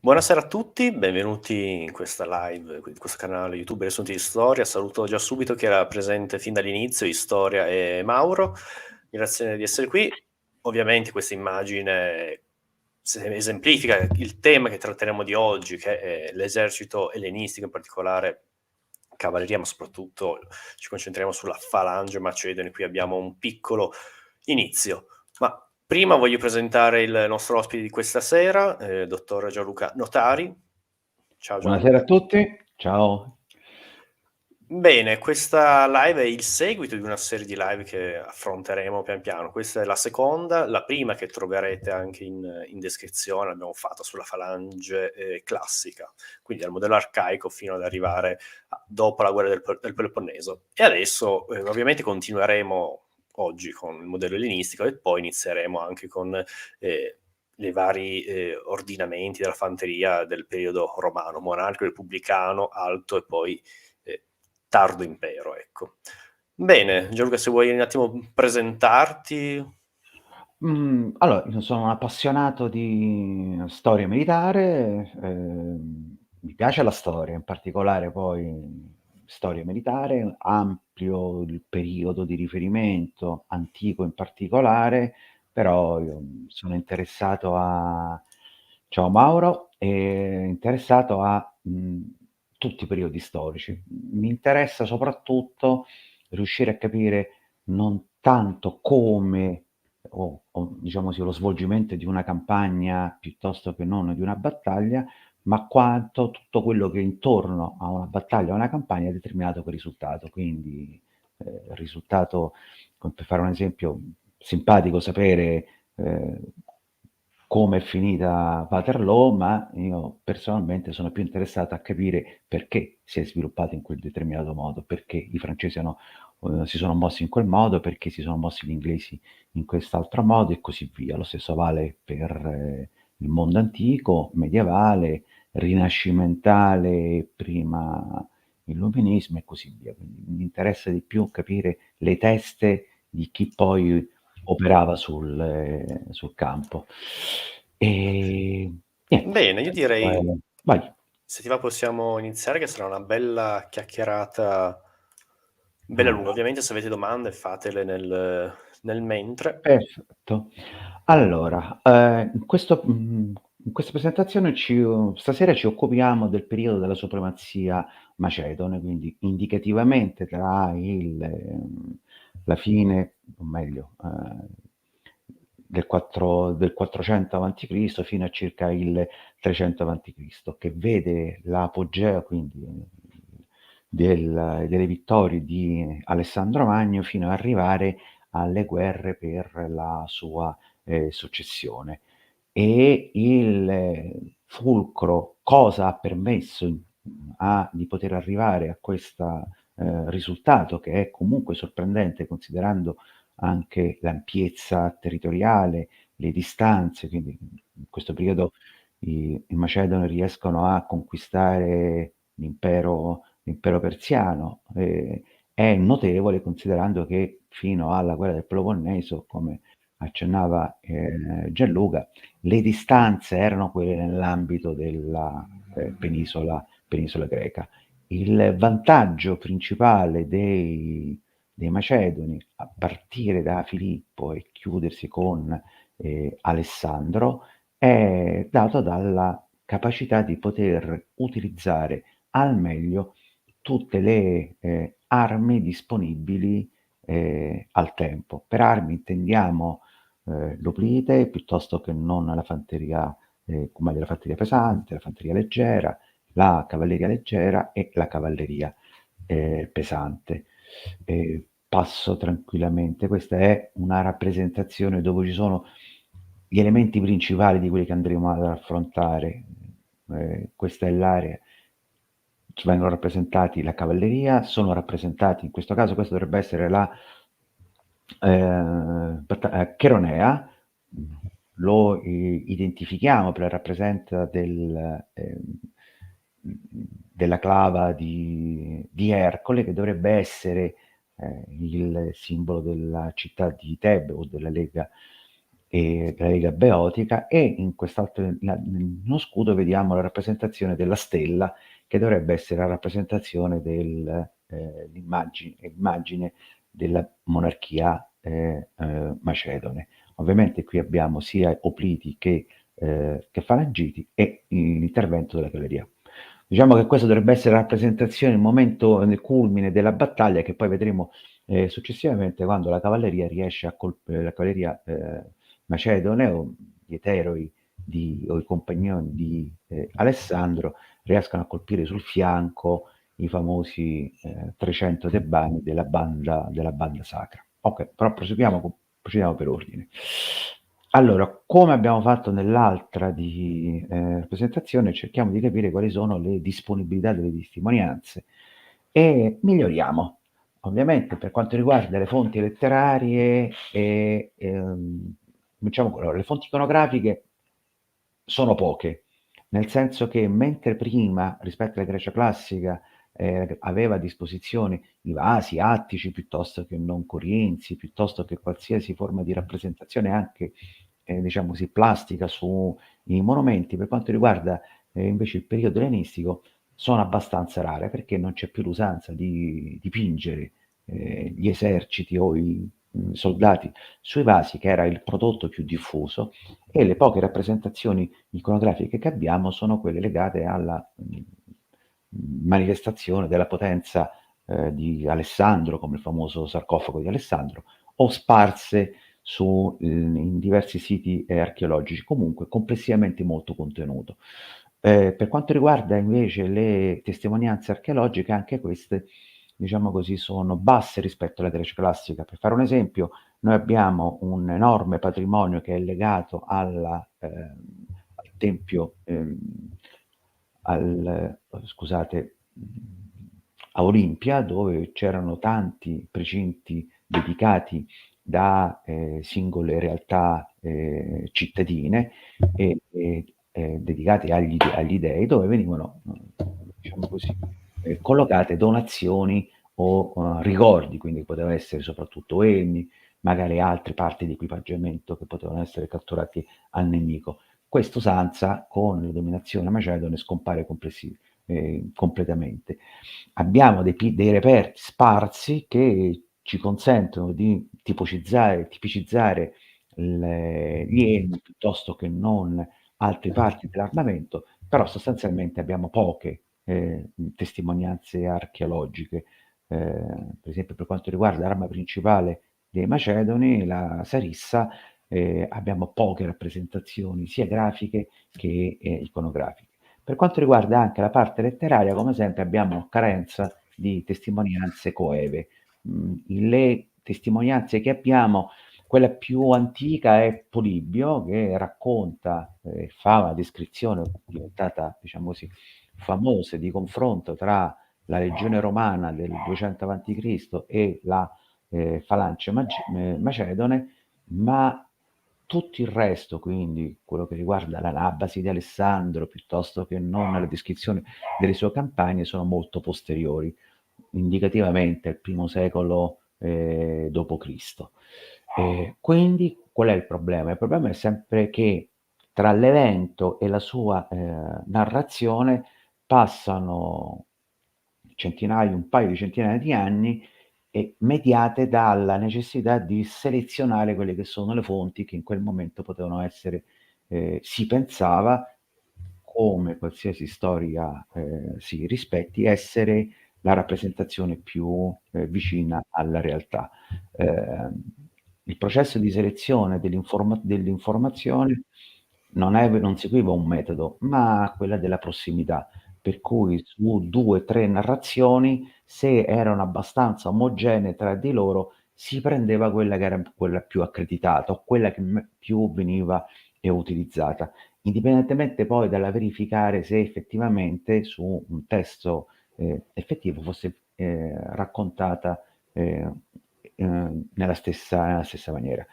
Buonasera a tutti, benvenuti in questa live, in questo canale YouTube Riassunti di Storia. Saluto già subito chi era presente fin dall'inizio, Storia e Mauro. Grazie di essere qui. Ovviamente questa immagine esemplifica il tema che tratteremo di oggi, che è l'esercito ellenistico, in particolare cavalleria, ma soprattutto ci concentriamo sulla falange macedone. Qui abbiamo un piccolo inizio. Ma prima voglio presentare il nostro ospite di questa sera, dottor Gianluca Notari. Ciao Buonasera a Gianluca. tutti, ciao. Bene, questa live è il seguito di una serie di live che affronteremo pian piano. Questa è la seconda, la prima che troverete anche in descrizione, l'abbiamo fatta sulla falange classica, quindi dal modello arcaico fino ad arrivare dopo la guerra del Peloponneso. E adesso ovviamente continueremo oggi con il modello ellenistico e poi inizieremo anche con i vari ordinamenti della fanteria del periodo romano, monarchico, repubblicano, alto e poi tardo impero, ecco. Bene, Gianluca, se vuoi un attimo presentarti. Allora, io sono un appassionato di storia militare, mi piace la storia, in particolare poi storia militare, ampio il periodo di riferimento, antico in particolare, però io sono interessato a ciao Mauro, interessato a, tutti i periodi storici. Mi interessa soprattutto riuscire a capire non tanto come o diciamo sì, lo svolgimento di una campagna piuttosto che non di una battaglia, ma quanto tutto quello che intorno a una battaglia o una campagna ha determinato quel risultato. Quindi, il risultato, come per fare un esempio simpatico, sapere come è finita Waterloo, ma io personalmente sono più interessato a capire perché si è sviluppato in quel determinato modo, perché i francesi si sono mossi in quel modo, perché si sono mossi gli inglesi in quest'altro modo e così via. Lo stesso vale per il mondo antico, medievale, rinascimentale, prima illuminismo e così via. Quindi mi interessa di più capire le teste di chi poi operava sul campo. E niente, Bene, io questo è. direi, Vai. se ti va possiamo iniziare, che sarà una bella chiacchierata, bella lunga. Ah. Ovviamente se avete domande fatele nel mentre. Perfetto. Allora, in questa presentazione stasera ci occupiamo del periodo della supremazia macedone, quindi indicativamente tra la fine, o meglio, del 400 avanti Cristo fino a circa il 300 avanti Cristo, che vede l'apogeo quindi delle vittorie di Alessandro Magno fino ad arrivare alle guerre per la sua successione. E il fulcro, cosa ha permesso di poter arrivare a questo risultato, che è comunque sorprendente considerando anche l'ampiezza territoriale, le distanze, quindi in questo periodo i Macedoni riescono a conquistare l'impero persiano. È notevole considerando che fino alla guerra del Peloponneso, come accennava Gianluca, le distanze erano quelle nell'ambito della penisola greca. Il vantaggio principale dei Macedoni, a partire da Filippo e chiudersi con Alessandro, è dato dalla capacità di poter utilizzare al meglio tutte le armi disponibili al tempo. Per armi intendiamo l'oplite piuttosto che non la fanteria, come la fanteria pesante, la fanteria leggera, la cavalleria leggera e la cavalleria pesante. Passo tranquillamente, questa è una rappresentazione dove ci sono gli elementi principali di quelli che andremo ad affrontare. Questa è l'area, ci vengono rappresentati la cavalleria, sono rappresentati, in questo caso questo dovrebbe essere la Cheronea, lo identifichiamo perché rappresenta della clava di Ercole, che dovrebbe essere il simbolo della città di Tebe o della Lega della Lega Beotica, e in quest'altro, nello scudo, vediamo la rappresentazione della stella, che dovrebbe essere la rappresentazione dell'immagine della monarchia macedone. Ovviamente qui abbiamo sia opliti che falangiti e l'intervento della cavalleria. Diciamo che questa dovrebbe essere la rappresentazione, il momento nel culmine della battaglia, che poi vedremo successivamente, quando la cavalleria riesce a colpire, la cavalleria macedone, o gli eteroi o i compagnoni di Alessandro riescono a colpire sul fianco i famosi 300 tebani della banda sacra. Ok, però procediamo per ordine. Allora, come abbiamo fatto nell'altra presentazione, cerchiamo di capire quali sono le disponibilità delle testimonianze e miglioriamo. Ovviamente, per quanto riguarda le fonti letterarie diciamo, allora, le fonti iconografiche sono poche, nel senso che mentre prima, rispetto alla Grecia classica, aveva a disposizione i vasi attici piuttosto che non corinzi, piuttosto che qualsiasi forma di rappresentazione anche, diciamo così, plastica sui monumenti, per quanto riguarda invece il periodo ellenistico, sono abbastanza rare, perché non c'è più l'usanza di dipingere gli eserciti o i soldati sui vasi, che era il prodotto più diffuso, e le poche rappresentazioni iconografiche che abbiamo sono quelle legate alla manifestazione della potenza di Alessandro, come il famoso sarcofago di Alessandro, o sparse in diversi siti archeologici, comunque complessivamente molto contenuto. Per quanto riguarda invece le testimonianze archeologiche, anche queste, diciamo così, sono basse rispetto alla Grecia classica. Per fare un esempio, noi abbiamo un enorme patrimonio che è legato al tempio, scusate, a Olimpia, dove c'erano tanti precinti dedicati da singole realtà cittadine dedicati agli dei, dove venivano, diciamo così, collocate donazioni o ricordi, quindi potevano essere soprattutto elmi, magari altre parti di equipaggiamento che potevano essere catturati al nemico. Questa usanza con la dominazione macedone scompare completamente. Abbiamo dei reperti sparsi che ci consentono di tipicizzare gli elmi piuttosto che non altre parti dell'armamento, però sostanzialmente abbiamo poche testimonianze archeologiche. Per esempio, per quanto riguarda l'arma principale dei Macedoni, la sarissa, abbiamo poche rappresentazioni sia grafiche che iconografiche. Per quanto riguarda anche la parte letteraria, come sempre, abbiamo carenza di testimonianze coeve. Le testimonianze che abbiamo, quella più antica è Polibio, che racconta, fa una descrizione diventata, diciamo così, famosa, di confronto tra la legione romana del 200 avanti Cristo e la falange macedone, ma tutto il resto, quindi quello che riguarda l'Anabasi di Alessandro, piuttosto che non la descrizione delle sue campagne, sono molto posteriori, indicativamente al primo secolo d.C. Quindi qual è il problema? Il problema è sempre che tra l'evento e la sua narrazione passano un paio di centinaia di anni, mediate dalla necessità di selezionare quelle che sono le fonti che in quel momento potevano essere, si pensava, come qualsiasi storia si rispetti, essere la rappresentazione più vicina alla realtà. Il processo di selezione dell'informazione non seguiva un metodo, ma quella della prossimità, per cui su 2, 3 narrazioni, se erano abbastanza omogenee tra di loro, si prendeva quella che era quella più accreditata, o quella che più veniva utilizzata, indipendentemente poi dalla verificare se effettivamente su un testo effettivo fosse raccontata nella stessa maniera.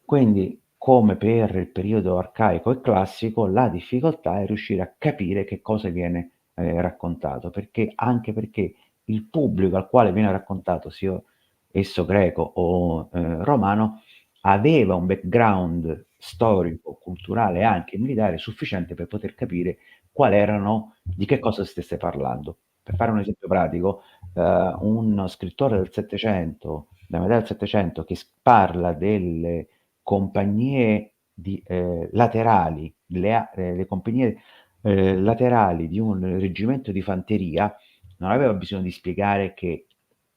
Quindi, come per il periodo arcaico e classico, la difficoltà è riuscire a capire che cosa viene raccontato, anche perché il pubblico al quale viene raccontato, sia esso greco o romano, aveva un background storico, culturale e anche militare sufficiente per poter capire qual erano di che cosa stesse parlando. Per fare un esempio pratico, uno scrittore del '700, della metà del '700, che parla delle compagnie laterali, le compagnie laterali di un reggimento di fanteria, non aveva bisogno di spiegare che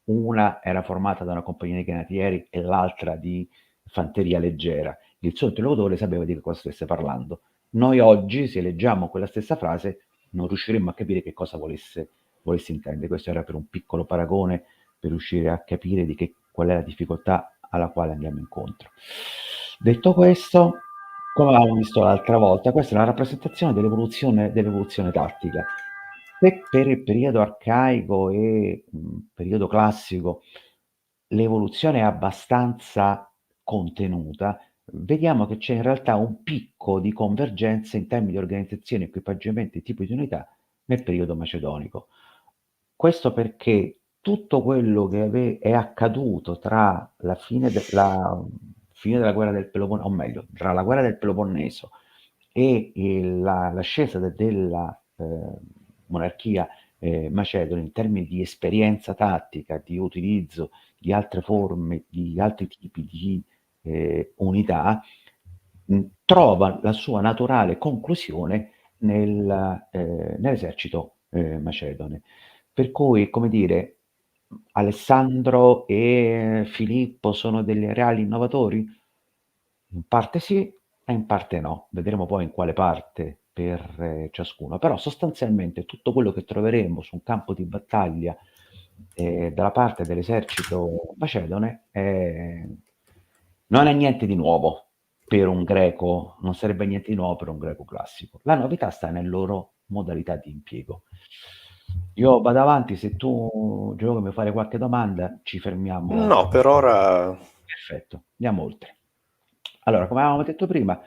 una era formata da una compagnia di granatieri e l'altra di fanteria leggera. Il suo interlocutore sapeva di che cosa stesse parlando. Noi oggi, se leggiamo quella stessa frase, non riusciremmo a capire che cosa volesse intendere. Questo era per un piccolo paragone per riuscire a capire qual è la difficoltà alla quale andiamo incontro. Detto questo, come avevamo visto l'altra volta, questa è una rappresentazione dell'evoluzione tattica. Se per il periodo arcaico e periodo classico l'evoluzione è abbastanza contenuta, vediamo che c'è in realtà un picco di convergenza in termini di organizzazione, equipaggiamento e tipo di unità nel periodo macedonico. Questo perché tutto quello che è accaduto tra fine della guerra del Peloponneso, o meglio, tra la guerra del Peloponneso e l'ascesa della monarchia macedone in termini di esperienza tattica, di utilizzo di altre forme, di altri tipi di unità, trova la sua naturale conclusione nell'esercito macedone. Per cui, come dire, Alessandro e Filippo sono degli reali innovatori? In parte sì e in parte no, vedremo poi in quale parte per ciascuno, però sostanzialmente tutto quello che troveremo su un campo di battaglia dalla parte dell'esercito macedone non è niente di nuovo per un greco, non sarebbe niente di nuovo per un greco classico. La novità sta nelle loro modalità di impiego. Io vado avanti, se tu, Gioco, mi fare qualche domanda, ci fermiamo. No, per ora Perfetto, andiamo oltre. Allora, come avevamo detto prima,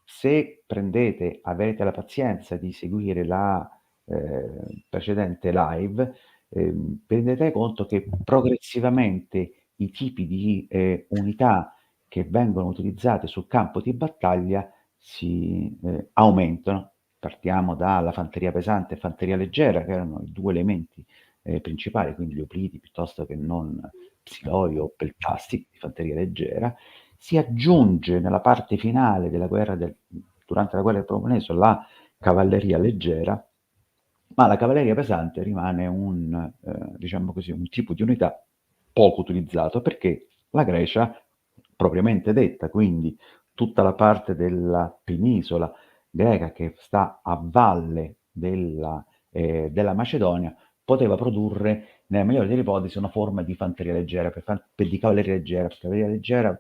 se prendete, avrete la pazienza di seguire la precedente live, prendete conto che progressivamente i tipi di unità che vengono utilizzate sul campo di battaglia si aumentano. Partiamo dalla fanteria pesante e fanteria leggera, che erano i due elementi principali, quindi gli opliti piuttosto che non psiloi o peltasti di fanteria leggera. Si aggiunge nella parte finale durante la guerra del Peloponneso la cavalleria leggera, ma la cavalleria pesante rimane diciamo così, un tipo di unità poco utilizzato perché la Grecia, propriamente detta, quindi tutta la parte della penisola greca che sta a valle della Macedonia, poteva produrre, nella migliore delle ipotesi, una forma di fanteria leggera, di cavalleria leggera. Per cavalleria leggera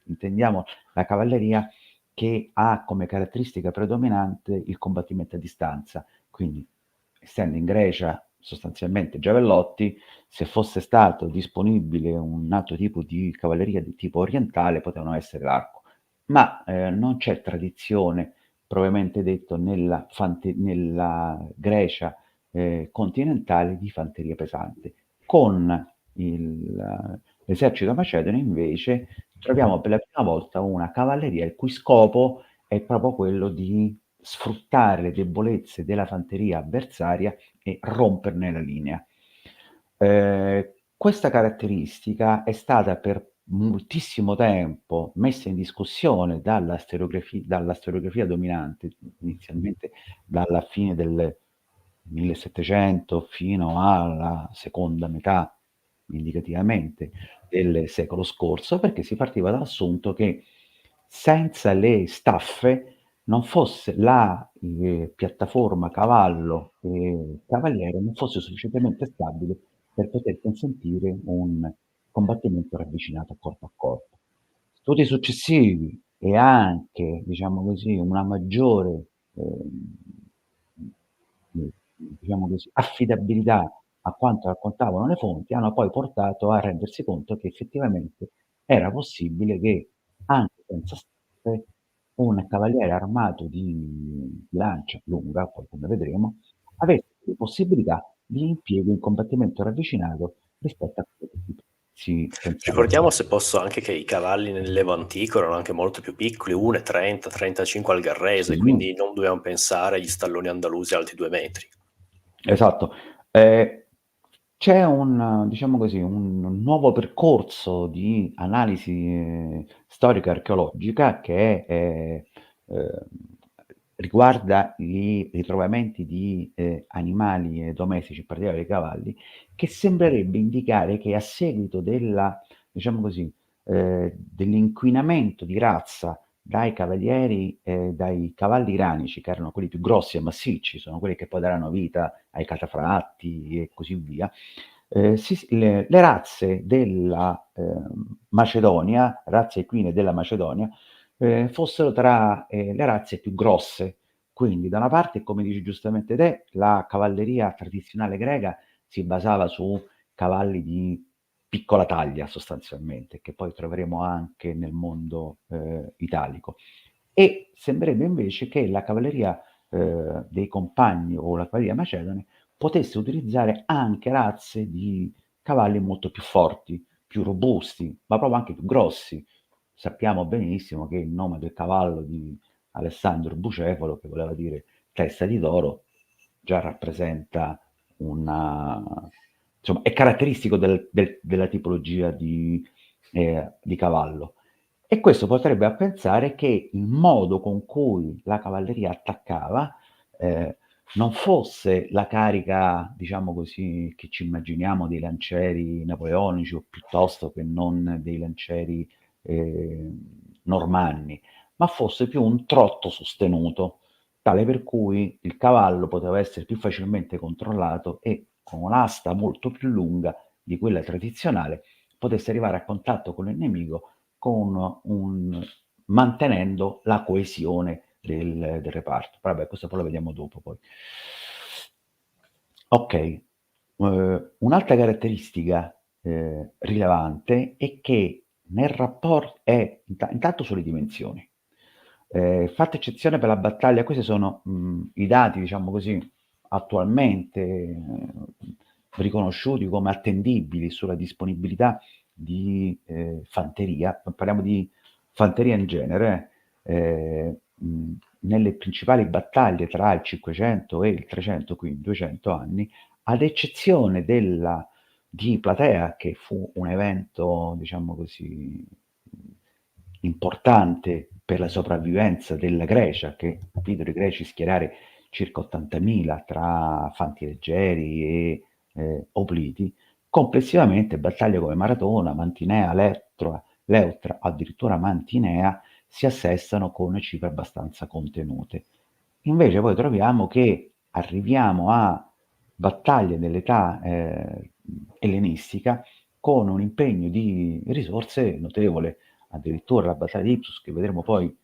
intendiamo la cavalleria che ha come caratteristica predominante il combattimento a distanza. Quindi, essendo in Grecia sostanzialmente giavellotti, se fosse stato disponibile un altro tipo di cavalleria di tipo orientale, potevano essere l'arco. Ma non c'è tradizione, propriamente detto, nella Grecia continentale di fanteria pesante. Con l'esercito macedone, invece, troviamo per la prima volta una cavalleria il cui scopo è proprio quello di sfruttare le debolezze della fanteria avversaria e romperne la linea. Questa caratteristica è stata per moltissimo tempo messa in discussione dalla storiografia dominante, inizialmente dalla fine del 1700 fino alla seconda metà, indicativamente, del secolo scorso, perché si partiva dall'assunto che senza le staffe non fosse la piattaforma cavallo e cavaliere non fosse sufficientemente stabile per poter consentire un combattimento ravvicinato a corpo. Studi successivi e anche, diciamo così, una maggiore diciamo così, affidabilità a quanto raccontavano le fonti, hanno poi portato a rendersi conto che effettivamente era possibile che anche senza staffe un cavaliere armato di lancia lunga, poi come vedremo, avesse più possibilità di impiego in combattimento ravvicinato rispetto a quello di tipo. si pensava di Ricordiamo, se posso, anche che i cavalli nell'Evo antico erano anche molto più piccoli, 1,30, 35 al Garrese, sì, quindi non dobbiamo pensare agli stalloni andalusi alti 2 metri. esatto. C'è un, diciamo così, un nuovo percorso di analisi storica archeologica che riguarda i ritrovamenti di animali domestici, in particolare i cavalli, che sembrerebbe indicare che a seguito della, diciamo così, dell'inquinamento di razza dai cavalieri, dai cavalli iranici, che erano quelli più grossi e massicci, sono quelli che poi daranno vita ai catafratti e così via. Le razze della Macedonia, razze equine della Macedonia, fossero tra le razze più grosse. Quindi, da una parte, come dici giustamente te, la cavalleria tradizionale greca si basava su cavalli di piccola taglia, sostanzialmente, che poi troveremo anche nel mondo italico. E sembrerebbe invece che la cavalleria dei compagni o la cavalleria macedone potesse utilizzare anche razze di cavalli molto più forti, più robusti, ma proprio anche più grossi. Sappiamo benissimo che il nome del cavallo di Alessandro Bucefalo, che voleva dire testa di toro, già rappresenta una, insomma, è caratteristico della tipologia di cavallo. E questo potrebbe a pensare che il modo con cui la cavalleria attaccava non fosse la carica, diciamo così, che ci immaginiamo dei lancieri napoleonici o piuttosto che non dei lancieri normanni, ma fosse più un trotto sostenuto, tale per cui il cavallo poteva essere più facilmente controllato e con un'asta molto più lunga di quella tradizionale potesse arrivare a contatto con il nemico mantenendo la coesione del reparto. Vabbè, questo poi lo vediamo dopo poi. Ok, un'altra caratteristica rilevante è che nel rapporto è intanto sulle dimensioni. Fatta eccezione per la battaglia, questi sono i dati, diciamo così, attualmente riconosciuti come attendibili sulla disponibilità di fanteria, parliamo di fanteria in genere, nelle principali battaglie tra il 500 e il 300, quindi 200 anni, ad eccezione di Platea, che fu un evento, diciamo così, importante per la sopravvivenza della Grecia, che videro i greci schierare circa 80.000 tra fanti leggeri e opliti. Complessivamente battaglie come Maratona, Mantinea, Leuctra, addirittura Mantinea, si assestano con cifre abbastanza contenute. Invece poi troviamo che arriviamo a battaglie dell'età ellenistica con un impegno di risorse notevole. Addirittura la battaglia di Ipsus, che vedremo poi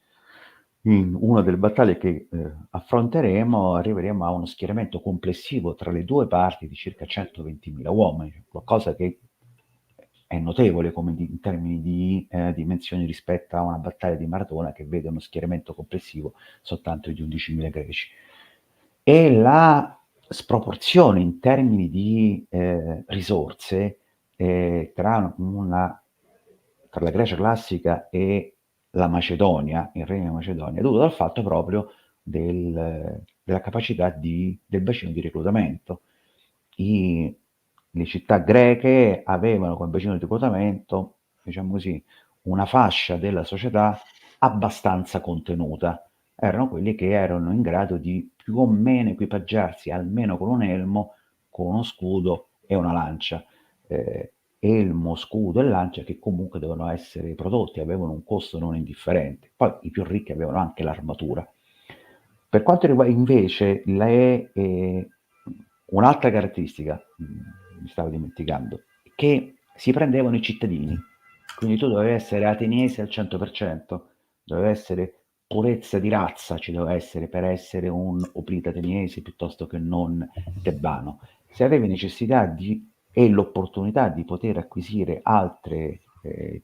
in una delle battaglie che affronteremo, arriveremo a uno schieramento complessivo tra le due parti di circa 120.000 uomini, qualcosa che è notevole come in termini di dimensioni rispetto a una battaglia di Maratona che vede uno schieramento complessivo soltanto di 11.000 greci. E la sproporzione in termini di risorse tra la Grecia classica e la Macedonia, il regno di Macedonia, è dovuto al fatto proprio della capacità del bacino di reclutamento. Le città greche avevano come bacino di reclutamento, diciamo così, una fascia della società abbastanza contenuta. Erano quelli che erano in grado di più o meno equipaggiarsi almeno con un elmo, con uno scudo e una lancia. Elmo, scudo e lancia che comunque dovevano essere prodotti, avevano un costo non indifferente. Poi i più ricchi avevano anche l'armatura. Per quanto riguarda invece un'altra caratteristica, mi stavo dimenticando, che si prendevano i cittadini, quindi tu dovevi essere ateniese al 100%, doveva essere purezza di razza, ci doveva essere per essere un oplita ateniese piuttosto che non tebano. Se avevi necessità e l'opportunità di poter acquisire altri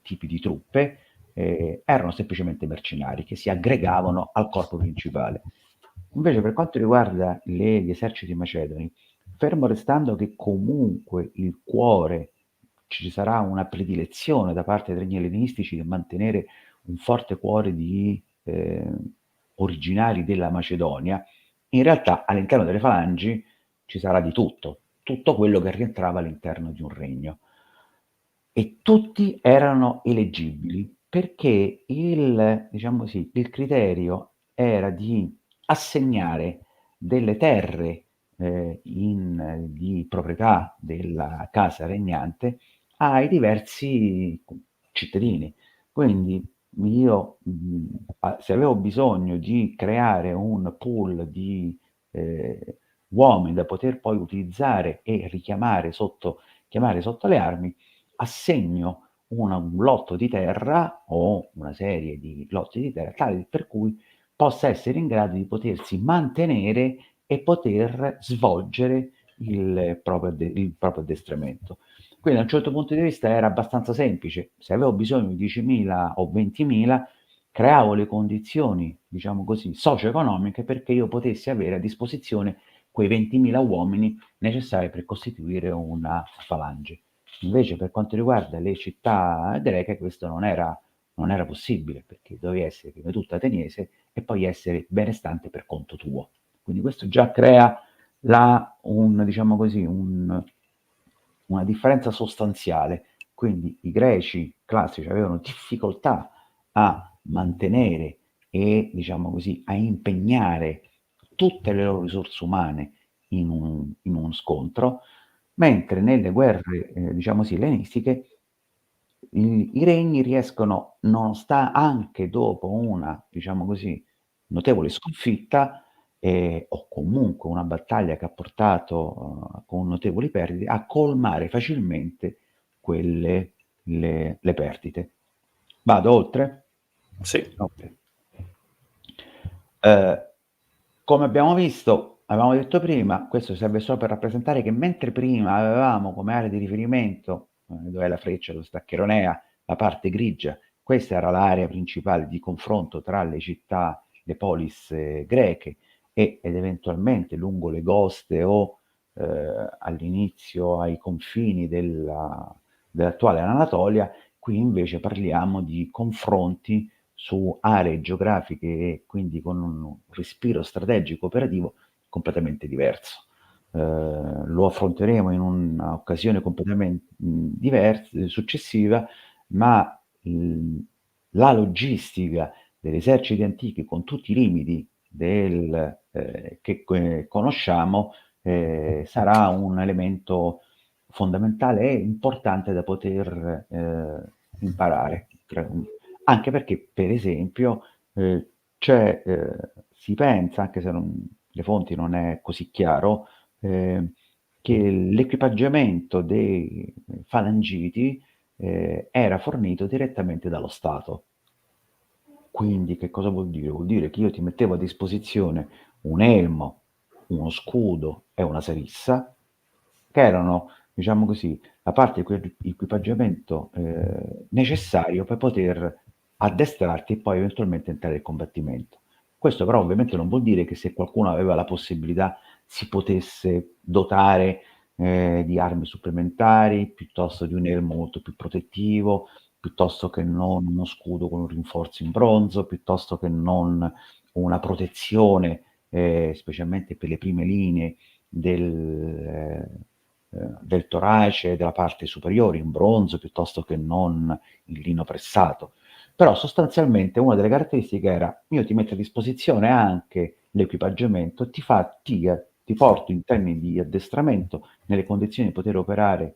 tipi di truppe, erano semplicemente mercenari che si aggregavano al corpo principale. Invece per quanto riguarda gli eserciti macedoni, fermo restando che comunque il cuore ci sarà una predilezione da parte dei regni ellenistici di mantenere un forte cuore di originari della Macedonia, in realtà all'interno delle falangi ci sarà di tutto, tutto quello che rientrava all'interno di un regno. E tutti erano eleggibili perché diciamo così, il criterio era di assegnare delle terre di proprietà della casa regnante ai diversi cittadini. Quindi io, se avevo bisogno di creare un pool di uomini da poter poi utilizzare e chiamare sotto le armi, assegno un lotto di terra o una serie di lotti di terra tali per cui possa essere in grado di potersi mantenere e poter svolgere il proprio addestramento. Quindi da un certo punto di vista era abbastanza semplice, se avevo bisogno di 10.000 o 20.000 creavo le condizioni, diciamo così, socio-economiche perché io potessi avere a disposizione quei 20.000 uomini necessari per costituire una falange. Invece per quanto riguarda le città greche questo non era possibile, perché dovevi essere prima di tutto ateniese e poi essere benestante per conto tuo. Quindi questo già crea diciamo così, una differenza sostanziale. Quindi i greci classici avevano difficoltà a mantenere e, diciamo così, a impegnare tutte le loro risorse umane in uno scontro, mentre nelle guerre, diciamo così, ellenistiche, i regni riescono, anche dopo una, diciamo così, notevole sconfitta, o comunque una battaglia che ha portato con notevoli perdite, a colmare facilmente le perdite. Vado oltre? Sì. Ok. Eh, come avevamo detto prima, questo serve solo per rappresentare che mentre prima avevamo come area di riferimento, dove è la freccia, dove sta Cheronea, la parte grigia, questa era l'area principale di confronto tra le città, le polis greche ed eventualmente lungo le coste o all'inizio ai confini dell'attuale Anatolia, qui invece parliamo di confronti su aree geografiche e quindi con un respiro strategico operativo completamente diverso. Lo affronteremo in un'occasione completamente successiva, ma la logistica degli eserciti antichi con tutti i limiti che conosciamo sarà un elemento fondamentale e importante da poter imparare. Anche perché, per esempio, si pensa, anche se le fonti non è così chiaro, che l'equipaggiamento dei falangiti era fornito direttamente dallo Stato. Quindi che cosa vuol dire? Vuol dire che io ti mettevo a disposizione un elmo, uno scudo e una sarissa, che erano, diciamo così, la parte di equipaggiamento necessario per poter addestrarti e poi eventualmente entrare in combattimento. Questo però ovviamente non vuol dire che se qualcuno aveva la possibilità si potesse dotare di armi supplementari, piuttosto di un elmo molto più protettivo, piuttosto che non uno scudo con un rinforzo in bronzo, piuttosto che non una protezione, specialmente per le prime linee del torace, della parte superiore in bronzo, piuttosto che non in lino pressato. Però sostanzialmente una delle caratteristiche era: io ti metto a disposizione anche l'equipaggiamento, ti porto in termini di addestramento nelle condizioni di poter operare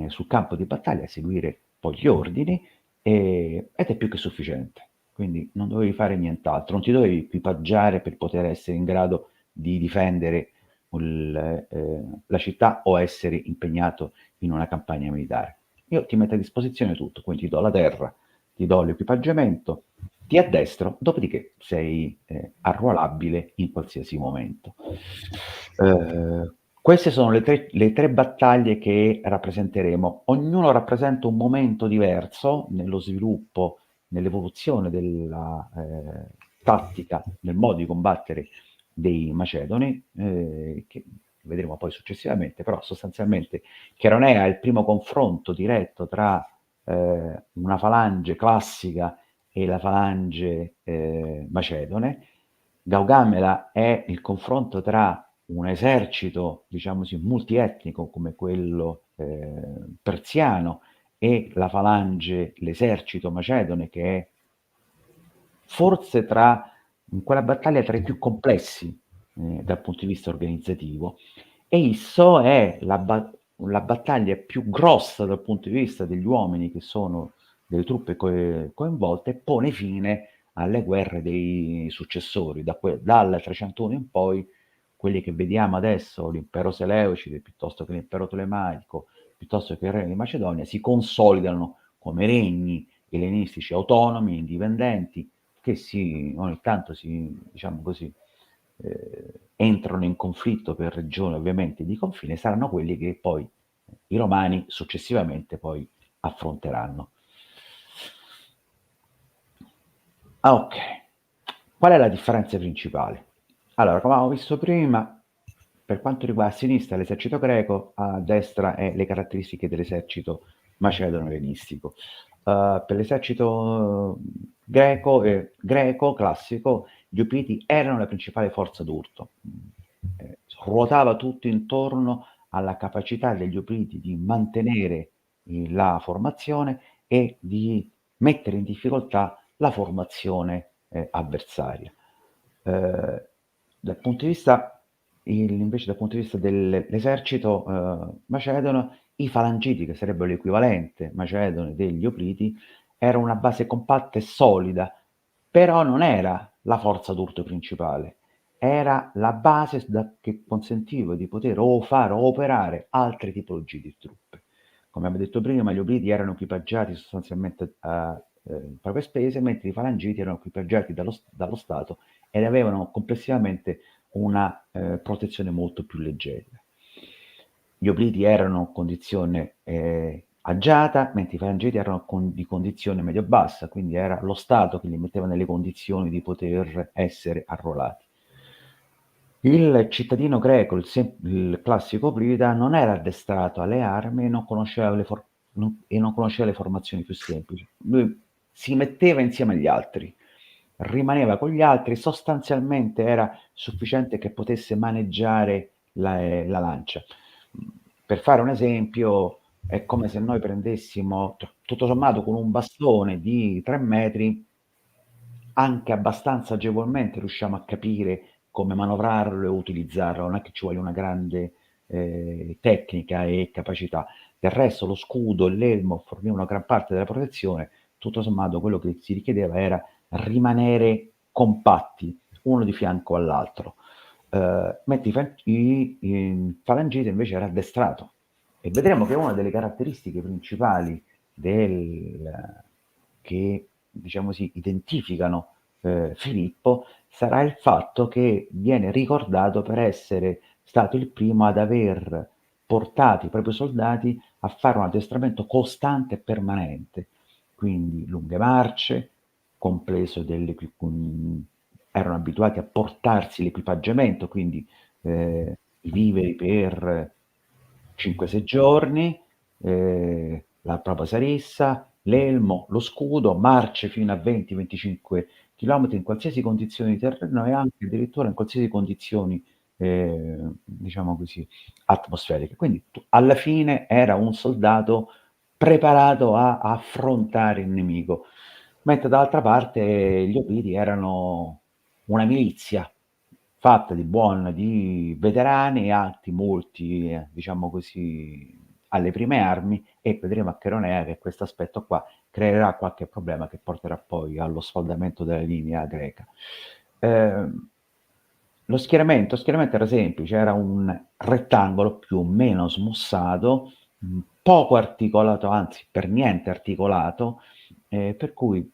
sul campo di battaglia, seguire poi gli ordini, ed è più che sufficiente. Quindi non dovevi fare nient'altro, non ti dovevi equipaggiare per poter essere in grado di difendere la città o essere impegnato in una campagna militare. Io ti metto a disposizione tutto, quindi ti do la terra, ti do l'equipaggiamento, ti addestro, dopodiché sei arruolabile in qualsiasi momento. Queste sono le tre battaglie che rappresenteremo. Ognuno rappresenta un momento diverso nello sviluppo, nell'evoluzione della tattica, nel modo di combattere dei Macedoni, che vedremo poi successivamente, però sostanzialmente Cheronea è il primo confronto diretto tra una falange classica e la falange macedone. Gaugamela è il confronto tra un esercito, diciamo così, multietnico come quello persiano e la falange, l'esercito macedone, che è forse in quella battaglia tra i più complessi dal punto di vista organizzativo, e Isso è la battaglia più grossa dal punto di vista degli uomini che sono delle truppe coinvolte, e pone fine alle guerre dei successori, dal 301 in poi, quelli che vediamo adesso, l'impero Seleucide, piuttosto che l'impero Tolemaico, piuttosto che il regno di Macedonia, si consolidano come regni ellenistici autonomi, indipendenti, che ogni tanto diciamo così, entrano in conflitto per regioni ovviamente di confine, saranno quelli che poi i romani successivamente poi affronteranno. Ok, qual è la differenza principale? Allora, come abbiamo visto prima, per quanto riguarda a sinistra l'esercito greco, a destra le caratteristiche dell'esercito macedono-ellenistico. Per l'esercito greco classico, gli Opliti erano la principale forza d'urto. Ruotava tutto intorno alla capacità degli Opliti di mantenere la formazione e di mettere in difficoltà la formazione avversaria. Dal punto di vista invece dal punto di vista dell'esercito macedono, i falangiti, che sarebbero l'equivalente macedone degli Opliti, era una base compatta e solida, però non era la forza d'urto principale, era la base che consentiva di poter far operare altre tipologie di truppe. Come abbiamo detto prima, gli Opliti erano equipaggiati sostanzialmente a proprie spese, mentre i falangiti erano equipaggiati dallo Stato ed avevano complessivamente una protezione molto più leggera. Gli Opliti erano in condizione agiata, mentre i falangiti erano di condizione medio-bassa, quindi era lo Stato che li metteva nelle condizioni di poter essere arruolati. Il cittadino greco, il classico oplita, non era addestrato alle armi e non conosceva le formazioni più semplici. Lui si metteva insieme agli altri, rimaneva con gli altri, sostanzialmente era sufficiente che potesse maneggiare la lancia. Per fare un esempio, è come se noi prendessimo, tutto sommato, con un bastone di 3 metri, anche abbastanza agevolmente riusciamo a capire come manovrarlo e utilizzarlo, non è che ci voglia una grande tecnica e capacità. Del resto lo scudo e l'elmo fornivano gran parte della protezione, tutto sommato quello che si richiedeva era rimanere compatti, uno di fianco all'altro. Mentre il falangite invece era addestrato, e vedremo che una delle caratteristiche principali che diciamo così, identificano Filippo sarà il fatto che viene ricordato per essere stato il primo ad aver portato i propri soldati a fare un addestramento costante e permanente, quindi lunghe marce, compreso erano abituati a portarsi l'equipaggiamento, quindi i viveri per 5-6 giorni, la propria sarissa, l'elmo, lo scudo, marce fino a 20-25 chilometri in qualsiasi condizione di terreno e anche addirittura in qualsiasi condizioni, diciamo così, atmosferiche. Quindi alla fine era un soldato preparato a affrontare il nemico, mentre dall'altra parte gli Opliti erano una milizia fatta di veterani e altri molti, diciamo così, alle prime armi, e vedremo a Cheronea che questo aspetto qua creerà qualche problema che porterà poi allo sfaldamento della linea greca. Lo schieramento era semplice, era un rettangolo più o meno smussato, poco articolato, anzi per niente articolato, per cui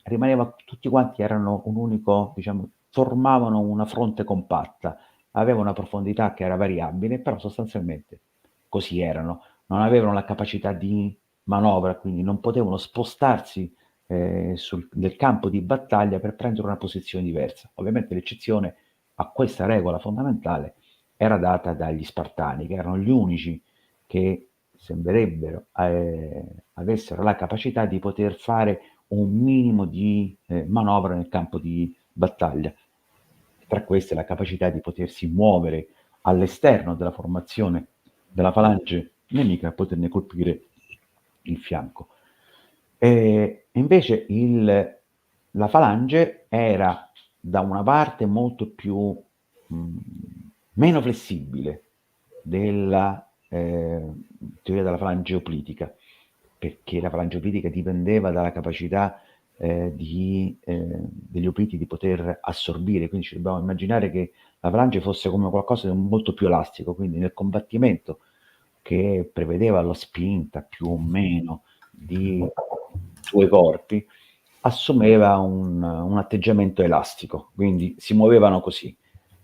rimaneva, tutti quanti erano un unico, diciamo, formavano una fronte compatta, aveva una profondità che era variabile, però sostanzialmente così erano, non avevano la capacità di manovra, quindi non potevano spostarsi nel campo di battaglia per prendere una posizione diversa. Ovviamente l'eccezione a questa regola fondamentale era data dagli Spartani, che erano gli unici che sembrerebbero avessero la capacità di poter fare un minimo di manovra nel campo di battaglia. Tra queste la capacità di potersi muovere all'esterno della formazione della falange nemica e poterne colpire il fianco. Invece la falange era da una parte molto più meno flessibile della teoria della falange oplitica, perché la falange oplitica dipendeva dalla capacità degli opliti di poter assorbire, quindi ci dobbiamo immaginare che la falange fosse come qualcosa di molto più elastico, quindi nel combattimento che prevedeva la spinta più o meno di due corpi, assumeva un atteggiamento elastico, quindi si muovevano così,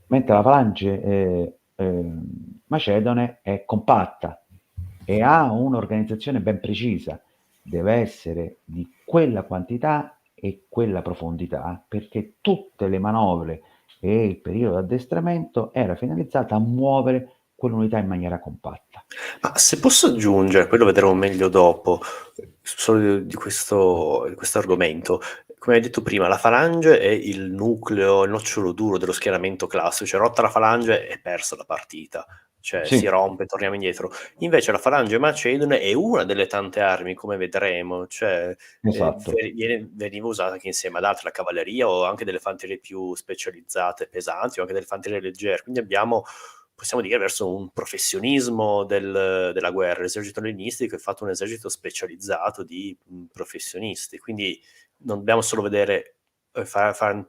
mentre la falange macedone è compatta e ha un'organizzazione ben precisa, deve essere di quella quantità e quella profondità, perché tutte le manovre e il periodo di addestramento era finalizzata a muovere quell'unità in maniera compatta. Ma se posso aggiungere, poi lo vedremo meglio dopo, solo di questo argomento. Come hai detto prima, la falange è il nucleo, il nocciolo duro dello schieramento classico, cioè rotta la falange è persa la partita, cioè si Sì, rompe, torniamo indietro. Invece la falange macedone è una delle tante armi, come vedremo, cioè esatto, veniva usata anche insieme ad altre, la cavalleria o anche delle fanterie più specializzate, pesanti o anche delle fanterie leggere. Quindi possiamo dire, verso un professionismo della guerra. L'esercito ellenistico è fatto un esercito specializzato di professionisti, quindi non dobbiamo solo vedere falange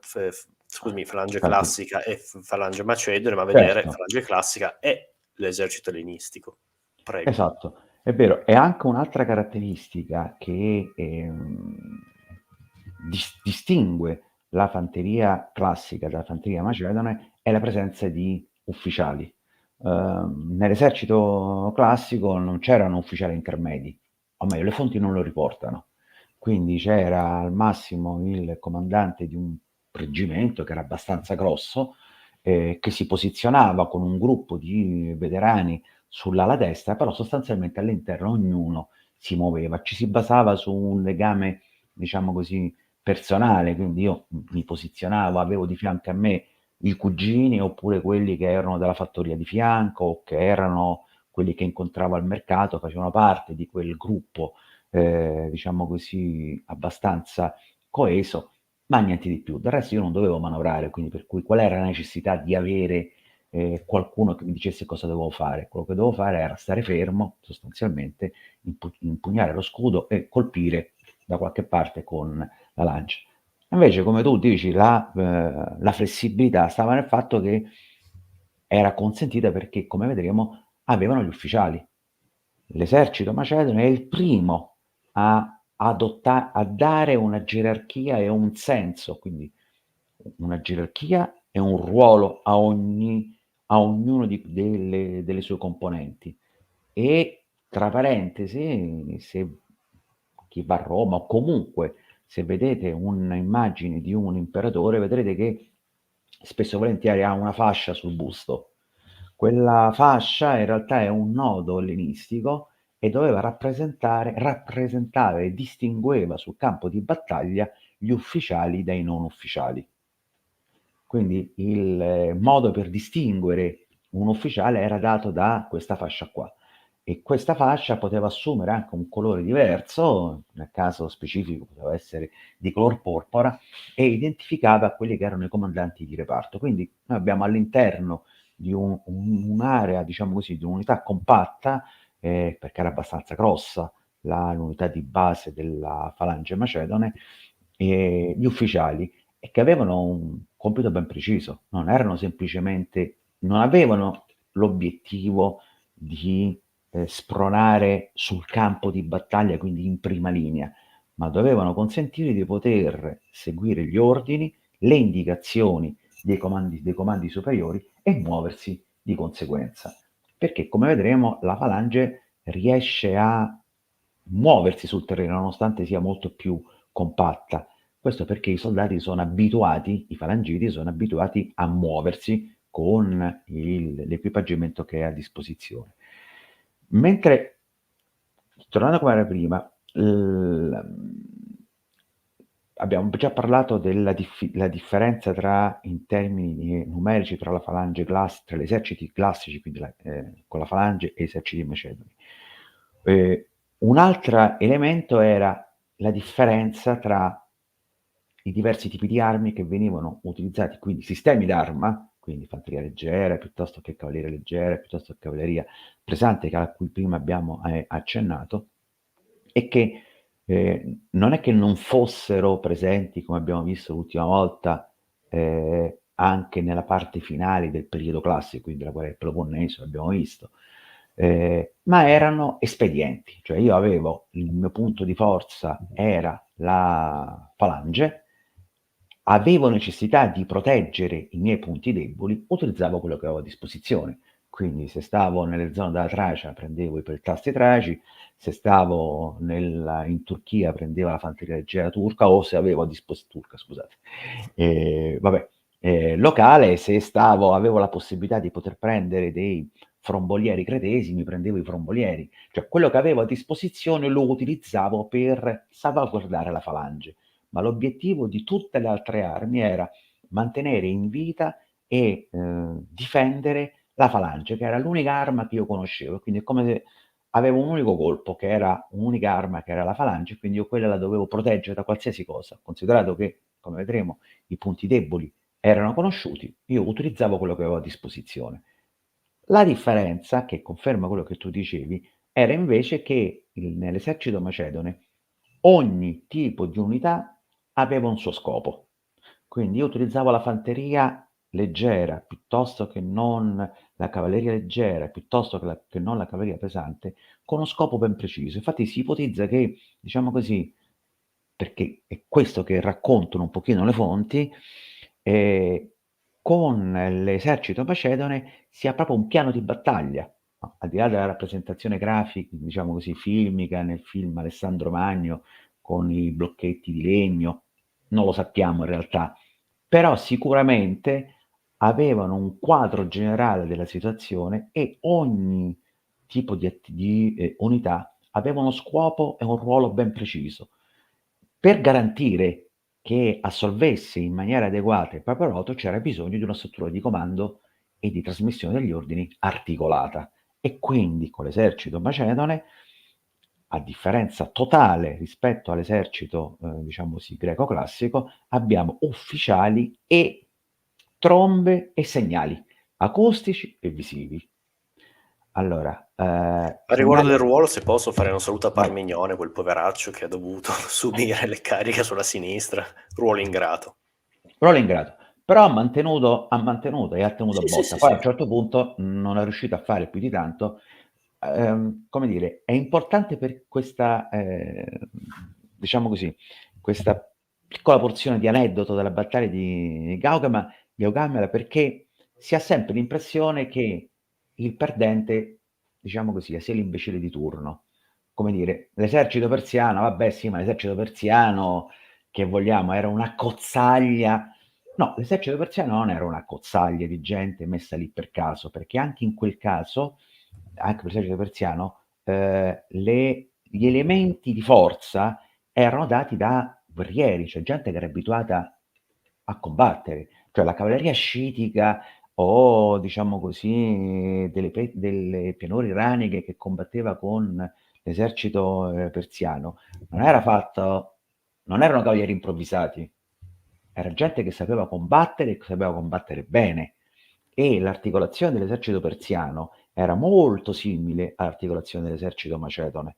infatti, classica e falange macedone, ma vedere certo. falange classica e l'esercito ellenistico. Prego. Esatto, è vero. E anche un'altra caratteristica che distingue la fanteria classica dalla fanteria macedone è la presenza di ufficiali. Nell'esercito classico non c'erano ufficiali intermedi, o meglio, le fonti non lo riportano. Quindi c'era al massimo il comandante di un reggimento che era abbastanza grosso, che si posizionava con un gruppo di veterani sull'ala destra, però sostanzialmente all'interno ognuno si muoveva, ci si basava su un legame, diciamo così, personale, quindi io mi posizionavo, avevo di fianco a me i cugini oppure quelli che erano della fattoria di fianco o che erano quelli che incontravo al mercato, facevano parte di quel gruppo, diciamo così, abbastanza coeso, ma niente di più. Del resto io non dovevo manovrare, quindi per cui qual era la necessità di avere qualcuno che mi dicesse cosa dovevo fare. Quello che dovevo fare era stare fermo, sostanzialmente, impugnare lo scudo e colpire da qualche parte con la lancia. Invece, come tu dici, la flessibilità stava nel fatto che era consentita perché, come vedremo, avevano gli ufficiali. L'esercito macedone è il primo a dare una gerarchia e un senso, quindi una gerarchia e un ruolo a ognuno delle sue componenti. E tra parentesi, se chi va a Roma o comunque se vedete un'immagine di un imperatore, vedrete che spesso e volentieri ha una fascia sul busto. Quella fascia in realtà è un nodo ellenistico e doveva rappresentare e distingueva sul campo di battaglia gli ufficiali dai non ufficiali. Quindi il modo per distinguere un ufficiale era dato da questa fascia qua e questa fascia poteva assumere anche un colore diverso, nel caso specifico poteva essere di color porpora, e identificava quelli che erano i comandanti di reparto. Quindi noi abbiamo all'interno di un'area, diciamo così, di un'unità compatta, perché era abbastanza grossa l'unità di base della falange macedone, gli ufficiali e che avevano un compito ben preciso, non erano semplicemente, non avevano l'obiettivo di spronare sul campo di battaglia, quindi in prima linea, ma dovevano consentire di poter seguire gli ordini, le indicazioni dei comandi superiori e muoversi di conseguenza. Perché, come vedremo, la falange riesce a muoversi sul terreno nonostante sia molto più compatta. Questo perché i soldati sono abituati, i falangiti sono abituati a muoversi con l'equipaggiamento che è a disposizione. Mentre, tornando come era prima, abbiamo già parlato della la differenza in termini numerici tra la falange tra gli eserciti classici, quindi con la falange e eserciti macedoni. Un altro elemento era la differenza tra i diversi tipi di armi che venivano utilizzati, quindi sistemi d'arma, quindi fanteria leggera, piuttosto che cavalleria leggera, piuttosto che cavalleria pesante, a cui prima abbiamo accennato, e che non è che non fossero presenti, come abbiamo visto l'ultima volta, anche nella parte finale del periodo classico, quindi la guerra del Peloponneso, abbiamo visto, ma erano espedienti, cioè io avevo il mio punto di forza era la falange, avevo necessità di proteggere i miei punti deboli, utilizzavo quello che avevo a disposizione. Quindi se stavo nelle zone della Tracia prendevo i peltasti traci, se stavo in Turchia prendevo la fanteria leggera turca, o se avevo a disposizione turca, scusate, vabbè, locale, se avevo la possibilità di poter prendere dei frombolieri cretesi, mi prendevo i frombolieri, cioè quello che avevo a disposizione lo utilizzavo per salvaguardare la falange, ma l'obiettivo di tutte le altre armi era mantenere in vita e difendere la falange, che era l'unica arma che io conoscevo, quindi è come se avevo un unico colpo, che era un'unica arma, che era la falange, quindi io quella la dovevo proteggere da qualsiasi cosa, considerato che, come vedremo, i punti deboli erano conosciuti, io utilizzavo quello che avevo a disposizione. La differenza, che conferma quello che tu dicevi, era invece che nell'esercito macedone ogni tipo di unità aveva un suo scopo. Quindi io utilizzavo la fanteria leggera piuttosto che non la cavalleria leggera, piuttosto che non la cavalleria pesante, con uno scopo ben preciso. Infatti si ipotizza che, diciamo così, perché è questo che raccontano un pochino le fonti, con l'esercito macedone si ha proprio un piano di battaglia, no? Al di là della rappresentazione grafica, diciamo così, filmica nel film Alessandro Magno con i blocchetti di legno, non lo sappiamo in realtà, però sicuramente avevano un quadro generale della situazione e ogni tipo di unità aveva uno scopo e un ruolo ben preciso. Per garantire che assolvesse in maniera adeguata il proprio ruolo c'era bisogno di una struttura di comando e di trasmissione degli ordini articolata, e quindi con l'esercito macedone, a differenza totale rispetto all'esercito, diciamo così, greco classico, abbiamo ufficiali e trombe e segnali acustici e visivi. Allora, A riguardo del segnali. ruolo, se posso fare un saluto a Vai. Parmignone, quel poveraccio che ha dovuto subire le cariche sulla sinistra, ruolo ingrato. Ruolo ingrato, però ha mantenuto e ha tenuto Sì, sì, botta. sì, Poi sì. a un certo punto non è riuscito a fare più di tanto. Come dire, è importante per questa, diciamo così, questa piccola porzione di aneddoto della battaglia di Gaugamela, perché si ha sempre l'impressione che il perdente, diciamo così, sia l'imbecille di turno. Come dire, l'esercito persiano, vabbè sì, ma l'esercito persiano, che vogliamo, era una cozzaglia. No, l'esercito persiano non era una cozzaglia di gente messa lì per caso, perché anche in quel caso, anche per l'esercito persiano, gli elementi di forza erano dati da guerrieri, cioè gente che era abituata a combattere, cioè la cavalleria sciitica o diciamo così delle pianure iraniche che combatteva con l'esercito persiano, non erano cavalieri improvvisati, era gente che sapeva combattere e che sapeva combattere bene, e l'articolazione dell'esercito persiano era molto simile all'articolazione dell'esercito macedone.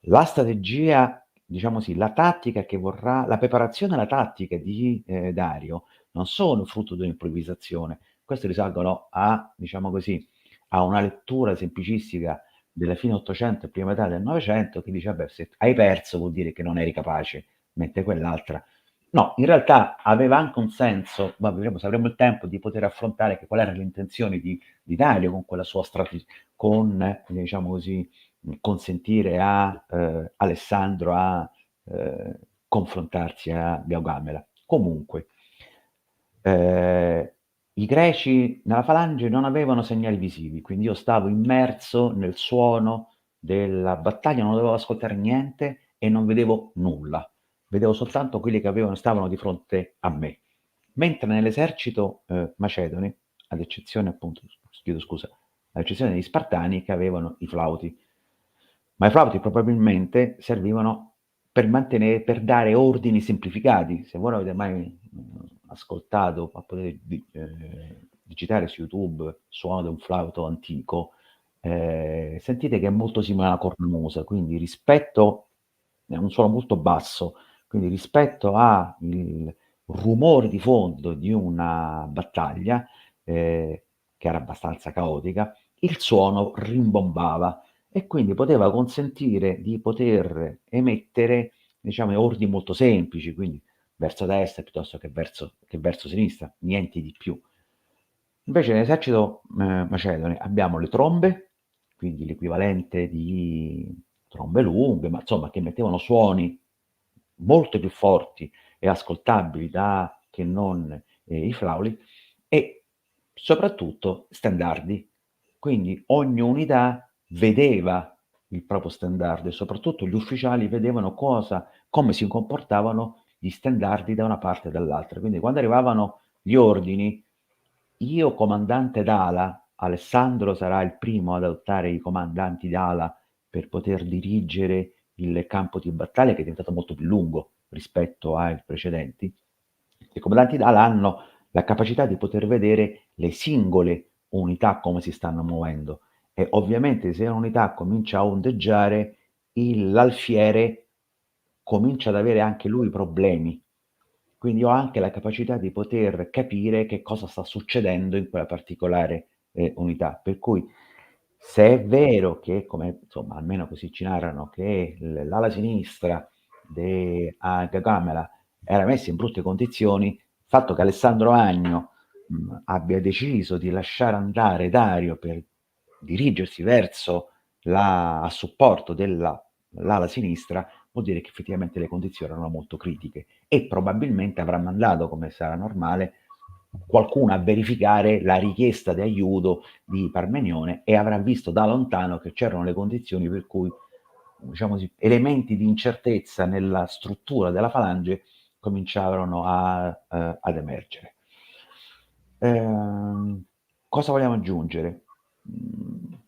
La strategia, diciamo così, la tattica che vorrà, la preparazione e la tattica di Dario non sono frutto di un'improvvisazione, queste risalgono a, diciamo così, a una lettura semplicistica della fine 800 e prima metà del 900, che dice, vabbè, se hai perso vuol dire che non eri capace, mentre quell'altra. No, in realtà aveva anche un senso, ma vedremo se avremo il tempo di poter affrontare che quali erano le intenzioni di Dario con quella sua strategia, con, diciamo così, consentire a Alessandro a confrontarsi a Gaugamela. Comunque, eh, I greci nella falange non avevano segnali visivi, quindi io stavo immerso nel suono della battaglia, non dovevo ascoltare niente e non vedevo nulla. Vedevo soltanto quelli che stavano di fronte a me. Mentre nell'esercito macedone, ad eccezione appunto, chiedo scusa, ad eccezione degli Spartani che avevano i flauti, ma i flauti probabilmente servivano per dare ordini semplificati. Se voi non avete mai ascoltato, ma potete digitare su YouTube il suono di un flauto antico, sentite che è molto simile alla cornamusa, quindi rispetto, è un suono molto basso, quindi rispetto al rumore di fondo di una battaglia, che era abbastanza caotica, il suono rimbombava e quindi poteva consentire di poter emettere, diciamo, ordini molto semplici, quindi verso destra piuttosto che verso sinistra, niente di più. Invece nell'esercito macedone abbiamo le trombe, quindi l'equivalente di trombe lunghe, ma insomma che emettevano suoni molto più forti e ascoltabili che non i flauti, e soprattutto standardi. Quindi ogni unità vedeva il proprio standard e soprattutto gli ufficiali vedevano come si comportavano gli standardi da una parte e dall'altra. Quindi quando arrivavano gli ordini, io comandante d'ala, Alessandro sarà il primo ad adottare i comandanti d'ala per poter dirigere il campo di battaglia, che è diventato molto più lungo rispetto ai precedenti. I comandanti d'ala hanno la capacità di poter vedere le singole unità come si stanno muovendo e ovviamente se un'unità comincia a ondeggiare, l'alfiere comincia ad avere anche lui problemi. Quindi ho anche la capacità di poter capire che cosa sta succedendo in quella particolare unità. Per cui se è vero che, come insomma almeno così ci narrano, che l'ala sinistra di Gagamela era messa in brutte condizioni, il fatto che Alessandro Magno abbia deciso di lasciare andare Dario per dirigersi verso a supporto dell'ala sinistra, vuol dire che effettivamente le condizioni erano molto critiche e probabilmente avrà mandato, come sarà normale, qualcuno a verificare la richiesta di aiuto di Parmenione e avrà visto da lontano che c'erano le condizioni per cui, diciamo così, elementi di incertezza nella struttura della falange cominciarono ad emergere. Cosa vogliamo aggiungere? Ma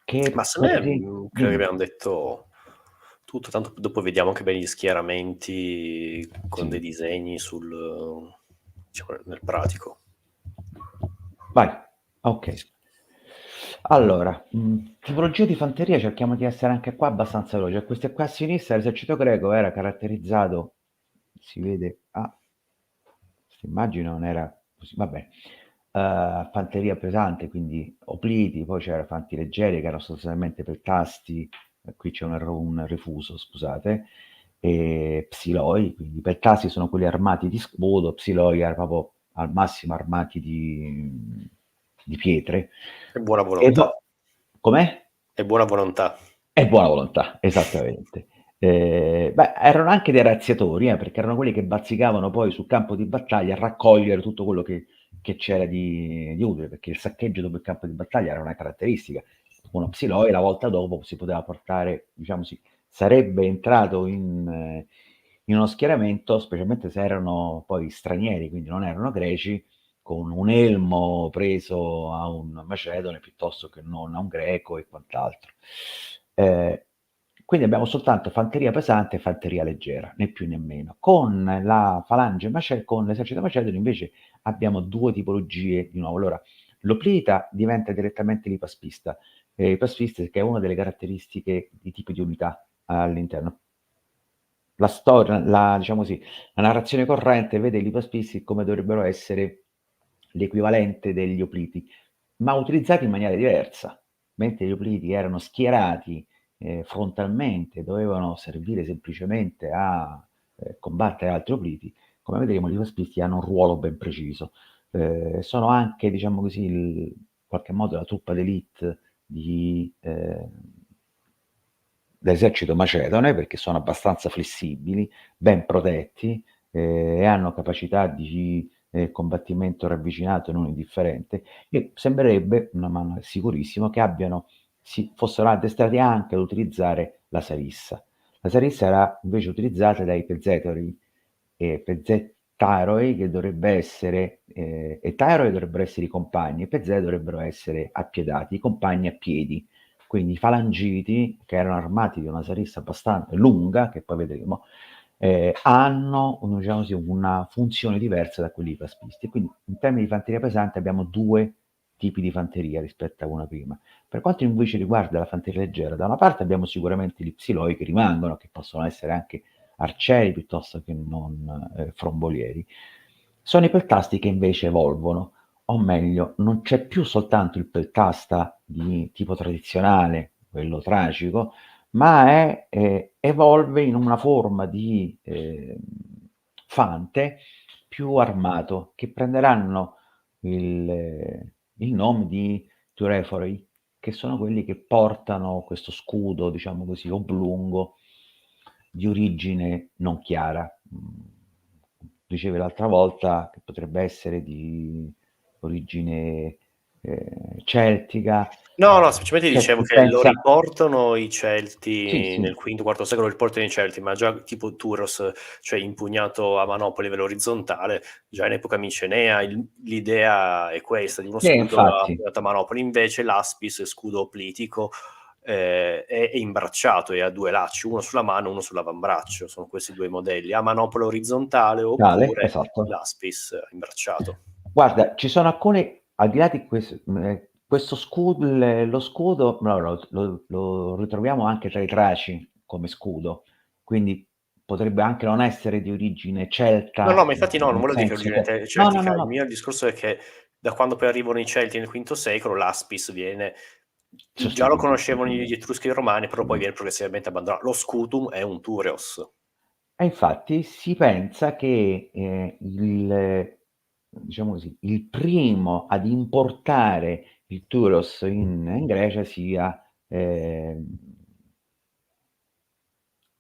Che se per me esempio, credo che dimmi. abbiamo detto tutto, tanto dopo vediamo anche bene gli schieramenti con dei Sì, disegni diciamo, nel pratico. vai, ok. Allora, tipologia di fanteria cerchiamo di essere anche qua abbastanza veloci. Queste qua a sinistra, l'esercito greco era caratterizzato, si vede, questa immagine non era così, vabbè, fanteria pesante, quindi opliti, poi c'era fanti leggeri che erano sostanzialmente peltasti, qui c'è un refuso, scusate, e psiloi, quindi peltasti sono quelli armati di scudo, psiloi era proprio al massimo armati di pietre. E buona E volontà. com'è? E buona volontà. E buona volontà, esattamente. Beh, erano anche dei razziatori, perché erano quelli che bazzicavano poi sul campo di battaglia a raccogliere tutto quello che c'era di utile, perché il saccheggio dopo il campo di battaglia era una caratteristica. Uno psiloe la volta dopo si poteva portare, diciamo sì, sarebbe entrato in uno schieramento, specialmente se erano poi stranieri, quindi non erano greci, con un elmo preso a un macedone piuttosto che non a un greco e quant'altro. Eh, quindi abbiamo soltanto fanteria pesante e fanteria leggera, né più né meno. Con con l'esercito macedone invece abbiamo due tipologie di nuovo. Allora, l'oplita diventa direttamente l'ipaspista, ipaspista che è una delle caratteristiche di tipi di unità all'interno. La storia, diciamo così, la narrazione corrente vede gli ipaspisti come dovrebbero essere l'equivalente degli opliti, ma utilizzati in maniera diversa. Mentre gli opliti erano schierati frontalmente, dovevano servire semplicemente a combattere altri opliti, come vedremo gli ipaspisti hanno un ruolo ben preciso. Sono anche, diciamo così, in qualche modo la truppa d'élite dell'esercito macedone, perché sono abbastanza flessibili, ben protetti e hanno capacità di combattimento ravvicinato e non indifferente, e sembrerebbe, ma non è sicurissimo, che fossero addestrati anche ad utilizzare la Sarissa. La Sarissa era invece utilizzata dai Pezzetori, Pezzettaroi che dovrebbe essere, e Taroi dovrebbero essere i compagni, e Pezzè dovrebbero essere appiedati, i compagni a piedi. Quindi i falangiti, che erano armati di una sarissa abbastanza lunga, che poi vedremo, hanno diciamo così, una funzione diversa da quelli paspisti. Quindi in termini di fanteria pesante abbiamo due tipi di fanteria rispetto a una prima. Per quanto invece riguarda la fanteria leggera, da una parte abbiamo sicuramente gli psiloi che rimangono, che possono essere anche arcieri piuttosto che non frombolieri. Sono i peltasti che invece evolvono, o meglio, non c'è più soltanto il peltasta di tipo tradizionale, quello tragico, ma evolve in una forma di fante più armato, che prenderanno il nome di Tureforei, che sono quelli che portano questo scudo, diciamo così, oblungo, di origine non chiara. Dicevi l'altra volta che potrebbe essere di origine celtica. No, no, semplicemente C'è dicevo chi che lo pensa... riportano i Sì, Celti nel sì, V-IV secolo, lo riportano i Celti, ma già tipo Turos, cioè impugnato a manopole a livello orizzontale, già in epoca micenea l'idea è questa, di uno sì, scudo infatti, appoggiato a manopole, invece l'aspis, scudo plitico, è imbracciato e ha due lacci, uno sulla mano e uno sull'avambraccio, sono questi due modelli, a manopola orizzontale tale, oppure esatto. l'aspis imbracciato. Guarda, ci sono alcune, al di là di questo scudo, lo scudo, no, lo ritroviamo anche tra i Traci come scudo, quindi potrebbe anche non essere di origine No, no, celta, ma infatti no, non nel volevo dire che senso origine che... No, no, celtica, no, il no, mio discorso è che da quando poi arrivano i Celti nel V secolo, l'aspis viene, già lo sostituito. conoscevano gli Etruschi e i Romani, però poi viene progressivamente abbandonato. Lo scutum è un Tureos. E infatti si pensa che diciamo così, il primo ad importare il Turos in Grecia sia,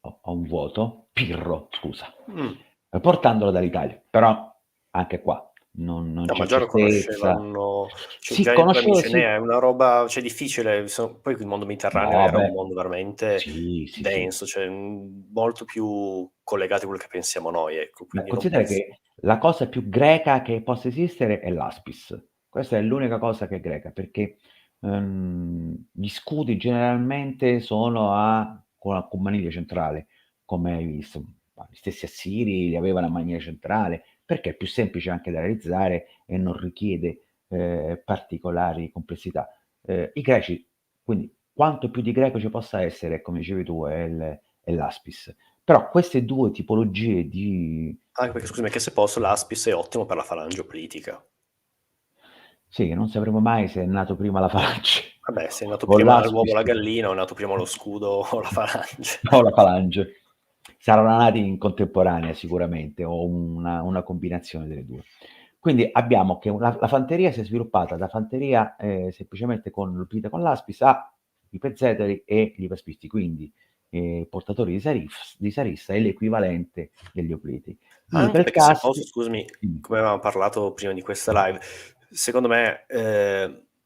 ho un vuoto, Pirro, scusa, Mm. portandolo dall'Italia. Però anche qua non No, ma c'è già lo certezza. conoscevano, cioè Sì, già in epoca conoscevo, sì. micenea è una roba, cioè difficile, poi il mondo mediterraneo No, era un beh, mondo veramente sì, sì, sì. denso, cioè molto più collegato a quello che pensiamo noi, ecco, Ma quindi non considera penso. che la cosa più greca che possa esistere è l'aspis. Questa è l'unica cosa che è greca, perché gli scudi generalmente sono con maniglia centrale, come hai visto. Ma gli stessi assiri li avevano a maniglia centrale, perché è più semplice anche da realizzare e non richiede particolari complessità. I greci, quindi quanto più di greco ci possa essere, come dicevi tu, è l'aspis. Però queste due tipologie di... Anche perché, scusami, che se posso, l'aspis è ottimo per la falange politica. Sì, non sapremo mai se è nato prima la falange Vabbè, se è nato o prima l'uovo o l'aspis la gallina, o è nato prima lo scudo o la falange. o la falange. Saranno nati in contemporanea sicuramente, o una combinazione delle due. Quindi abbiamo che la fanteria si è sviluppata da fanteria semplicemente con l'aspis a i pezzeteri e gli paspisti, quindi portatori di sarissa è l'equivalente degli opliti. I Anche perché se posso, peltasti... scusami, Dimmi. come avevamo parlato prima di questa live, secondo me,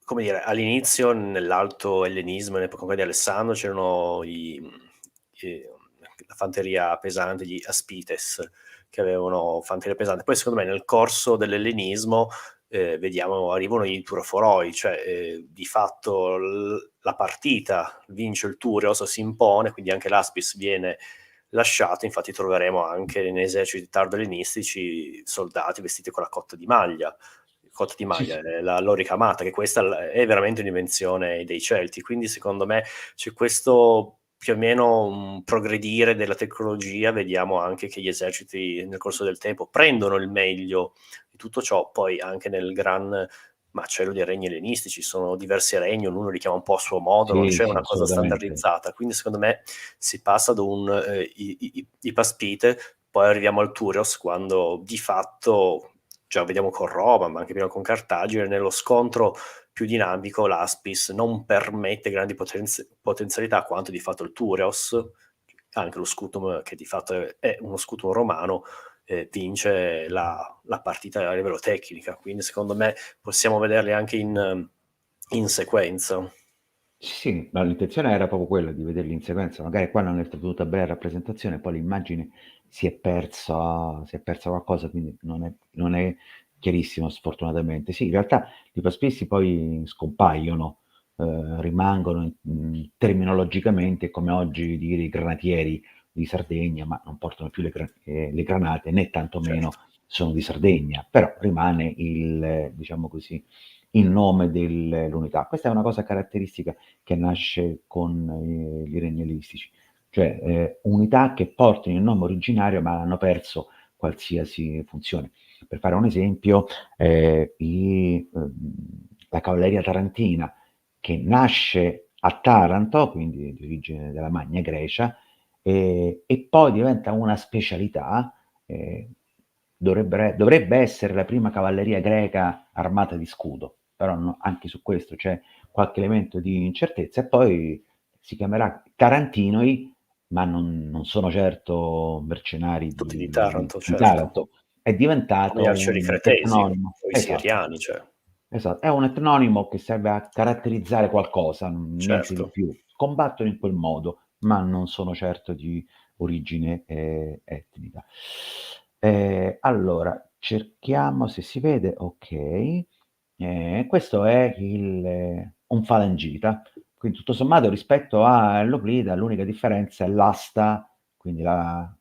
come dire, all'inizio nell'alto ellenismo, nell'epoca di Alessandro, c'erano la fanteria pesante, gli aspites, che avevano fanteria pesante. Poi secondo me nel corso dell'ellenismo vediamo, arrivano i turoforoi, cioè di fatto la partita vince il Tureos, si impone, quindi anche l'Aspis viene lasciato, infatti troveremo anche in eserciti tardo-ellenistici soldati vestiti con la cotta di Sì, maglia, sì. la lorica amata, che questa è veramente un'invenzione dei Celti, quindi secondo me c'è questo più o meno un progredire della tecnologia, vediamo anche che gli eserciti nel corso del tempo prendono il meglio di tutto ciò, poi anche nel gran macello dei regni ellenistici, sono diversi regni, ognuno li chiama un po' a suo modo, non Sì, c'è sì, una cosa assolutamente. standardizzata, quindi secondo me si passa da i Paspite, poi arriviamo al Turios, quando di fatto, già vediamo con Roma, ma anche prima con Cartagine, nello scontro più dinamico l'Aspis non permette grandi potenzialità quanto di fatto il Turios, anche lo Scutum che di fatto è uno Scutum romano, vince la partita a livello tecnica. Quindi secondo me possiamo vederli anche in sequenza. Sì, ma l'intenzione era proprio quella di vederli in sequenza. Magari qua non è venuta bene la rappresentazione, poi l'immagine si è persa qualcosa, quindi non è chiarissimo sfortunatamente. Sì, in realtà gli paspissi poi scompaiono, rimangono terminologicamente come oggi dire i granatieri di Sardegna, ma non portano più le granate né tantomeno Certo. sono di Sardegna, però rimane diciamo così, il nome dell'unità. Questa è una cosa caratteristica che nasce con gli regnalistici, cioè unità che portano il nome originario ma hanno perso qualsiasi funzione. Per fare un esempio, la cavalleria tarantina che nasce a Taranto, quindi di origine della Magna Grecia, e poi diventa una specialità, dovrebbe essere la prima cavalleria greca armata di scudo, però anche su questo c'è qualche elemento di incertezza, e poi si chiamerà Tarantinoi, ma non sono certo mercenari Tutti di di Taranto, di certo. Taranto. È Come gli diventato arcieri un cretesi, etnonimo. o i Esatto. siriani, cioè. Esatto, è un etnonimo che serve a caratterizzare qualcosa, niente di Certo. più. Combattono in quel modo, ma non sono certo di origine etnica. Allora, cerchiamo se si vede, ok. Questo è un falangita, quindi tutto sommato rispetto all'Oplida l'unica differenza è l'asta, quindi la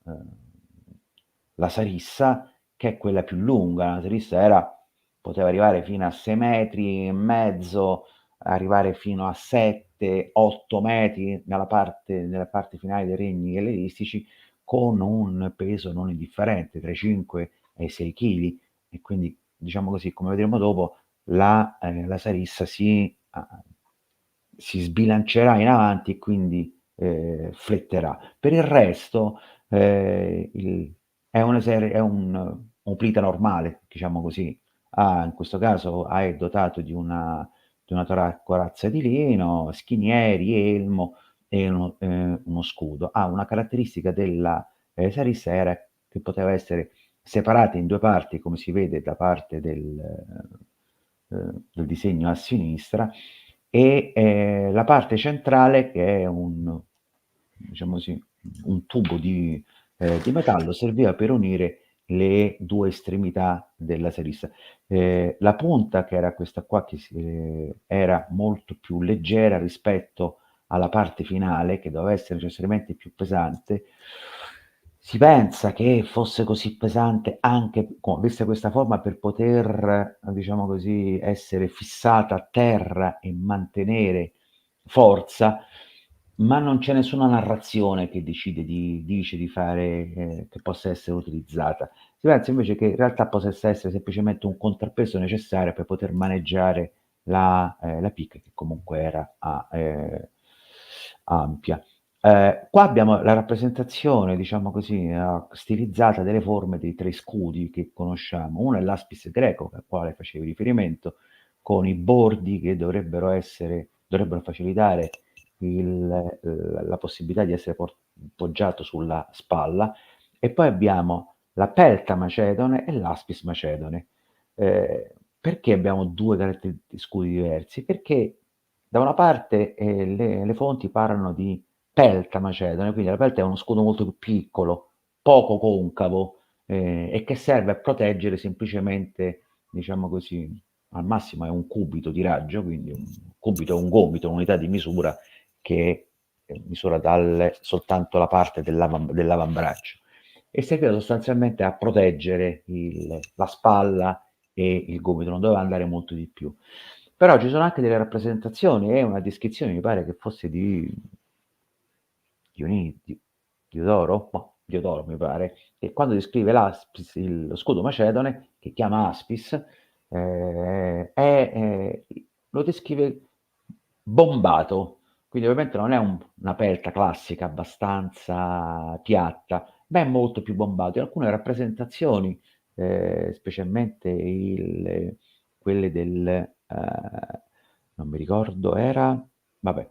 sarissa, che è quella più lunga. La sarissa poteva arrivare fino a 6 metri e mezzo, arrivare fino a 7, 8 metri nella parte finale dei regni ellenistici, con un peso non indifferente, tra i 5 e i 6 kg, e quindi, diciamo così, come vedremo dopo, la sarissa si sbilancerà in avanti e quindi fletterà. Per il resto è un plita normale, diciamo così. In questo caso è dotato di una corazza di lino, schinieri, elmo e uno scudo. Una caratteristica della sarissa era che poteva essere separata in due parti, come si vede da parte del disegno a sinistra, e la parte centrale, che è diciamo così, un tubo di metallo, serviva per unire le due estremità della sarissa. La punta, che era questa qua, era molto più leggera rispetto alla parte finale, che doveva essere necessariamente più pesante. Si pensa che fosse così pesante anche, vista questa forma, per poter, diciamo così, essere fissata a terra e mantenere forza, ma non c'è nessuna narrazione che dice di fare, che possa essere utilizzata. Si pensa invece che in realtà possa essere semplicemente un contrappeso necessario per poter maneggiare la picca, che comunque era ampia. Qua abbiamo la rappresentazione, diciamo così, stilizzata delle forme dei tre scudi che conosciamo. Uno è l'aspis greco, al quale facevi riferimento, con i bordi che dovrebbero facilitare la possibilità di essere poggiato sulla spalla, e poi abbiamo la pelta macedone e l'aspis macedone. Perché abbiamo due scudi diversi? Perché da una parte le fonti parlano di pelta macedone, quindi la pelta è uno scudo molto più piccolo, poco concavo, e che serve a proteggere semplicemente, diciamo così, al massimo è un cubito di raggio, quindi un cubito è un gomito, un'unità di misura che misura soltanto la parte dell'avambraccio, e serviva sostanzialmente a proteggere la spalla e il gomito, non doveva andare molto di più. Però ci sono anche delle rappresentazioni e una descrizione, mi pare che fosse di Diodoro, no, Diodoro mi pare, che quando descrive lo scudo macedone, che chiama Aspis, lo descrive bombato, quindi ovviamente non è una pelta classica abbastanza piatta, ma è molto più bombato. In alcune rappresentazioni, specialmente quelle non mi ricordo, vabbè,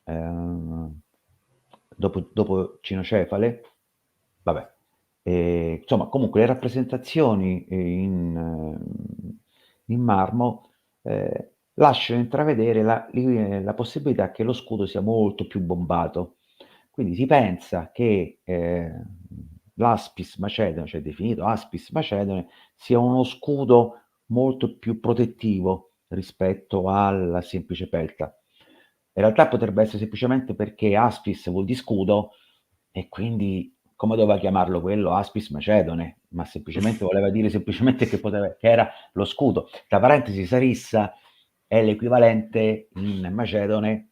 ehm, dopo Cinocefale, vabbè, Insomma, comunque le rappresentazioni in marmo lasciano intravedere la possibilità che lo scudo sia molto più bombato. Quindi si pensa che l'Aspis Macedone, cioè definito Aspis Macedone, sia uno scudo molto più protettivo rispetto alla semplice pelta. In realtà potrebbe essere semplicemente perché Aspis vuol dire scudo e quindi come doveva chiamarlo quello? Aspis Macedone, ma semplicemente voleva dire semplicemente che era lo scudo. Tra parentesi, Sarissa è l'equivalente in macedone,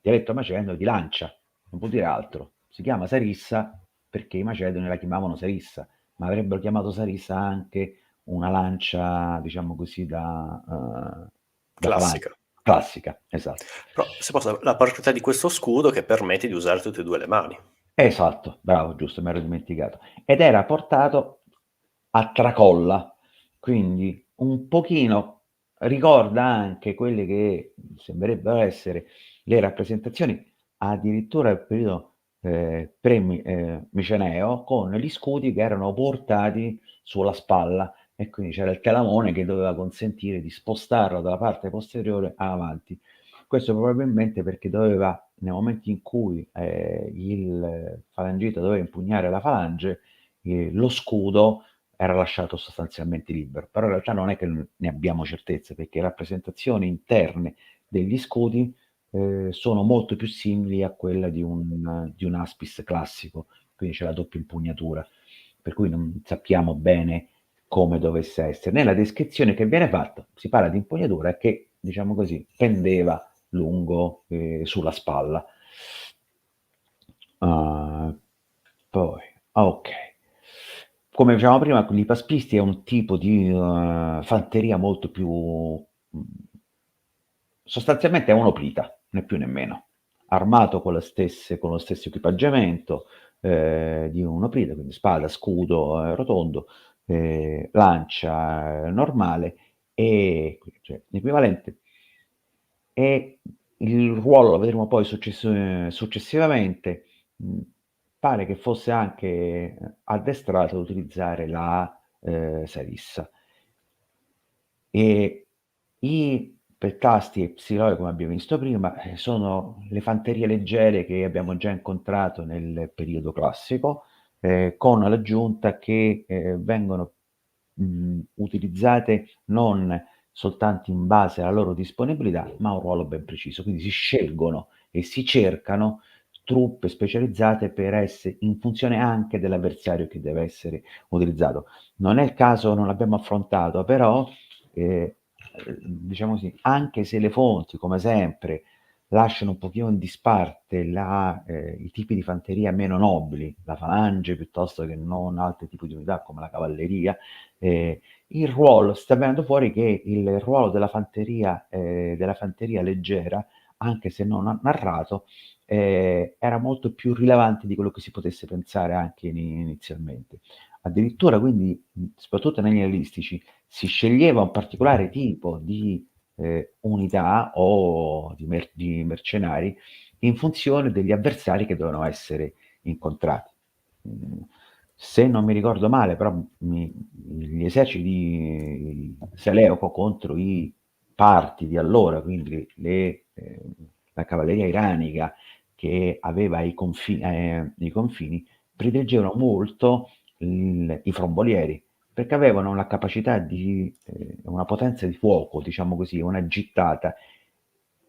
dialetto macedone, di lancia, non vuol dire altro. Si chiama Sarissa perché i macedoni la chiamavano Sarissa, ma avrebbero chiamato Sarissa anche una lancia, diciamo così, da falange. Classica. Classica, esatto. Però, se posso, la particolarità di questo scudo che permette di usare tutte e due le mani. Esatto, bravo, giusto, mi ero dimenticato. Ed era portato a tracolla, quindi un pochino ricorda anche quelle che sembrerebbero essere le rappresentazioni addirittura del periodo pre-miceneo, con gli scudi che erano portati sulla spalla e quindi c'era il telamone che doveva consentire di spostarlo dalla parte posteriore avanti. Questo probabilmente perché doveva, nel momento in cui il falangita doveva impugnare la falange, lo scudo era lasciato sostanzialmente libero. Però in realtà non è che ne abbiamo certezze, perché le rappresentazioni interne degli scudi sono molto più simili a quella di un aspis classico, quindi c'è la doppia impugnatura, per cui non sappiamo bene come dovesse essere. Nella descrizione che viene fatta si parla di impugnatura che, diciamo così, pendeva lungo sulla spalla. Poi, ok. Come dicevamo prima, i paspisti è un tipo di fanteria molto più sostanzialmente è un'oplita, né più né meno, armato con lo stesso equipaggiamento di un'oplita, quindi spada, scudo rotondo, lancia normale e cioè, l'equivalente. E il ruolo lo vedremo poi successivamente, mh, pare che fosse anche addestrato ad utilizzare la Sarissa. E i peltasti e psiloi, come abbiamo visto prima, sono le fanterie leggere che abbiamo già incontrato nel periodo classico, con l'aggiunta che vengono utilizzate non soltanto in base alla loro disponibilità, ma a un ruolo ben preciso. Quindi si scelgono e si cercano truppe specializzate per essere in funzione anche dell'avversario che deve essere utilizzato. Non è il caso, non l'abbiamo affrontato, però diciamo così, anche se le fonti, come sempre, lasciano un pochino in disparte i tipi di fanteria meno nobili, la falange piuttosto che non altri tipi di unità come la cavalleria, il ruolo, sta venendo fuori che il ruolo della fanteria leggera, anche se non narrato, era molto più rilevante di quello che si potesse pensare anche inizialmente. Addirittura quindi, soprattutto negli realistici, si sceglieva un particolare tipo di unità o di mercenari in funzione degli avversari che dovevano essere incontrati. Se non mi ricordo male, però gli eserciti di Seleuco contro i parti di allora, quindi la cavalleria iranica che aveva i confini, prediligevano molto i frombolieri, perché avevano una capacità una potenza di fuoco, diciamo così, una gittata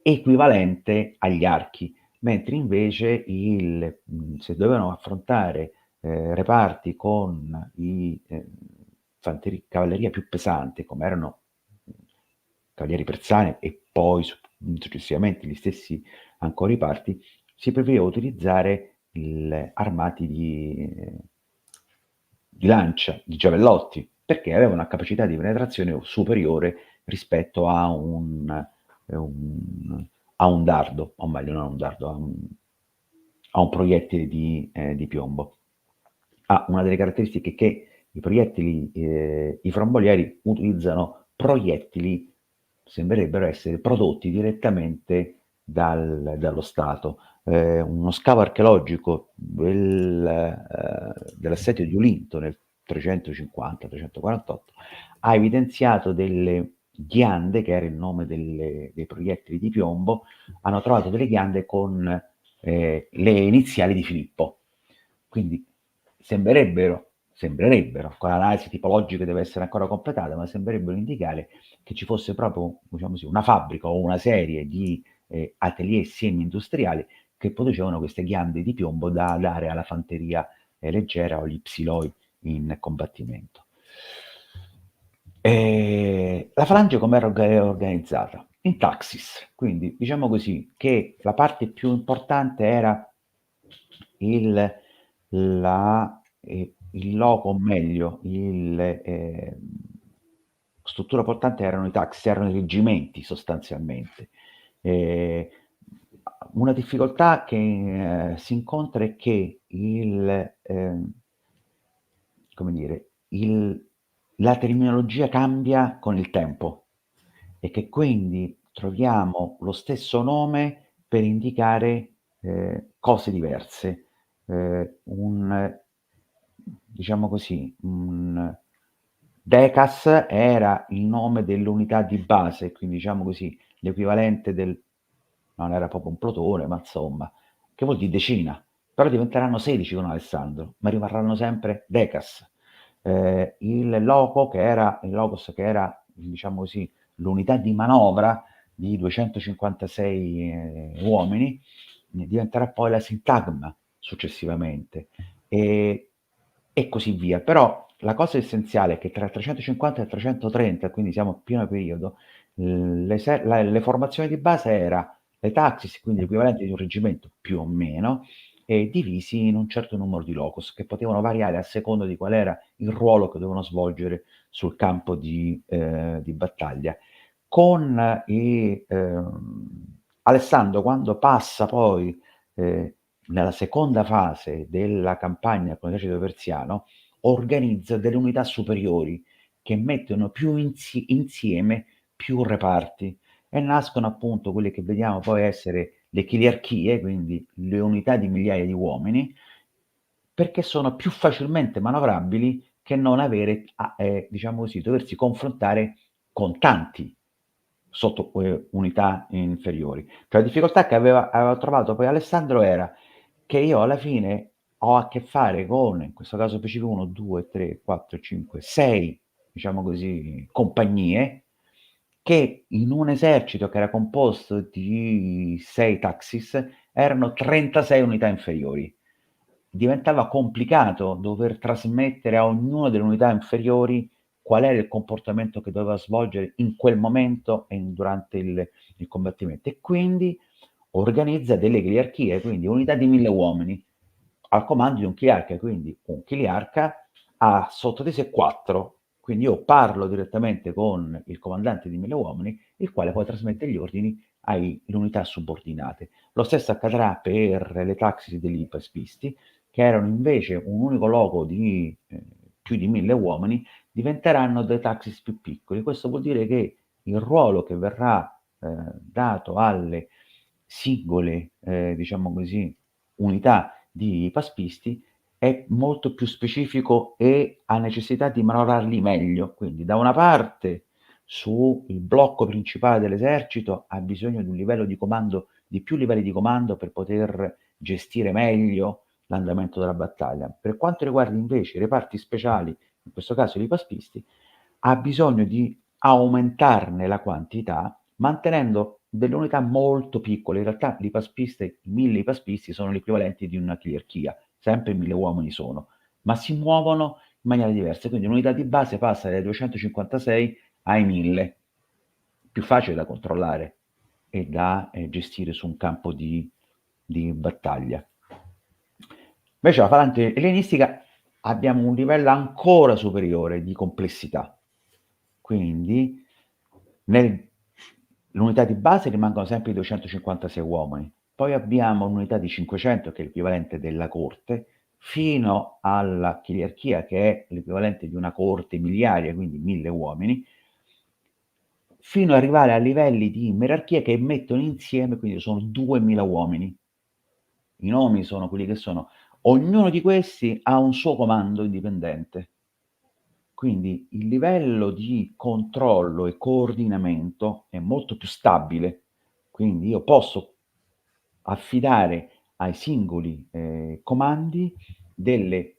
equivalente agli archi, mentre invece se dovevano affrontare reparti con cavalleria più pesante, come erano cavalieri persani e poi successivamente gli stessi ancora i parti, si preferiva utilizzare armati di lancia, di giavellotti, perché aveva una capacità di penetrazione superiore rispetto a un dardo, o meglio, non a un dardo, a un proiettile di piombo. Una delle caratteristiche è che i proiettili, i frombolieri utilizzano proiettili, sembrerebbero essere prodotti direttamente dallo Stato, uno scavo archeologico dell'assedio di Olinto nel 350-348 ha evidenziato delle ghiande, che era il nome dei proiettili di piombo, hanno trovato delle ghiande con le iniziali di Filippo. Quindi sembrerebbero, con l'analisi tipologica deve essere ancora completata, ma sembrerebbero indicare che ci fosse proprio, diciamo così, una fabbrica o una serie di atelier semi-industriali che producevano queste ghiande di piombo da dare alla fanteria leggera o agli psiloi in combattimento. La falange come era organizzata? In taxis, quindi diciamo così che la parte più importante era il, il loco, o meglio, struttura portante erano i taxi, erano i reggimenti sostanzialmente. Eh, una difficoltà che si incontra è che come dire, la terminologia cambia con il tempo e che quindi troviamo lo stesso nome per indicare cose diverse. Diciamo così, un Decas era il nome dell'unità di base, quindi diciamo così, l'equivalente non era proprio un plotone, ma insomma, che vuol dire decina, però diventeranno 16 con Alessandro, ma rimarranno sempre Decas. Il Locos, che era, diciamo così, l'unità di manovra di 256 uomini, diventerà poi la sintagma successivamente e così via. Però la cosa essenziale è che tra il 350 e il 330, quindi siamo a pieno periodo, le formazioni di base era le taxis, quindi l'equivalente di un reggimento più o meno, divisi in un certo numero di locus che potevano variare a seconda di qual era il ruolo che dovevano svolgere sul campo di battaglia. Con Alessandro, quando passa poi nella seconda fase della campagna con l'esercito persiano, organizza delle unità superiori che mettono più insieme più reparti e nascono appunto quelle che vediamo poi essere le chiliarchie, quindi le unità di migliaia di uomini, perché sono più facilmente manovrabili che non avere, diciamo così, doversi confrontare con tanti sotto unità inferiori. Cioè, la difficoltà che aveva trovato poi Alessandro era che io alla fine ho a che fare con, in questo caso specifico, 1, 2, 3, 4, 5, 6, diciamo così, compagnie, che in un esercito che era composto di 6 taxis erano 36 unità inferiori. Diventava complicato dover trasmettere a ognuna delle unità inferiori qual era il comportamento che doveva svolgere in quel momento e durante il combattimento. E quindi organizza delle chiliarchie, quindi unità di 1000 uomini al comando di un chiliarca, quindi un chiliarca ha sotto di sé 4, quindi io parlo direttamente con il comandante di 1000 uomini, il quale poi trasmette gli ordini alle unità subordinate. Lo stesso accadrà per le taxis degli ipaspisti, che erano invece un unico loco di più di 1000 uomini, diventeranno dei taxis più piccoli. Questo vuol dire che il ruolo che verrà dato alle singole, diciamo così, unità di paspisti è molto più specifico e ha necessità di manovrarli meglio. Quindi da una parte sul blocco principale dell'esercito ha bisogno di un livello di comando, di più livelli di comando per poter gestire meglio l'andamento della battaglia. Per quanto riguarda invece i reparti speciali, in questo caso i paspisti, ha bisogno di aumentarne la quantità mantenendo delle unità molto piccole. In realtà i 1000 paspisti sono l'equivalente di una chiliarchia, sempre 1000 uomini sono, ma si muovono in maniera diversa. Quindi l'unità di base passa dai 256 ai 1000, più facile da controllare e da gestire su un campo di battaglia. Invece la falange ellenistica abbiamo un livello ancora superiore di complessità. Quindi l'unità di base rimangono sempre i 256 uomini, poi abbiamo un'unità di 500 che è l'equivalente della corte, fino alla chiliarchia che è l'equivalente di una corte miliaria, quindi 1000 uomini, fino ad arrivare a livelli di gerarchia che mettono insieme, quindi sono 2000 uomini. i nomi sono quelli che sono. Ognuno di questi ha un suo comando indipendente. Quindi il livello di controllo e coordinamento è molto più stabile. Quindi io posso affidare ai singoli comandi delle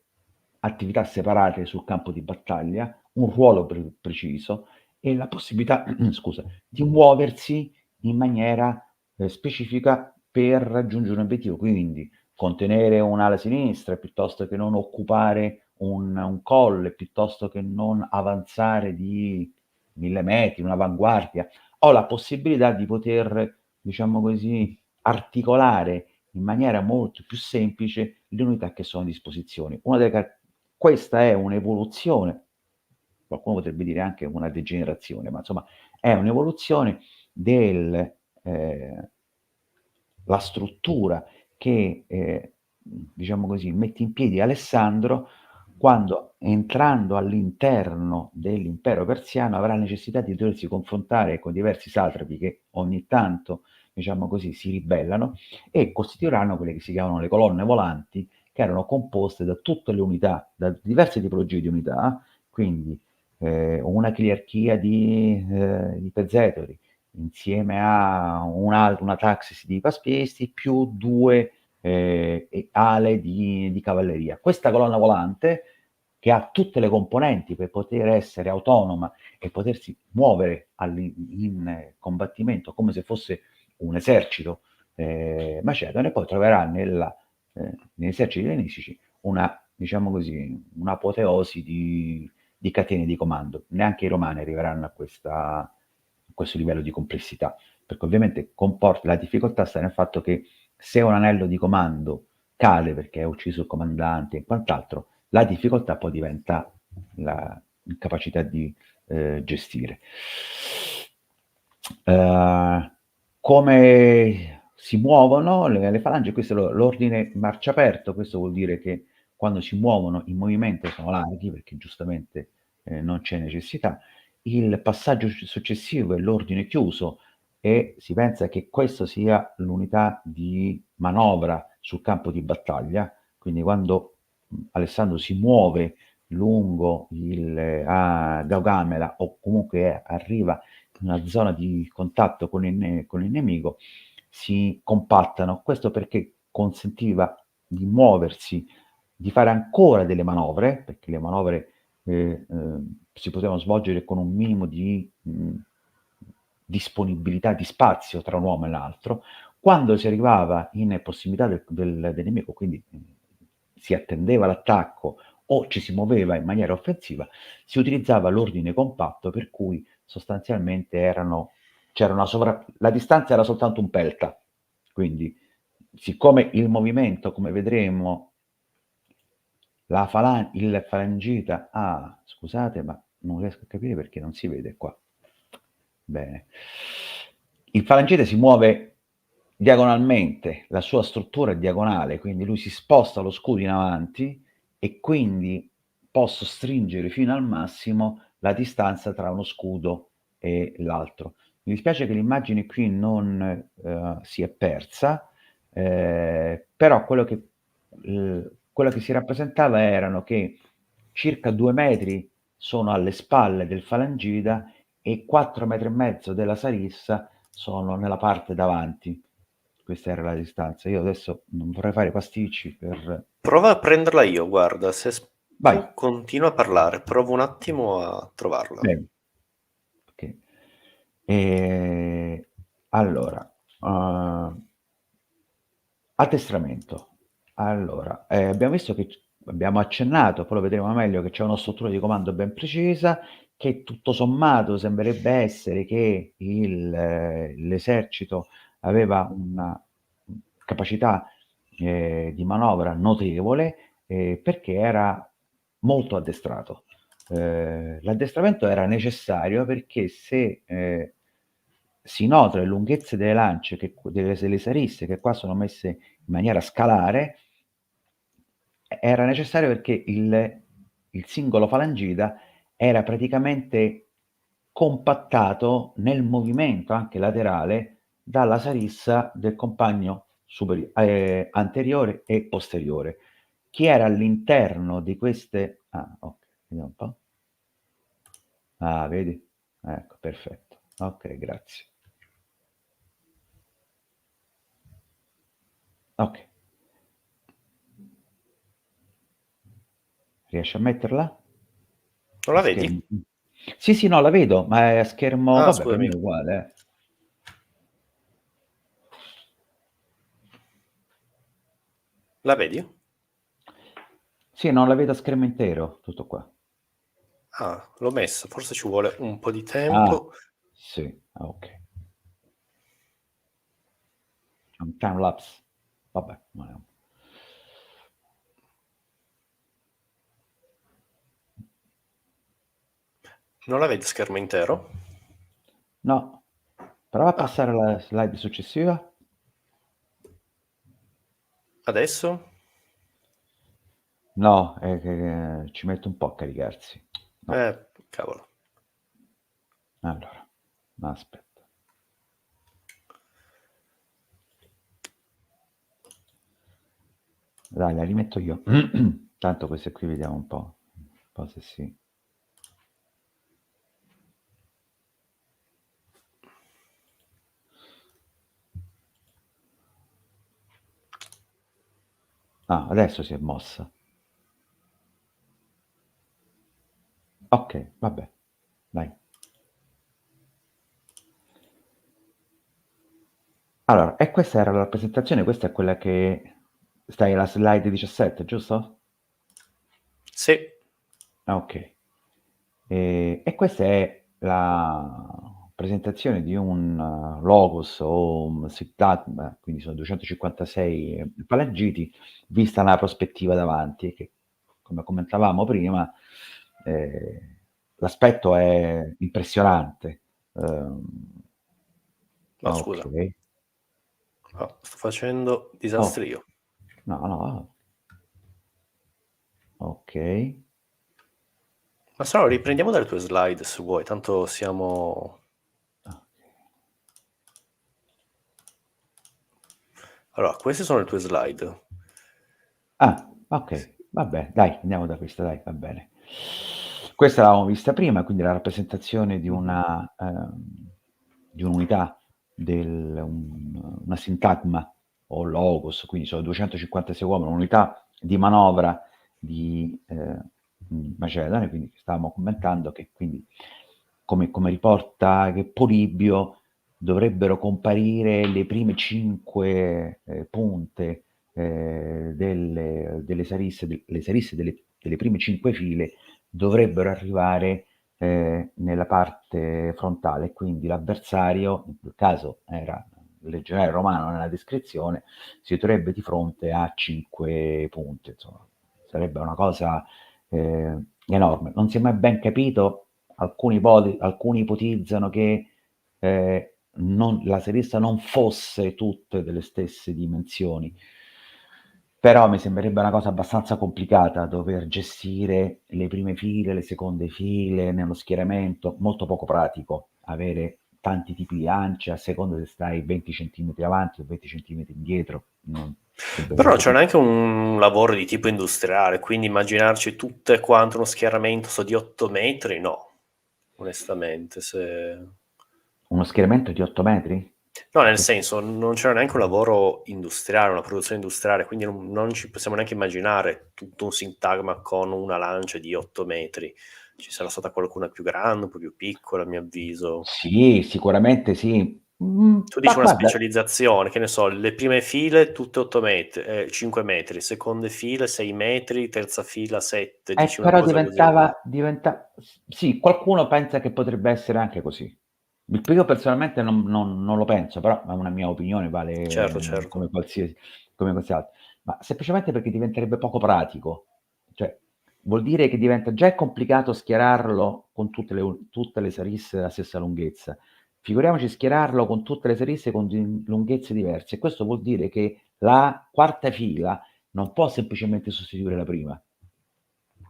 attività separate sul campo di battaglia, un ruolo preciso e la possibilità, scusa, di muoversi in maniera specifica per raggiungere un obiettivo. Quindi contenere un'ala sinistra piuttosto che non occupare un colle, piuttosto che non avanzare di 1000 metri, un'avanguardia. Ho la possibilità di poter, diciamo così, articolare in maniera molto più semplice le unità che sono a disposizione. Questa è un'evoluzione, qualcuno potrebbe dire anche una degenerazione, ma insomma è un'evoluzione del la struttura che, diciamo così, mette in piedi Alessandro quando, entrando all'interno dell'impero persiano, avrà necessità di doversi confrontare con diversi satrapi che ogni tanto, diciamo così, si ribellano e costituiranno quelle che si chiamano le colonne volanti, che erano composte da tutte le unità, da diverse tipologie di unità, quindi una chiliarchia di pezzetori, insieme a una taxis di paspisti più 2 ale di cavalleria. Questa colonna volante, che ha tutte le componenti per poter essere autonoma e potersi muovere in combattimento come se fosse un esercito macedone, poi troverà negli eserciti ellenistici una, diciamo così, un'apoteosi di catene di comando. Neanche i romani arriveranno a questo livello di complessità, perché ovviamente comporta la difficoltà sta nel fatto che se un anello di comando cade perché ha ucciso il comandante e quant'altro, la difficoltà poi diventa l'incapacità di gestire. Come si muovono le falangi? Questo è l'ordine marcia aperto, questo vuol dire che quando si muovono in movimento sono larghi, perché giustamente non c'è necessità. Il passaggio successivo è l'ordine chiuso e si pensa che questo sia l'unità di manovra sul campo di battaglia, quindi quando Alessandro si muove lungo Gaugamela o comunque arriva in una zona di contatto con il nemico, si compattano. Questo perché consentiva di muoversi, di fare ancora delle manovre, perché le manovre si potevano svolgere con un minimo di disponibilità di spazio tra un uomo e l'altro. Quando si arrivava in prossimità del nemico, quindi si attendeva l'attacco o ci si muoveva in maniera offensiva, si utilizzava l'ordine compatto, per cui sostanzialmente la distanza era soltanto un pelta. Quindi, siccome il movimento, come vedremo, il falangita scusate, ma non riesco a capire perché non si vede qua. Bene. Il falangite si muove diagonalmente, la sua struttura è diagonale, quindi lui si sposta lo scudo in avanti e quindi posso stringere fino al massimo la distanza tra uno scudo e l'altro. Mi dispiace che l'immagine qui non si è persa, però quello che si rappresentava erano che circa 2 metri sono alle spalle del falangita e 4 metri e mezzo della sarissa sono nella parte davanti. Questa era la distanza. Io adesso non vorrei fare pasticci per... Prova a prenderla io, guarda, se Vai. tu continua a parlare, provo un attimo a trovarla. Bene. Okay. Allora, addestramento. Allora, abbiamo visto che abbiamo accennato, poi lo vedremo meglio, che c'è una struttura di comando ben precisa, che tutto sommato sembrerebbe essere che l'esercito aveva una capacità di manovra notevole, perché era molto addestrato. L'addestramento era necessario perché se si nota le lunghezze delle lance, delle sarisse, che qua sono messe in maniera scalare, era necessario perché il singolo falangita era praticamente compattato nel movimento anche laterale dalla sarissa del compagno anteriore e posteriore. Chi era all'interno di queste... Ah, ok, vediamo un po'. Ah, vedi? Ecco, perfetto. Ok, grazie. Ok. Riesci a metterla? Non A la schermo? vedi? Sì, sì, no, la vedo, ma è a schermo... Ah, Vabbè, per me scusami. è uguale, eh. La vedi? Sì, non la vedo a schermo intero, tutto qua. Ah, l'ho messa, forse ci vuole un po' di Ah, tempo. sì, ok. C'è un time lapse. Vabbè, ma è Non la vedi schermo intero? no, prova a Ah, passare alla slide successiva. adesso? No, è che ci mette un po' a caricarsi. No, Cavolo. allora, aspetta. Dai, la rimetto io. Tanto queste qui vediamo un po' se sì. Ah, adesso si è mossa. Ok, vabbè, dai. Allora, e questa era la rappresentazione, questa è quella che stai alla slide 17, giusto? Sì, Ah, ok. E questa è la presentazione di un logos o un sintagma, quindi sono 256 palagiti, vista la prospettiva davanti, che come commentavamo prima, l'aspetto è impressionante. no, Ok. scusa. No, sto facendo Oh, disastri io. no, no, ok. Ma se no, riprendiamo dalle tue slide se vuoi, tanto siamo... Ok. Allora, queste sono le tue slide. Ah, okay, vabbè, dai, andiamo da questa, dai, va bene. Questa l'avevamo vista prima, quindi la rappresentazione Mhm. di un'unità, una sintagma o logos, quindi sono 256 uomini, un'unità di manovra di Macedone, quindi stavamo commentando che quindi, come riporta che Polibio, dovrebbero comparire le prime 5 punte delle sarisse, le sarisse delle prime 5 file dovrebbero arrivare nella parte frontale, quindi l'avversario, in quel caso era il legionario romano nella descrizione, si troverebbe di fronte a 5 punte, insomma, sarebbe una cosa enorme. Non si è mai ben capito, alcuni ipotizzano che la serista non fosse tutte delle stesse dimensioni, però mi sembrerebbe una cosa abbastanza complicata dover gestire le prime file, le seconde file nello schieramento, molto poco pratico avere tanti tipi di ance a seconda se stai 20 centimetri avanti o 20 centimetri indietro, sarebbe Però molto c'è più... anche un lavoro di tipo industriale, quindi immaginarci tutte quante uno schieramento so di 8 metri, no, onestamente. Uno schieramento di 8 metri? No, In nel questo... senso, non c'era neanche un lavoro industriale, una produzione industriale, quindi non ci possiamo neanche immaginare tutto un sintagma con una lancia di 8 metri. Ci sarà stata qualcuna più grande, un po' più piccola, a mio avviso. Sì, sicuramente sì. Tu Ma dici una guarda, specializzazione, che ne so, le prime file tutte 8 metri, 5 metri, seconde file 6 metri, terza fila 7, dici una però cosa così. sì, qualcuno pensa che potrebbe essere anche così. Io personalmente non lo penso, però è una mia opinione, Certo, vale certo. come qualsiasi altra. Ma semplicemente perché diventerebbe poco pratico. Cioè, vuol dire che diventa già è complicato schierarlo con tutte le sarisse della stessa lunghezza. Figuriamoci schierarlo con tutte le sarisse con lunghezze diverse. E questo vuol dire che la quarta fila non può semplicemente sostituire la prima.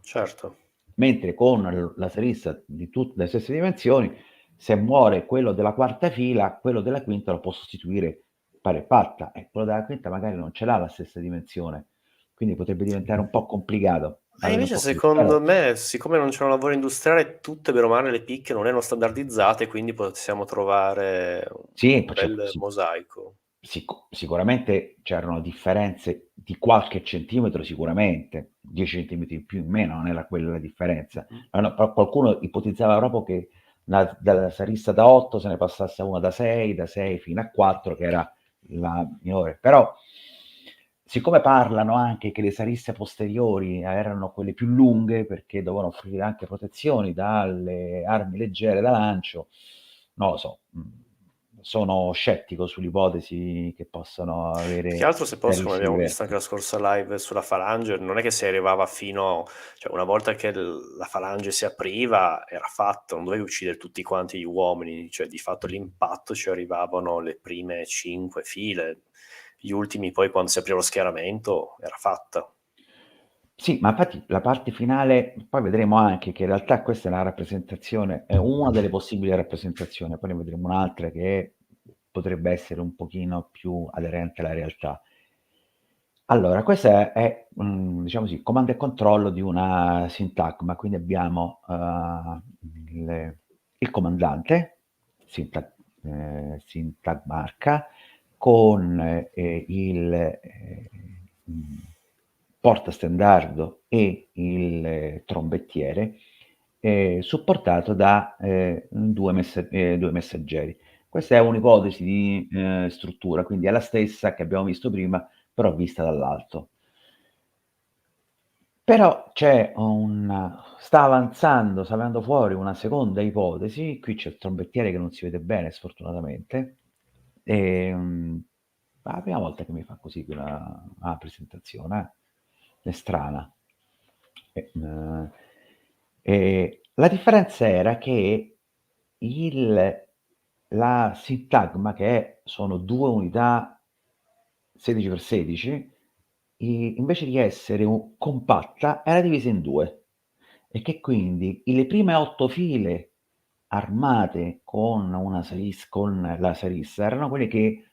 Certo. Mentre con la sarissa di tutte le stesse dimensioni, se muore quello della quarta fila, quello della quinta lo può sostituire pari e patta, e quello della quinta magari non ce l'ha la stessa dimensione, quindi potrebbe diventare un po' complicato E avere un invece po' più, però secondo me, siccome non c'è un lavoro industriale, tutte bene o male le picche non erano standardizzate, quindi possiamo trovare sì, un poi c'è bel mosaico. sicuramente c'erano differenze di qualche centimetro sicuramente, 10 centimetri in più in meno, non era quella la differenza. Mh-mh. No, però qualcuno ipotizzava proprio che dalla sarissa da 8 se ne passasse a una da 6 fino a 4, che era la minore. Però, siccome parlano anche che le sarisse posteriori erano quelle più lunghe, perché dovevano offrire anche protezioni dalle armi leggere da lancio, non lo so, sono scettico sull'ipotesi che possano Più che avere altro se posso, come servizi abbiamo visto anche diversi. la scorsa live sulla falange, non è che si arrivava fino, cioè una volta che la falange si apriva era fatto, non dovevi uccidere tutti quanti gli uomini, cioè di fatto l'impatto ci arrivavano le prime 5 file, gli ultimi poi quando si apriva lo schieramento era fatta. Sì, ma infatti la parte finale poi vedremo anche che in realtà questa è una rappresentazione, è una delle possibili rappresentazioni, poi ne vedremo un'altra che potrebbe essere un pochino più aderente alla realtà. Allora, questa è, diciamo così, comando e controllo di una sintagma, quindi abbiamo, il comandante, sintagmarca, con, il, portastendardo e il trombettiere, supportato da, 2 messaggeri. Questa è un'ipotesi di, struttura, quindi è la stessa che abbiamo visto prima, però vista dall'alto. Però sta avanzando, sta venendo fuori una seconda ipotesi, qui c'è il trombettiere che non si vede bene sfortunatamente, ma la prima volta che mi fa così una presentazione, è strana. La differenza era che il la sintagma sono 2 unità 16x16, invece di essere compatta era divisa in 2, e che quindi le prime 8 file armate con con la sarissa erano quelle che,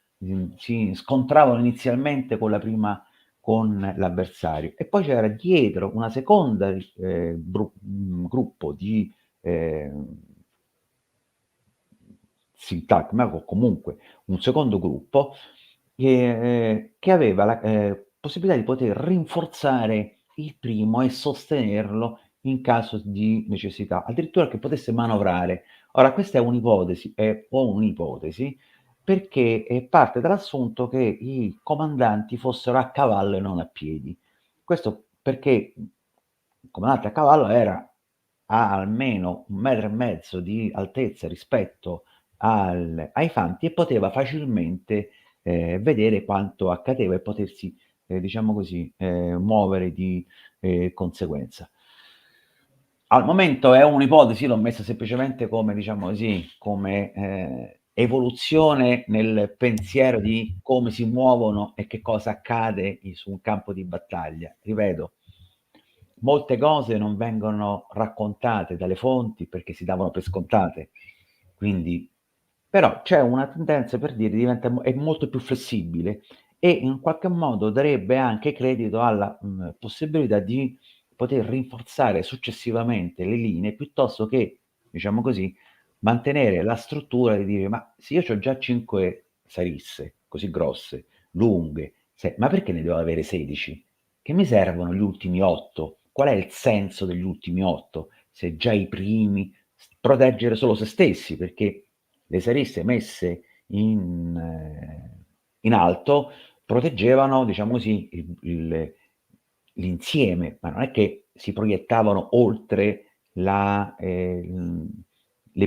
si scontravano inizialmente con l'avversario, e poi c'era dietro una seconda gruppo di, ehm, sintagma, o comunque un secondo gruppo che aveva la possibilità di poter rinforzare il primo e sostenerlo in caso di necessità, addirittura che potesse manovrare. Ora, questa è un'ipotesi, perché, parte dall'assunto che i comandanti fossero a cavallo e non a piedi. Questo perché il comandante a cavallo ha almeno 1 metro e mezzo di altezza rispetto ai fanti, e poteva facilmente, vedere quanto accadeva e potersi, diciamo così, muovere di, conseguenza. Al momento è un'ipotesi, l'ho messa semplicemente come, diciamo così, come, evoluzione nel pensiero di come si muovono e che cosa accade su un campo di battaglia. Ripeto, molte cose non vengono raccontate dalle fonti perché si davano per scontate, quindi però c'è una tendenza per dire è molto più flessibile, e in qualche modo darebbe anche credito alla, possibilità di poter rinforzare successivamente le linee, piuttosto che, diciamo così, mantenere la struttura di dire: "Ma se io c'ho già 5 sarisse così grosse, lunghe, ma perché ne devo avere 16? Che mi servono gli ultimi 8? Qual è il senso degli ultimi 8? Se già i primi proteggere solo se stessi, perché le sarisse messe in alto proteggevano, diciamo così, l'insieme, ma non è che si proiettavano oltre le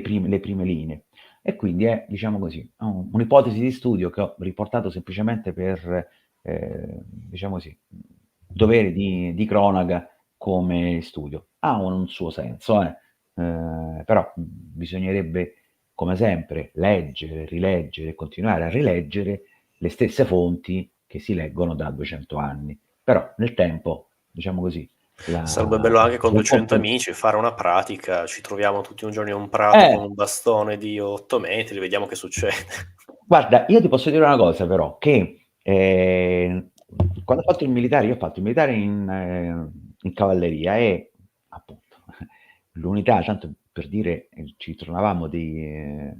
prime linee. E quindi è, diciamo così, un'ipotesi di studio che ho riportato semplicemente per, diciamo così, dovere di cronaca come studio. Ha un suo senso, però bisognerebbe, come sempre, leggere, rileggere e continuare a rileggere le stesse fonti che si leggono da 200 anni. Però nel tempo, diciamo così, Sarebbe bello anche con il 200 conten amici fare una pratica, ci troviamo tutti un giorno in un prato eh! con un bastone di 8 metri, vediamo che succede. Guarda, io ti posso dire una cosa però, che quando ho fatto il militare, io ho fatto il militare in cavalleria e appunto l'unità, tanto per dire, ci trovavamo dei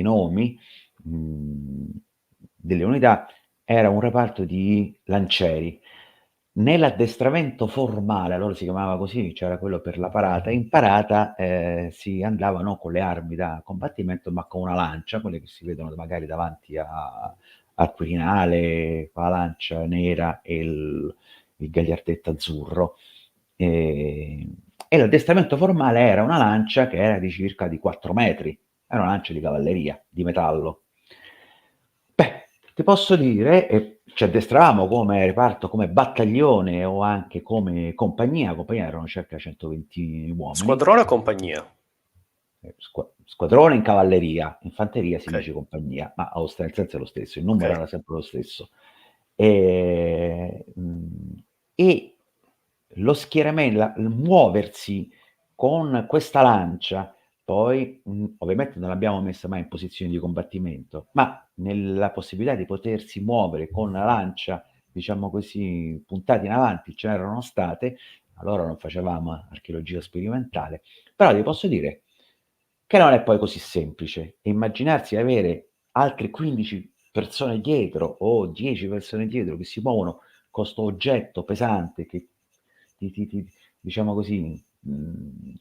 nomi delle unità, era un reparto di lancieri. Nell'addestramento formale, allora si chiamava così, c'era quello per la parata, in parata si andava non con le armi da combattimento, ma con una lancia, quelle che si vedono magari davanti al Quirinale, con la lancia nera e il gagliardetto azzurro. E, e l'addestramento formale era una lancia che era di circa di 4 metri, era una lancia di cavalleria, di metallo. Beh, ti posso dire, e ci addestravamo come reparto, come battaglione o anche come compagnia, compagnia erano circa 120 uomini, Squadrone o compagnia? squadrone in cavalleria, in fanteria si Ok, dice compagnia, ma nel senso è lo stesso, il ok. numero era sempre lo stesso. E, e lo schieramento, il muoversi con questa lancia, poi ovviamente non l'abbiamo messa mai in posizione di combattimento, ma nella possibilità di potersi muovere con la lancia, diciamo così, puntati in avanti, ce n'erano state, allora non facevamo archeologia sperimentale, però ti posso dire che non è poi così semplice. E immaginarsi avere altre 15 persone dietro o 10 persone dietro che si muovono con sto oggetto pesante che diciamo così,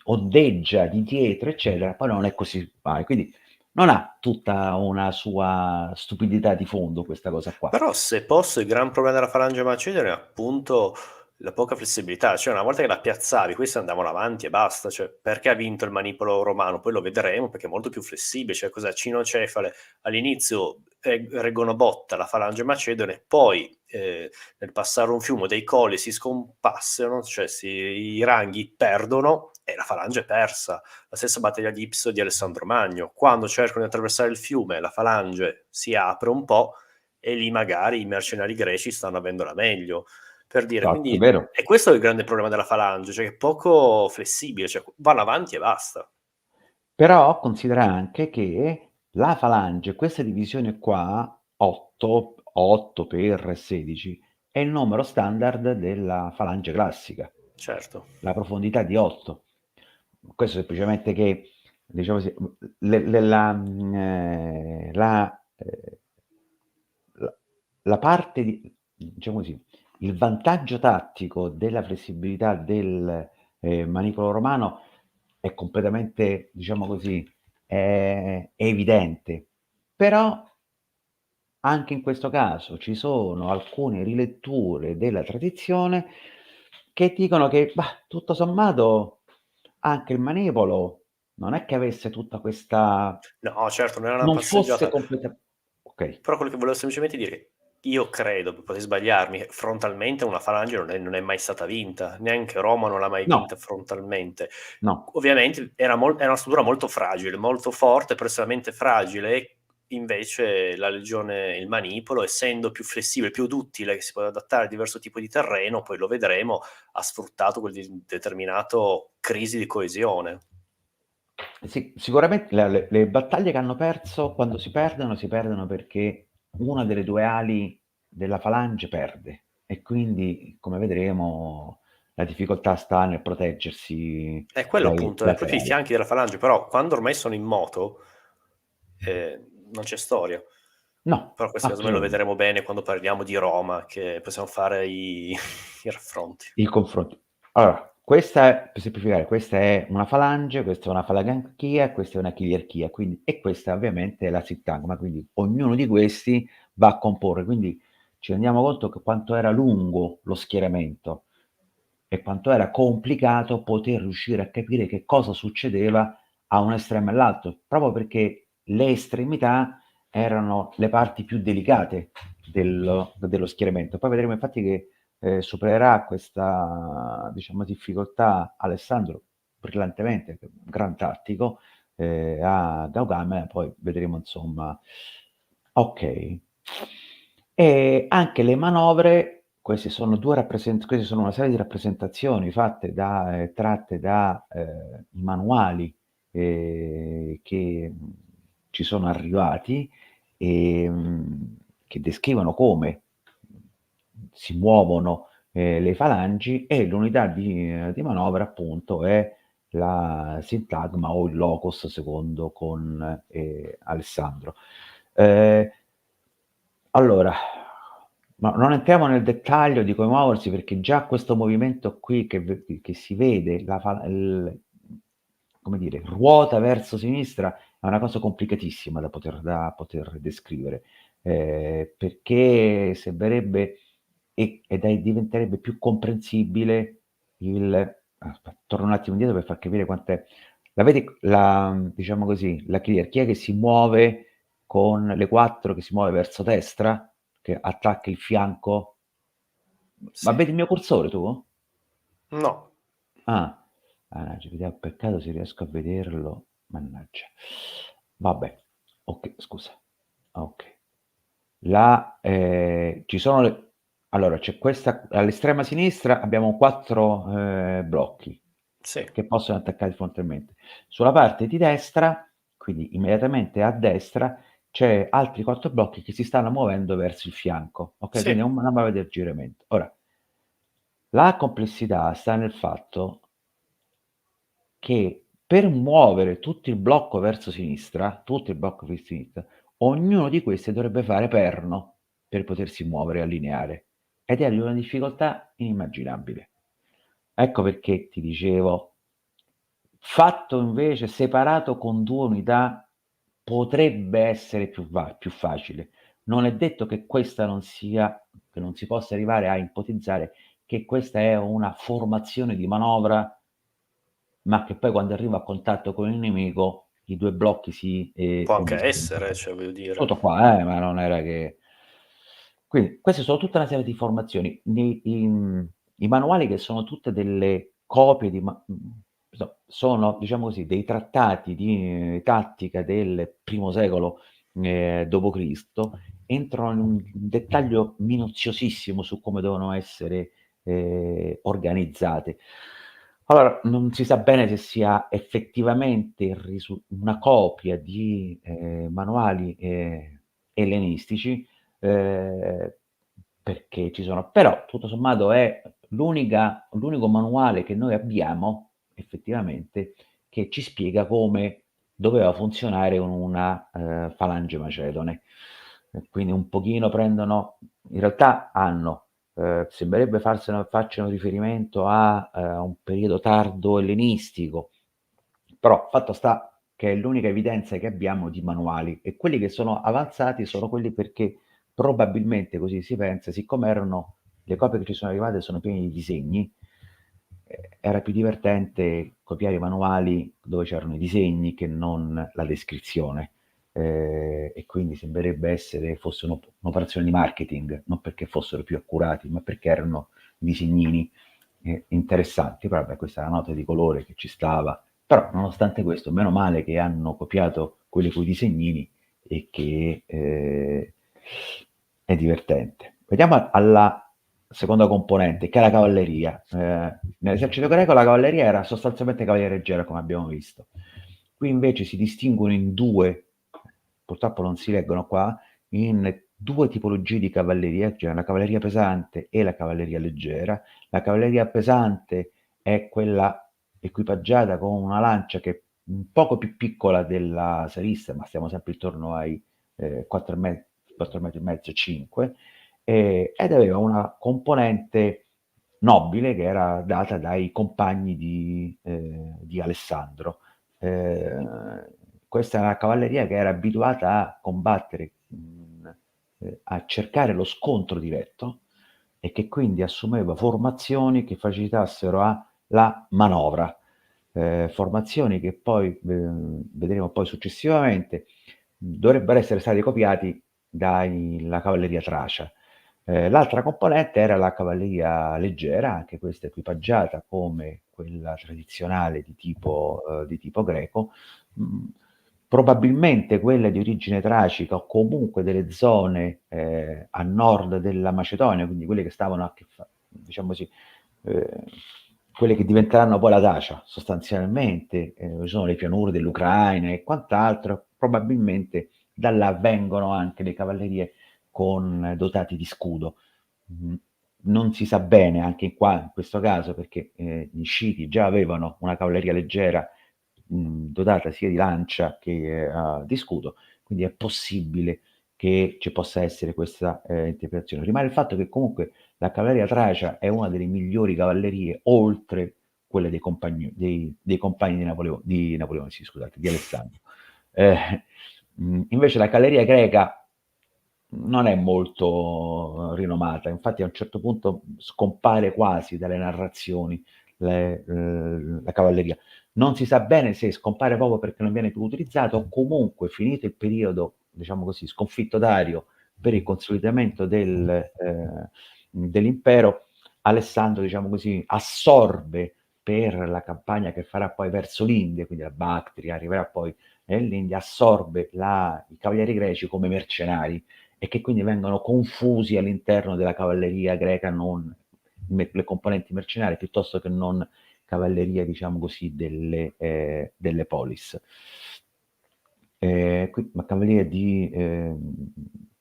ondeggia di dietro, eccetera, poi non è così facile. Quindi non ha tutta una sua stupidità di fondo questa cosa qua. Però se posso il gran problema della falange macedone è appunto la poca flessibilità, cioè una volta che la piazzavi questi andavano avanti e basta, cioè perché ha vinto il manipolo romano? Poi lo vedremo perché è molto più flessibile, cioè cos'è cinocefale, all'inizio reggono botta la falange macedone, poi nel passare un fiume dei colli si scompassano, cioè i ranghi perdono e la falange è persa. La stessa battaglia di Ipso di Alessandro Magno, quando cercano di attraversare il fiume la falange si apre un po' e lì magari i mercenari greci stanno avendo la meglio, per dire. Esatto, è Quindi vero. è questo il grande problema della falange, cioè che è poco flessibile, cioè vanno avanti e basta. Però considera anche che la falange, questa divisione qua, 8 per 16, è il numero standard della falange classica, Certo. la profondità di 8. Questo semplicemente che, diciamo così, la, la parte di, diciamo così, il vantaggio tattico della flessibilità del manipolo romano è completamente, diciamo così, è evidente. Però anche in questo caso ci sono alcune riletture della tradizione che dicono che, bah, tutto sommato anche il manipolo non è che avesse tutta questa, No, certo, non è una non fosse passeggiata. completa, okay. Però quello che volevo semplicemente dire, io credo, potrei sbagliarmi, che frontalmente una falange non è mai stata vinta, neanche Roma non l'ha mai No, vinta frontalmente. no. Ovviamente era una struttura molto fragile, molto forte, però estremamente fragile, e invece la legione, il manipolo, essendo più flessibile, più duttile, che si può adattare a diverso tipo di terreno, poi lo vedremo, ha sfruttato quel determinato crisi di coesione. Sì, sicuramente le battaglie che hanno perso, quando si perdono perché una delle 2 ali della falange perde e quindi, come vedremo, la difficoltà sta nel proteggersi È quello dai appunto, è proprio i laterali. fianchi della falange, però quando ormai sono in moto, non c'è storia. No, Però questo casomai lo assolutamente. vedremo bene quando parliamo di Roma, che possiamo fare i i raffronti. Il confronto. Allora, questa è, per semplificare, questa è una falange, questa è una falanganchia e questa è una chiliarchia, quindi, e questa ovviamente è la sintagma, quindi ognuno di questi va a comporre, quindi ci rendiamo conto che quanto era lungo lo schieramento e quanto era complicato poter riuscire a capire che cosa succedeva a un estremo e all'altro, proprio perché le estremità erano le parti più delicate dello schieramento. Poi vedremo infatti che supererà questa, diciamo, difficoltà Alessandro brillantemente, gran tattico, a Gaugamela, poi vedremo insomma. Ok. E anche le manovre, queste sono una serie di rappresentazioni fatte tratte da i manuali che ci sono arrivati che descrivono come si muovono le falangi, e l'unità di manovra appunto è la sintagma o il locus secondo con Alessandro. Eh, allora, ma non entriamo nel dettaglio di come muoversi, perché già questo movimento qui che si vede, come dire, ruota verso sinistra, è una cosa complicatissima da poter descrivere, perché sembrerebbe diventerebbe più comprensibile aspetta, torno un attimo indietro per far capire quant'è. La vedi, diciamo così, la chierarchia che si muove con le 4 che si muove verso destra, che attacca il fianco. Ma Sì. vedi il mio cursore tu? No. Ah, vediamo, peccato se riesco a vederlo. Mannaggia. Vabbè, ok, scusa. Ok. Ci sono allora, c'è questa all'estrema sinistra abbiamo 4 blocchi Sì. che possono attaccare frontalmente. Sulla parte di destra, quindi immediatamente a destra, c'è altri 4 blocchi che si stanno muovendo verso il fianco. Ok, Sì. quindi è una nave di aggiramento. Ora, la complessità sta nel fatto che per muovere tutto il blocco verso sinistra, ognuno di questi dovrebbe fare perno per potersi muovere e allineare, ed è di una difficoltà inimmaginabile. Ecco perché ti dicevo, fatto invece separato con 2 unità potrebbe essere più facile. Non è detto che questa non sia che non si possa arrivare a ipotizzare che questa è una formazione di manovra, ma che poi quando arriva a contatto con il nemico i 2 blocchi si Può anche uniscono. essere, cioè voglio dire. Tutto qua, ma non era che quindi queste sono tutta una serie di informazioni. I manuali, che sono tutte delle copie sono, diciamo così, dei trattati di tattica del I secolo dopo Cristo, entrano in un dettaglio minuziosissimo su come devono essere organizzate. Allora, non si sa bene se sia effettivamente una copia di manuali ellenistici, ehm, perché ci sono, però tutto sommato è l'unico manuale che noi abbiamo effettivamente che ci spiega come doveva funzionare una falange macedone. Quindi un pochino prendono, in realtà hanno, sembrerebbe facciano riferimento a un periodo tardo ellenistico, però fatto sta che è l'unica evidenza che abbiamo di manuali, e quelli che sono avanzati sono quelli perché probabilmente, così si pensa, siccome erano le copie che ci sono arrivate sono piene di disegni, era più divertente copiare i manuali dove c'erano i disegni che non la descrizione. E quindi sembrerebbe fosse un'operazione di marketing, non perché fossero più accurati, ma perché erano disegnini interessanti. Però vabbè, questa è la nota di colore che ci stava. Però nonostante questo, meno male che hanno copiato quelli coi disegnini, e che è divertente. Vediamo alla seconda componente, che è la cavalleria. Nell'esercito greco la cavalleria era sostanzialmente cavalleria leggera, come abbiamo visto. Qui invece si distinguono in due, purtroppo non si leggono qua, in due tipologie di cavalleria, cioè la cavalleria pesante e la cavalleria leggera. La cavalleria pesante è quella equipaggiata con una lancia che è un poco più piccola della salista, ma stiamo sempre intorno ai 4 metri e mezzo, 5, ed aveva una componente nobile che era data dai compagni di Alessandro. Questa è una cavalleria che era abituata a combattere, a cercare lo scontro diretto, e che quindi assumeva formazioni che facilitassero la manovra, formazioni che poi vedremo poi successivamente dovrebbero essere stati copiati dalla cavalleria tracia. L'altra componente era la cavalleria leggera, anche questa equipaggiata come quella tradizionale di tipo greco, mh, probabilmente quelle di origine tracica, o comunque delle zone a nord della Macedonia, quindi quelle che stavano diciamo così, eh, quelle che diventeranno poi la Dacia sostanzialmente, ci sono le pianure dell'Ucraina e quant'altro, probabilmente da là vengono anche le cavallerie dotati di scudo. Non si sa bene anche qua in questo caso perché gli Sciti già avevano una cavalleria leggera dotata sia di lancia che di scudo, quindi è possibile che ci possa essere questa interpretazione. Rimane il fatto che comunque la cavalleria tracia è una delle migliori cavallerie oltre quelle dei compagni di Napoleone, sì, scusate, di Alessandro. Invece la cavalleria greca non è molto rinomata, infatti a un certo punto scompare quasi dalle narrazioni la cavalleria. Non si sa bene se scompare proprio perché non viene più utilizzato o comunque finito il periodo, diciamo così, sconfitto Dario per il consolidamento dell'impero, Alessandro, diciamo così, assorbe per la campagna che farà poi verso l'India, quindi la Bactria, arriverà poi nell'India, assorbe i cavalieri greci come mercenari e che quindi vengono confusi all'interno della cavalleria greca, non le componenti mercenarie, piuttosto che non cavalleria, diciamo così, delle polis. La cavalleria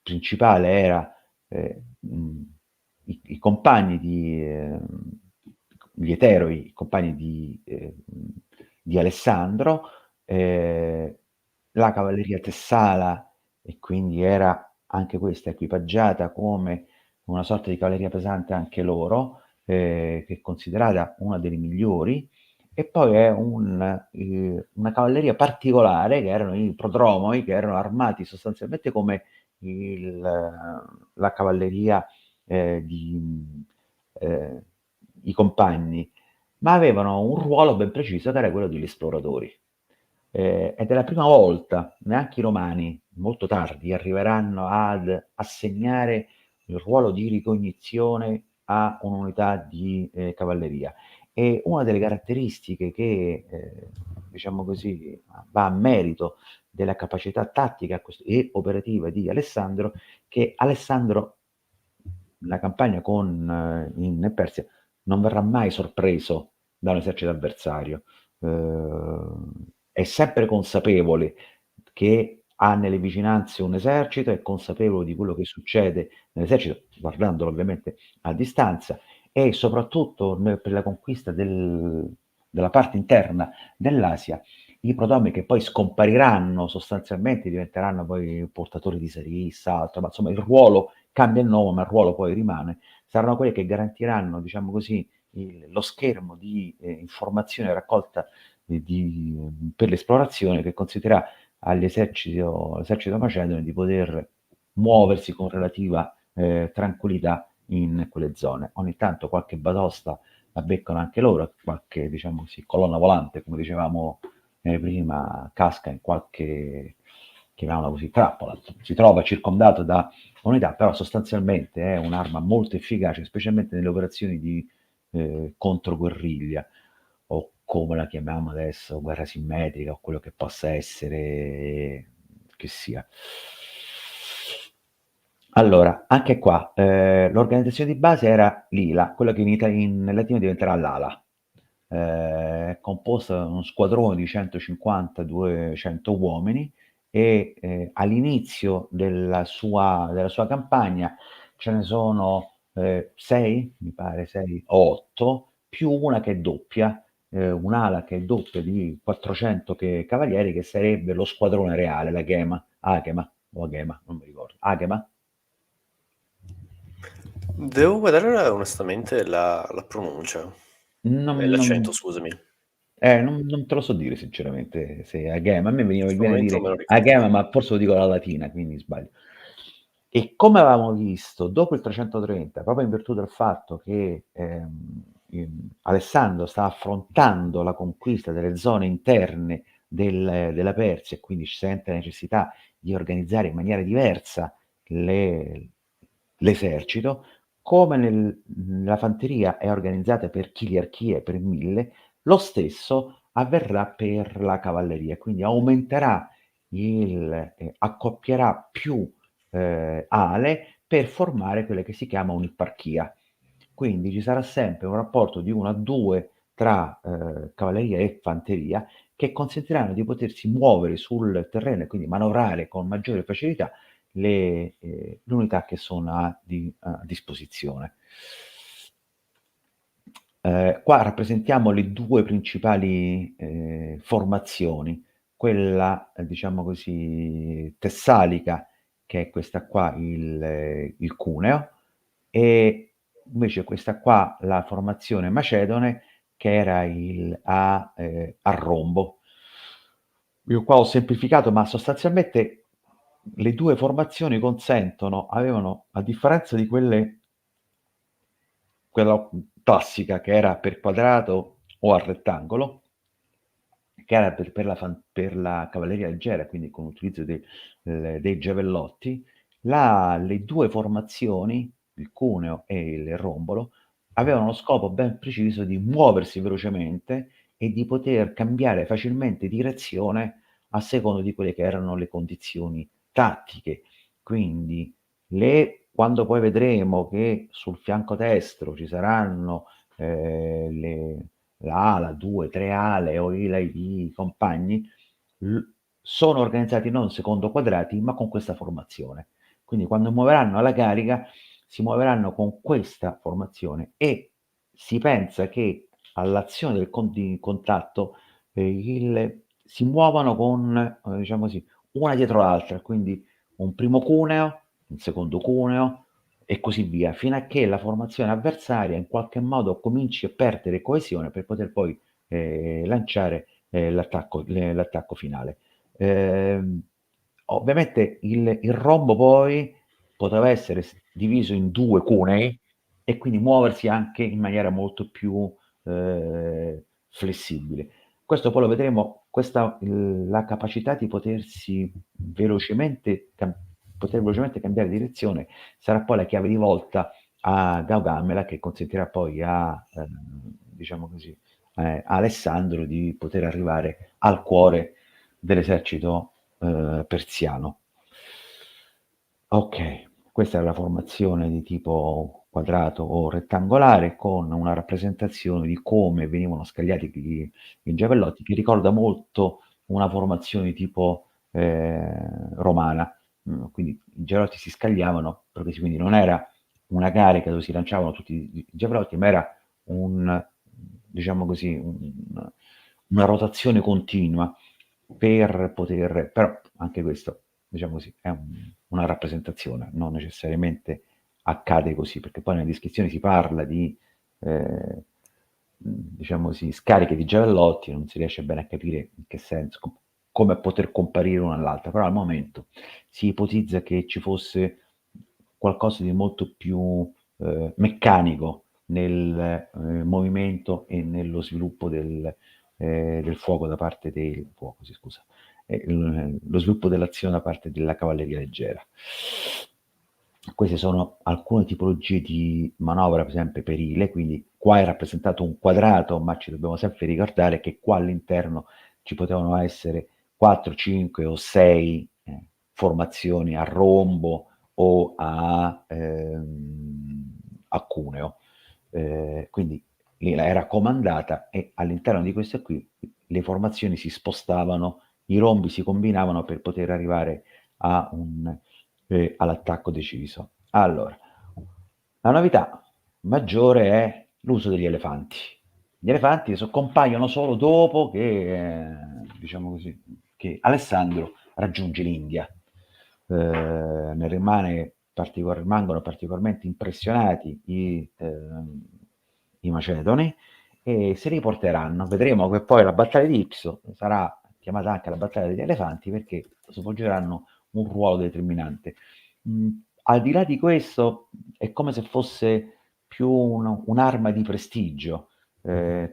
principale era i compagni gli eteroi, i compagni di Alessandro, la cavalleria Tessala, e quindi era anche questa equipaggiata come una sorta di cavalleria pesante anche loro, che è considerata una delle migliori, e poi è una cavalleria particolare che erano i prodromoi, che erano armati sostanzialmente come la cavalleria eh, i compagni, ma avevano un ruolo ben preciso che era quello degli esploratori. Ed è la prima volta, neanche i romani, molto tardi, arriveranno ad assegnare il ruolo di ricognizione a un'unità di cavalleria. E una delle caratteristiche che, diciamo così, va a merito della capacità tattica e operativa di Alessandro, che Alessandro, nella campagna in Persia, non verrà mai sorpreso da un esercito avversario. È sempre consapevole che ha nelle vicinanze un esercito, è consapevole di quello che succede nell'esercito, guardandolo ovviamente a distanza, e soprattutto per la conquista della parte interna dell'Asia, i protomi che poi scompariranno sostanzialmente, diventeranno poi portatori di Sarissa, altro, ma insomma il ruolo cambia il nome, ma il ruolo poi rimane, saranno quelli che garantiranno, diciamo così, lo schermo di informazione raccolta per l'esplorazione che consentirà all'esercito macedone di poter muoversi con relativa tranquillità in quelle zone. Ogni tanto qualche batosta la beccano anche loro, qualche, diciamo così, colonna volante, come dicevamo prima, casca in qualche, chiamiamola così, trappola. Si trova circondato da unità, però sostanzialmente è un'arma molto efficace, specialmente nelle operazioni di controguerriglia, o come la chiamiamo adesso, guerra simmetrica, o quello che possa essere che sia. Allora, anche qua, l'organizzazione di base era l'ILA, quello che in latino diventerà l'ALA, composta da uno squadrone di 150-200 uomini, e all'inizio della sua campagna ce ne sono 6, mi pare 6 o 8, più una che è doppia, un'ala che è doppia di 400 cavalieri, che sarebbe lo squadrone reale, la Agema, o Agema, non mi ricordo, Agema. Devo guardare onestamente la pronuncia. Non, L'accento, non- scusami. In non te lo so dire sinceramente se è Agema, a me questo viene a momento me lo dire ricordo. Agema, ma forse lo dico alla latina, quindi sbaglio. E come avevamo visto, dopo il 330, proprio in virtù del fatto che Alessandro sta affrontando la conquista delle zone interne della Persia, e quindi ci sente la necessità di organizzare in maniera diversa l'esercito, come la fanteria è organizzata per chiliarchie, per 1000, lo stesso avverrà per la cavalleria, quindi accoppierà più ale per formare quelle che si chiama un'ipparchia. Quindi ci sarà sempre un rapporto di 1 a 2 tra cavalleria e fanteria, che consentiranno di potersi muovere sul terreno e quindi manovrare con maggiore facilità le unità che sono a disposizione. Qua rappresentiamo le 2 principali, formazioni, quella, diciamo così, tessalica, che è questa qua, il cuneo, e invece questa qua la formazione macedone, che era a rombo. Io qua ho semplificato, ma sostanzialmente le 2 formazioni avevano, a differenza di quella classica che era per quadrato o a rettangolo, che era per la cavalleria leggera, quindi con l'utilizzo dei giavellotti, le 2 formazioni, il cuneo e il rombolo, avevano lo scopo ben preciso di muoversi velocemente e di poter cambiare facilmente direzione a seconda di quelle che erano le condizioni tattiche. Quindi quando poi vedremo che sul fianco destro ci saranno la ala, 2, 3 ale o i compagni, sono organizzati non secondo quadrati, ma con questa formazione. Quindi quando muoveranno alla carica, si muoveranno con questa formazione e si pensa che all'azione di contatto si muovano con, diciamo così, una dietro l'altra, quindi un primo cuneo, un secondo cuneo e così via, fino a che la formazione avversaria in qualche modo cominci a perdere coesione per poter poi lanciare l'attacco finale. Ehm, Ovviamente il rombo poi poteva essere diviso in 2 cunei e quindi muoversi anche in maniera molto più flessibile. Questo poi lo vedremo, la capacità di poter velocemente cambiare direzione sarà poi la chiave di volta a Gaugamela, che consentirà poi diciamo così, a Alessandro di poter arrivare al cuore dell'esercito persiano. Ok, questa è la formazione di tipo quadrato o rettangolare con una rappresentazione di come venivano scagliati i giavellotti, che ricorda molto una formazione di tipo romana. Quindi i giavellotti si scagliavano, quindi non era una carica dove si lanciavano tutti i giavellotti, ma era diciamo così, una rotazione continua però anche questo, diciamo così, è una rappresentazione, non necessariamente accade così, perché poi nella descrizione si parla di, diciamo così, scariche di giavellotti, non si riesce bene a capire in che senso, come poter comparire una all'altra, però al momento si ipotizza che ci fosse qualcosa di molto più meccanico nel movimento e nello sviluppo del fuoco da parte del fuoco, sì, scusa, lo sviluppo dell'azione da parte della cavalleria leggera. Queste sono alcune tipologie di manovra, per esempio perile, quindi qua è rappresentato un quadrato, ma ci dobbiamo sempre ricordare che qua all'interno ci potevano essere 4, 5 o 6 formazioni a rombo o a cuneo. Quindi era comandata e all'interno di queste qui le formazioni si spostavano, i rombi si combinavano per poter arrivare all'attacco deciso. Allora, la novità maggiore è l'uso degli elefanti. Gli elefanti compaiono solo dopo diciamo così, che Alessandro raggiunge l'India. Rimangono particolarmente impressionati i macedoni e si riporteranno. Vedremo che poi la battaglia di Ipso sarà chiamata anche la battaglia degli elefanti perché svolgeranno un ruolo determinante. Al di là di questo, è come se fosse più un'arma di prestigio,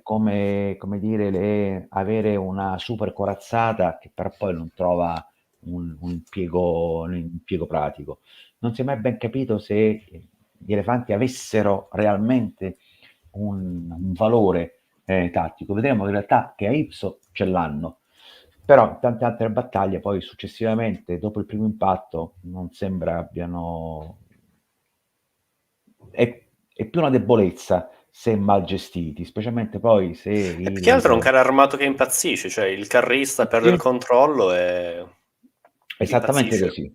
come dire, avere una super corazzata che però poi non trova un impiego pratico. Non si è mai ben capito se gli elefanti avessero realmente un valore tattico. Vedremo in realtà che a Ipso ce l'hanno, però in tante altre battaglie poi successivamente, dopo il primo impatto, non sembra abbiano... È più una debolezza se mal gestiti, specialmente poi se E più che altro è un il... carro armato che impazzisce, cioè il carrista perde il Sì, controllo e esattamente impazzisce. così,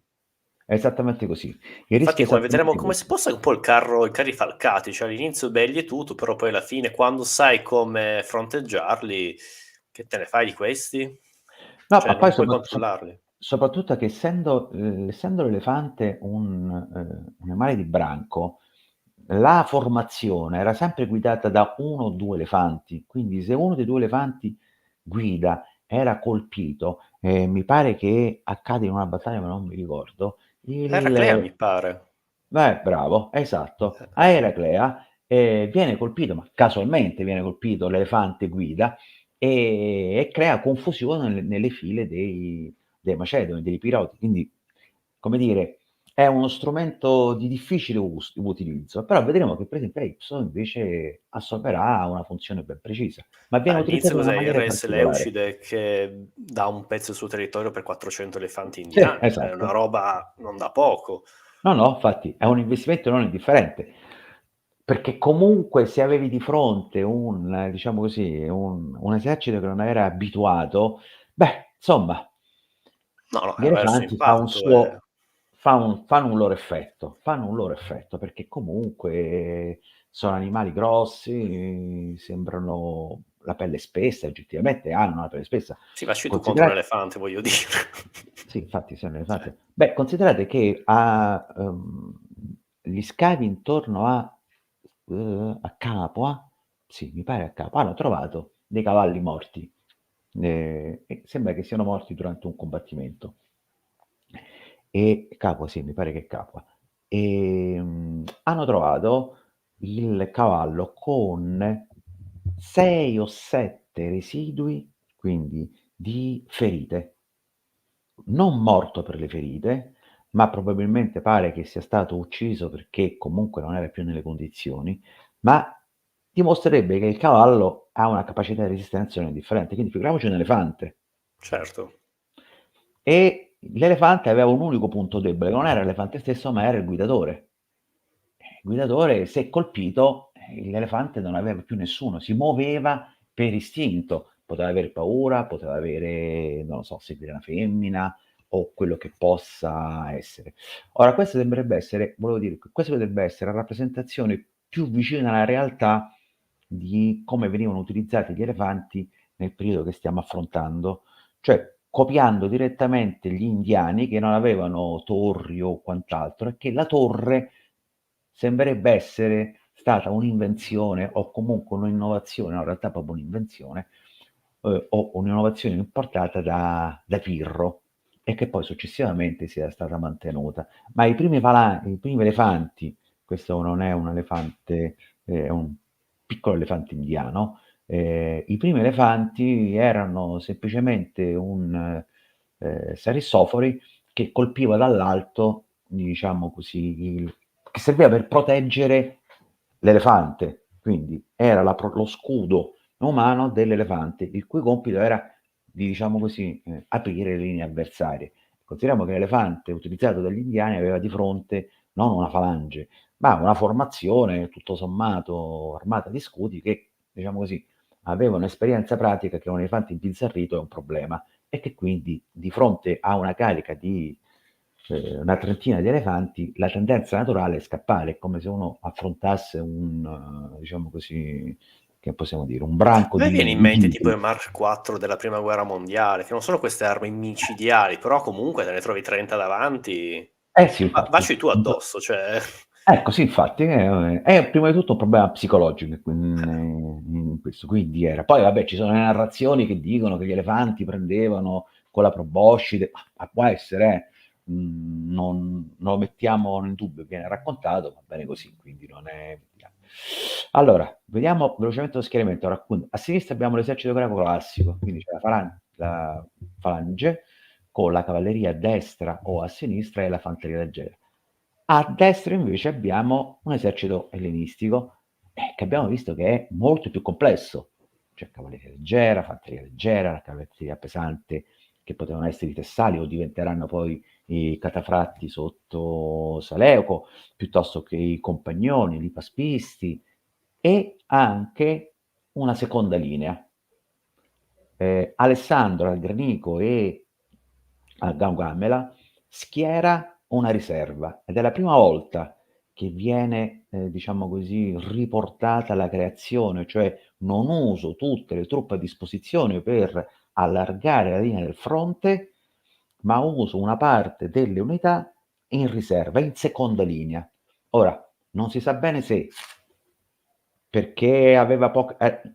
esattamente così. Il rischio Infatti, è come vedremo, esattamente come si questo. possa un po' i carri falcati, cioè all'inizio belli e tutto, però poi alla fine, quando sai come fronteggiarli, che te ne fai di questi? No, Cioè, ma poi non puoi controllarli. soprattutto che essendo l'elefante un animale di branco, la formazione era sempre guidata da 1 o 2 elefanti, quindi se uno dei 2 elefanti guida era colpito, mi pare che accade in una battaglia, ma non mi ricordo, Eraclea, il mi pare. bravo, esatto, Eh, a Eraclea, viene colpito, ma casualmente viene colpito l'elefante guida, e crea confusione nelle file dei Macedoni, dei Piroti. Quindi, come dire, è uno strumento di difficile utilizzo, però vedremo che per esempio Epson invece assolverà una funzione ben precisa, ma viene All'inizio utilizzato in una cos'è il maniera re particolare. Seleucide che dà un pezzo del suo territorio per 400 elefanti Sì, indiani, cioè è una esatto. roba non da poco. No, no, infatti è un investimento non indifferente, perché comunque se avevi di fronte un diciamo così, un esercito che non era abituato, beh, insomma, No, no, gli aveva il suo elefanti fa un impatto e suo fanno un loro effetto, perché comunque sono animali grossi, sembrano la pelle spessa, oggettivamente hanno la pelle spessa. sì, vasci tu contro un Considera elefante, voglio dire. Sì, infatti sono Cioè, elefante. Beh, considerate che gli scavi intorno a Capua, sì, mi pare a Capua, hanno trovato dei cavalli morti, e sembra che siano morti durante un combattimento. E Capua, sì, mi pare che è Capua. Hanno trovato il cavallo con 6 o 7 residui, quindi di ferite. Non morto per le ferite, ma probabilmente pare che sia stato ucciso perché comunque non era più nelle condizioni, ma dimostrerebbe che il cavallo ha una capacità di resistenza non indifferente, quindi figuriamoci un elefante. certo. E l'elefante aveva un unico punto debole, che non era l'elefante stesso, ma era il guidatore. Il guidatore, se colpito, l'elefante non aveva più nessuno, si muoveva per istinto, poteva aver paura, poteva avere, non lo so, seguire una femmina o quello che possa essere. Ora, questa sembrerebbe essere, volevo dire, questa potrebbe essere la rappresentazione più vicina alla realtà di come venivano utilizzati gli elefanti nel periodo che stiamo affrontando, cioè copiando direttamente gli indiani che non avevano torri o quant'altro, e che la torre sembrerebbe essere stata un'invenzione o comunque un'innovazione, no, in realtà proprio un'invenzione, o un'innovazione importata da Pirro e che poi successivamente sia stata mantenuta. Ma i primi elefanti, questo non è un elefante, è un piccolo elefante indiano, i primi elefanti erano semplicemente un sarissofori che colpiva dall'alto, diciamo così, che serviva per proteggere l'elefante, quindi era lo scudo umano dell'elefante, il cui compito era di, diciamo così, aprire le linee avversarie. Consideriamo che l'elefante utilizzato dagli indiani aveva di fronte non una falange, ma una formazione tutto sommato armata di scudi che, diciamo così, aveva un'esperienza pratica che un elefante imbizzarrito è un problema e che quindi di fronte a una carica di una trentina di elefanti, la tendenza naturale è scappare, è come se uno affrontasse diciamo così, che possiamo dire, un branco A me viene in di mente tipo tigri. i Mark IV della prima guerra mondiale, che non sono queste armi micidiali, però comunque te ne trovi 30 davanti, Eh sì, ma infatti. vacci tu addosso, cioè... Ecco, sì, infatti, è prima di tutto un problema psicologico in questo, quindi era. Poi vabbè, ci sono le narrazioni che dicono che gli elefanti prendevano con la proboscide, ma può essere, non lo mettiamo in dubbio, viene raccontato, va bene così, quindi non è... Allora, vediamo velocemente lo schieramento. A sinistra abbiamo l'esercito greco classico, quindi c'è la falange con la cavalleria a destra o a sinistra e la fanteria leggera. A destra invece abbiamo un esercito ellenistico, che abbiamo visto che è molto più complesso. C'è cavalleria leggera, fanteria leggera, la cavalleria pesante, che potevano essere i Tessali o diventeranno poi i catafratti sotto Saleuco, piuttosto che i Compagnoni, i Paspisti, e anche una seconda linea. Alessandro al Granico e a Gaugamela schiera una riserva ed è la prima volta che viene, diciamo così, riportata la creazione, cioè non uso tutte le truppe a disposizione per allargare la linea del fronte, ma uso una parte delle unità in riserva, in seconda linea. Ora, non si sa bene se perché aveva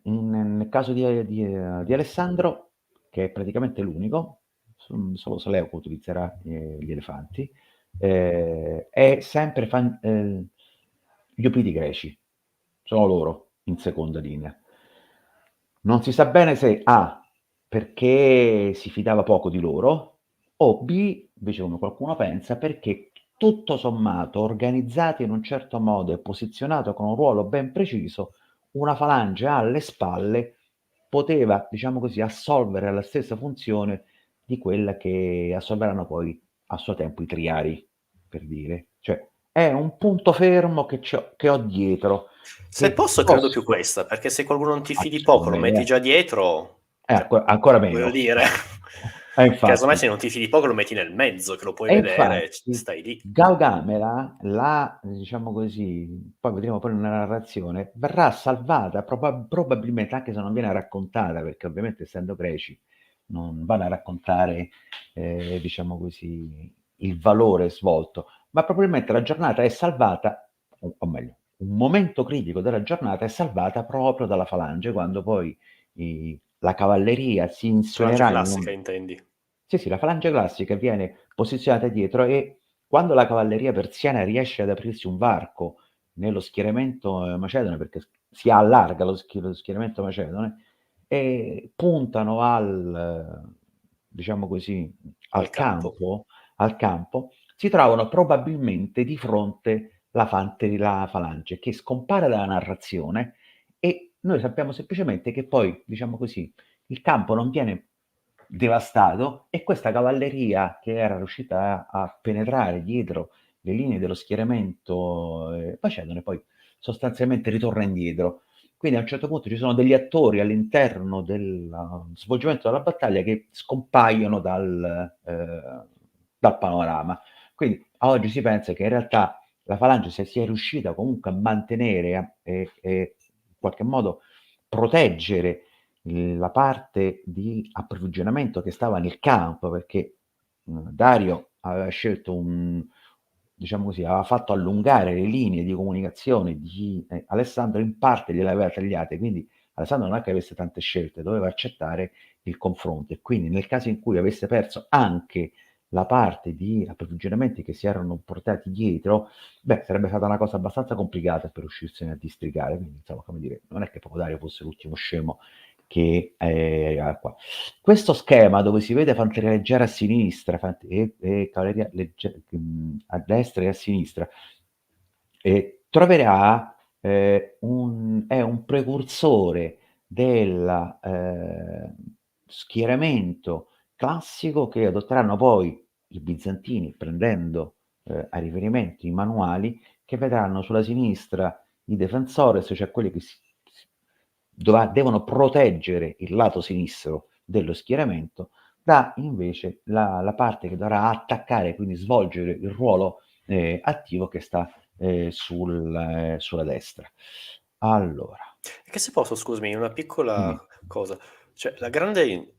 nel caso di Alessandro, che è praticamente l'unico, solo Seleuco utilizzerà gli elefanti, è sempre gli Opliti greci, sono loro in seconda linea. Non si sa bene se A, perché si fidava poco di loro, o B, invece come qualcuno pensa, perché tutto sommato, organizzati in un certo modo e posizionato con un ruolo ben preciso, una falange alle spalle poteva, diciamo così, assolvere la stessa funzione di quella che assolveranno poi a suo tempo i triari, per dire. Cioè, è un punto fermo che ho dietro, Se che posso, credo più posso... questa, perché se qualcuno non ti Ah, fidi poco, secondo lo me, metti già dietro, cioè, ancora voglio meno. dire, casomai Infatti. se non ti fidi poco lo metti nel mezzo, che lo puoi E vedere e infatti stai lì. Gaugamela, diciamo così, poi vedremo poi nella narrazione, verrà salvata probabilmente, anche se non viene raccontata, perché ovviamente essendo greci non vanno a raccontare, diciamo così, il valore svolto, ma probabilmente la giornata è salvata, o meglio, un momento critico della giornata è salvata proprio dalla falange, quando poi la cavalleria si Falange insulerà in classica, un... intendi? Sì, sì, la falange classica viene posizionata dietro e quando la cavalleria persiana riesce ad aprirsi un varco nello schieramento macedone, perché si allarga lo schieramento macedone, e puntano diciamo così, Al campo. al campo, si trovano probabilmente di fronte la falange, che scompare dalla narrazione e noi sappiamo semplicemente che poi, diciamo così, il campo non viene devastato e questa cavalleria che era riuscita a penetrare dietro le linee dello schieramento macedone poi sostanzialmente ritorna indietro. Quindi a un certo punto ci sono degli attori all'interno del svolgimento della battaglia che scompaiono dal panorama. Quindi a oggi si pensa che in realtà la falange se sia riuscita comunque a mantenere e in qualche modo proteggere la parte di approvvigionamento che stava nel campo, perché Dario aveva scelto diciamo così, aveva fatto allungare le linee di comunicazione di Alessandro, in parte gliele aveva tagliate, quindi Alessandro non è che avesse tante scelte, doveva accettare il confronto e quindi nel caso in cui avesse perso anche la parte di approvvigionamenti che si erano portati dietro, beh, sarebbe stata una cosa abbastanza complicata per riuscirsene a districare. Quindi, insomma, come dire, non è che Popodario fosse l'ultimo scemo che era qua. Questo schema dove si vede fanteria leggera a sinistra e cavalleria a destra e a sinistra, troverà è un precursore del schieramento classico che adotteranno poi i bizantini prendendo a riferimento i manuali che vedranno sulla sinistra i defensores, cioè quelli che devono proteggere il lato sinistro dello schieramento, da invece la parte che dovrà attaccare, quindi svolgere il ruolo attivo che sta sulla destra. Allora, E che se posso, scusami, una dimmi. piccola cosa. Cioè, la grande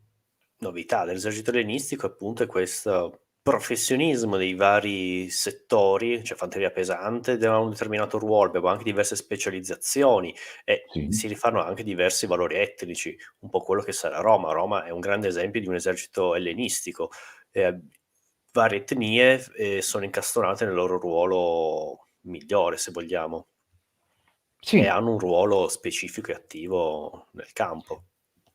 novità dell'esercito ellenistico appunto è questo professionismo dei vari settori, cioè fanteria pesante, da un determinato ruolo, abbiamo anche diverse specializzazioni e Sì, si rifanno anche diversi valori etnici, un po' quello che sarà Roma. Roma è un grande esempio di un esercito ellenistico. Varie etnie sono incastonate nel loro ruolo migliore, se vogliamo, e sì, hanno un ruolo specifico e attivo nel campo.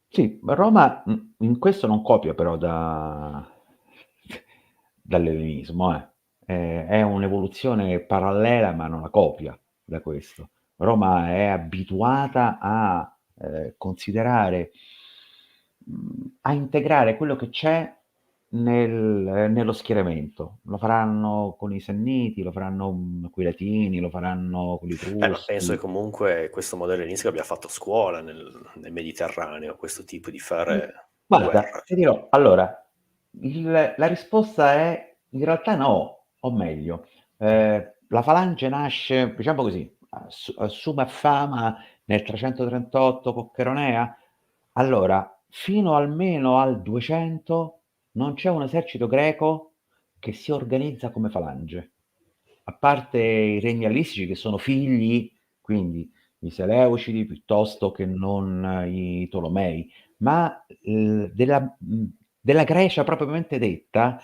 sì, Roma in questo non copia però dall'ellenismo, eh. È un'evoluzione parallela, ma non la copia da questo. Roma è abituata a considerare, a integrare quello che c'è nello schieramento. Lo faranno con i Sanniti, lo faranno coi Latini, lo faranno con gli Ma penso che Etruschi. comunque questo modello all'inizio abbia fatto scuola nel Mediterraneo, questo tipo di Mm, fare Guarda, guerra. ti dirò, allora, la risposta è in realtà no, o meglio, la Falange nasce, diciamo così, assume fama nel 338 Coccheronea. Allora, fino almeno al 200 non c'è un esercito greco che si organizza come falange, a parte i regni ellistici che sono figli, quindi i Seleucidi piuttosto che non i Tolomei, ma della Grecia propriamente detta,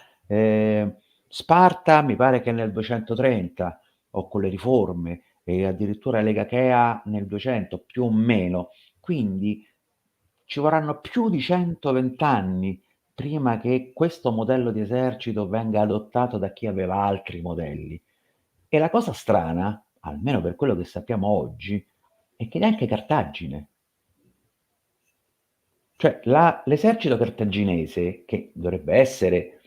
Sparta mi pare che nel 230 o con le riforme e addirittura l'Egachea nel 200 più o meno, quindi ci vorranno più di 120 anni prima che questo modello di esercito venga adottato da chi aveva altri modelli. E la cosa strana, almeno per quello che sappiamo oggi, è che neanche Cartagine, cioè l'esercito cartaginese, che dovrebbe essere,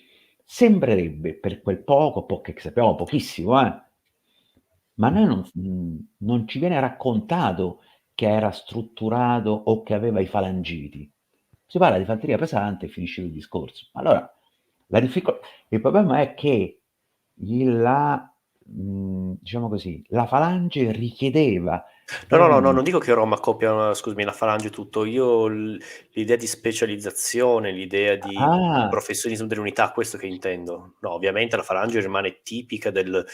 sembrerebbe per quel poco che sappiamo pochissimo, ma noi non ci viene raccontato che era strutturato o che aveva i falangiti. Si parla di fanteria pesante e finisce il discorso. Allora, il problema è che diciamo così, la falange richiedeva No, no, degli no, no, non dico che Roma copia, scusami, la falange e tutto. Io l'idea di specializzazione, l'idea di ah, professionismo dell'unità, questo che intendo. No, ovviamente la falange rimane tipica del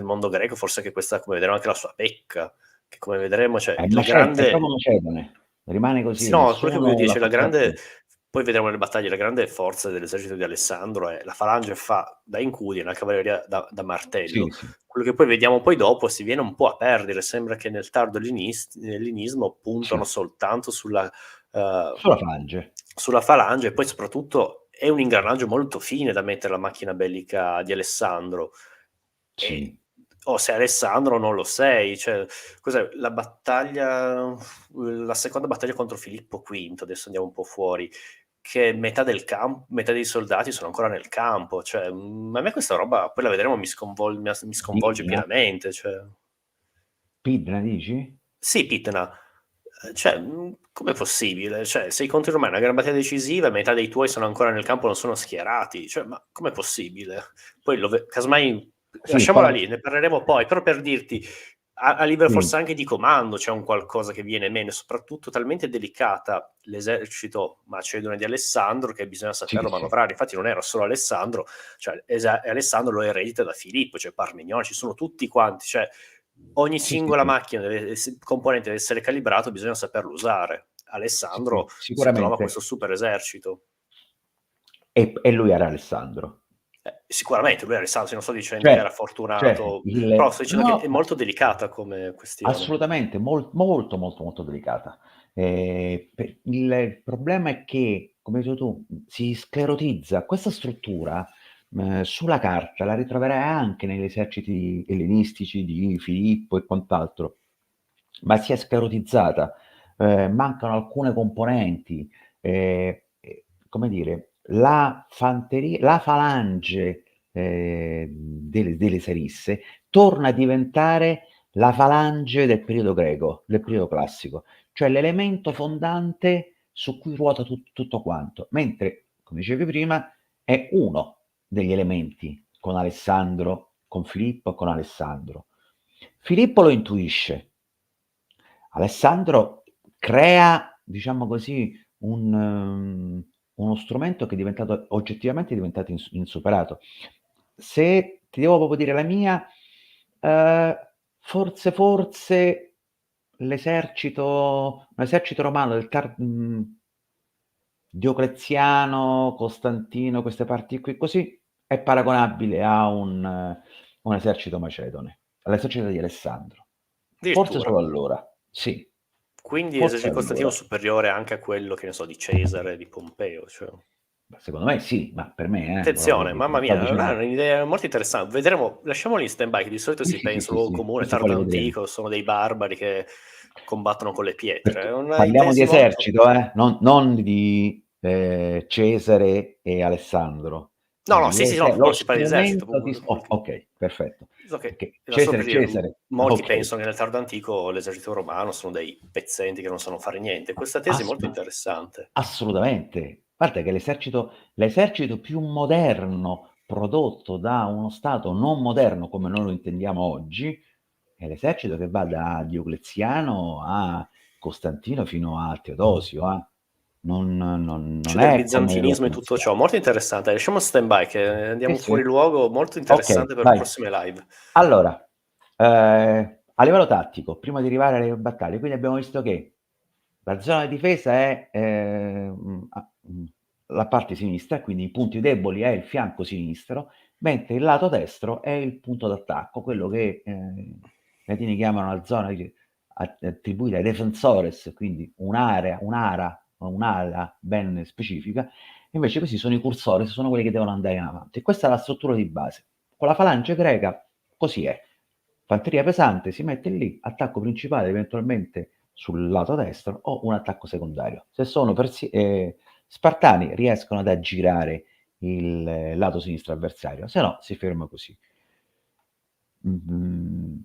mondo greco, forse che questa, come vedremo, anche la sua pecca, che come vedremo, cioè la È proprio grande. Macedone, rimane Sì, così, no, quello che voglio nessuno dire, la cioè la fa grande, parte. poi vedremo nelle battaglie, la grande forza dell'esercito di Alessandro è la falange fa da incudine, la cavalleria da Sì, martello. sì, Quello che poi vediamo poi dopo si viene un po' a perdere, sembra che nel tardo ellenismo puntano sì, soltanto eh, sulla falange. sulla falange e poi soprattutto è un ingranaggio molto fine da mettere alla macchina bellica di Alessandro. E, Sì. o sei Alessandro o non lo sei, cioè, cos'è la seconda battaglia contro Filippo V, adesso andiamo un po' fuori, che metà del campo, metà dei soldati sono ancora nel campo, cioè, a me questa roba, poi la vedremo, mi sconvolge Pidna? pienamente, cioè. Pidna dici? Sì, Pitna, cioè, com'è possibile? Cioè, sei contro i romani, una gran battaglia decisiva e metà dei tuoi sono ancora nel campo, non sono schierati, cioè, ma com'è possibile? Poi, casomai, Sì, lasciamola poi lì, ne parleremo poi, però per dirti, a livello sì, forse anche di comando c'è un qualcosa che viene meno, soprattutto talmente delicata l'esercito macedone di Alessandro che bisogna sì, saperlo sì, manovrare. Infatti non era solo Alessandro, cioè Alessandro lo eredita da Filippo, cioè Parmignone, ci sono tutti quanti, cioè ogni sì, sì, singola sì, macchina, componente deve essere calibrato, bisogna saperlo usare. sì, Alessandro sì, si trova questo sicuramente. super esercito. E lui era Alessandro. Sicuramente lui Alessandro, non sto dicendo che era Cioè fortunato, però il sto dicendo che è no, molto delicata come questione. assolutamente, molto, molto, molto delicata. Il problema è che, come hai detto tu, si sclerotizza. Questa struttura, sulla carta la ritroverai anche negli eserciti ellenistici di Filippo e quant'altro, ma si è sclerotizzata. Mancano alcune componenti, come dire, la falange, delle Sarisse torna a diventare la falange del periodo greco, del periodo classico, cioè l'elemento fondante su cui ruota tutto quanto, mentre, come dicevi prima, è uno degli elementi con Alessandro, con Filippo e con Alessandro. Filippo lo intuisce, Alessandro crea, diciamo così, uno strumento che è diventato oggettivamente è diventato insuperato. Se ti devo proprio dire la mia, ehm, forse l'esercito romano Diocleziano, Costantino, queste parti qui così, è paragonabile a un esercito macedone, all'esercito di Alessandro. Forse Addirittura. solo allora, sì, Quindi forse l'esercito costantino allora. superiore anche a quello, che ne so, di Cesare, di Pompeo. Cioè. Secondo me sì, ma per me, ora voglio Attenzione, dire, mamma sto mia, è dicendo un'idea molto interessante. Vedremo, lasciamoli in stand-by, che di solito sì, si sì, sì, pensa sì, luogo sì, comune, questo poi tardo lo vedremo. antico, sono dei barbari che combattono con le pietre. È Perché una parliamo di ipotesi molto. esercito, non di Cesare e Alessandro. No, no, Quindi sì, sì, no, lo quando si parla di esercito, strumento di okay, perfetto. so che Perché era solo Cesare per e dire, Cesare molti okay. pensano che nel tardo antico l'esercito romano sono dei pezzenti che non sanno fare niente. Questa tesi è molto Ma interessante. assolutamente. Guarda che l'esercito più moderno prodotto da uno stato non moderno come noi lo intendiamo oggi, è l'esercito che va da Diocleziano a Costantino fino a Teodosio, eh. Non C'è del è come lo bizantinismo e tutto ciò, pensiamo. molto interessante. Lasciamo stand by che Sì, andiamo fuori sì. luogo, molto Okay, interessante per vai. prossime live. Allora, a livello tattico, prima di arrivare alle battaglie, quindi abbiamo visto che la zona di difesa è, la parte sinistra, quindi i punti deboli è il fianco sinistro, mentre il lato destro è il punto d'attacco, quello che, i latini chiamano la zona di attribuita ai defensores, quindi un'ara o un'ala ben specifica, invece questi sono i cursores, sono quelli che devono andare in avanti. E questa è la struttura di base. Con la falange greca così è. Fanteria pesante si mette lì, attacco principale eventualmente sul lato destro o un attacco secondario. Se sono spartani riescono ad aggirare il lato sinistro avversario, se no si ferma così. Mhmm,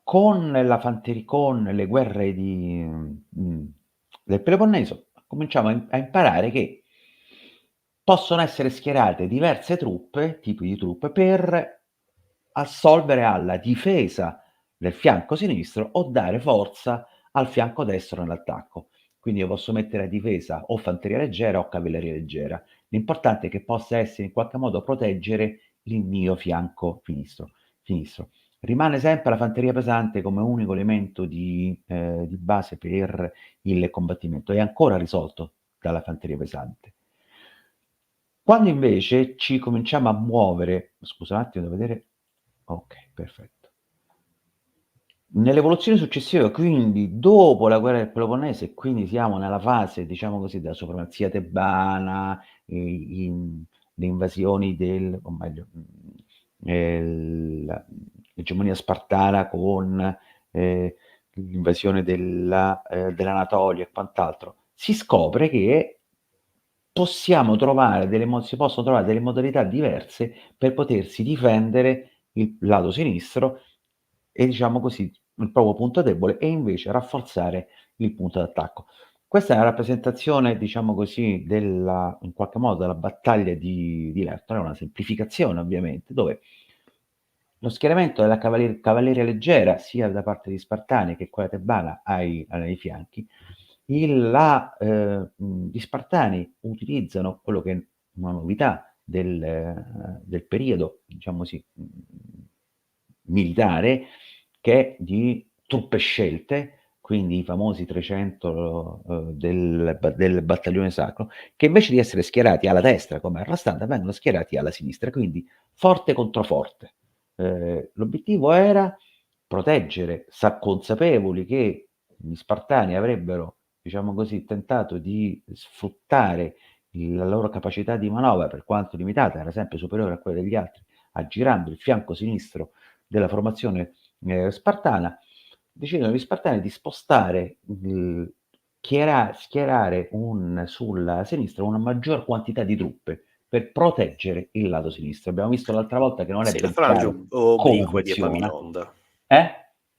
con le guerre del Peloponneso cominciamo a imparare che possono essere schierate diverse truppe, tipi di truppe, per assolvere alla difesa del fianco sinistro o dare forza al fianco destro nell'attacco. Quindi io posso mettere a difesa o fanteria leggera o cavalleria leggera. L'importante è che possa essere in qualche modo proteggere il mio fianco sinistro. Rimane sempre la fanteria pesante come unico elemento di base per il combattimento, è ancora risolto dalla fanteria pesante. Quando invece ci cominciamo a muovere, scusa un attimo, devo vedere, ok, perfetto. Nell'evoluzione successiva, quindi dopo la guerra del Peloponnese, quindi siamo nella fase, diciamo così, della supremazia tebana, le invasioni o meglio, l'egemonia spartana con l'invasione dell'Anatolia e quant'altro, si scopre che si possono trovare delle modalità diverse per potersi difendere il lato sinistro e diciamo così il proprio punto debole e invece rafforzare il punto d'attacco. Questa è una rappresentazione, diciamo così, in qualche modo della battaglia di Lerto, è una semplificazione ovviamente, dove lo schieramento della cavalleria leggera, sia da parte degli Spartani che quella tebana ai fianchi, gli Spartani utilizzano quello che è una novità del periodo, diciamo così, militare, che è di truppe scelte, quindi i famosi 300 del battaglione sacro, che invece di essere schierati alla destra come Arrastanda, vengono schierati alla sinistra, quindi forte contro forte. L'obiettivo era proteggere, consapevoli che gli Spartani avrebbero, diciamo così, tentato di sfruttare la loro capacità di manovra, per quanto limitata, era sempre superiore a quella degli altri, aggirando il fianco sinistro della formazione spartana, decidono gli Spartani di spostare, schierare sulla sinistra una maggior quantità di truppe per proteggere il lato sinistro. Abbiamo visto l'altra volta che non è Sì, la ben falange chiaro come obliqua di funziona. Epaminonda. Eh?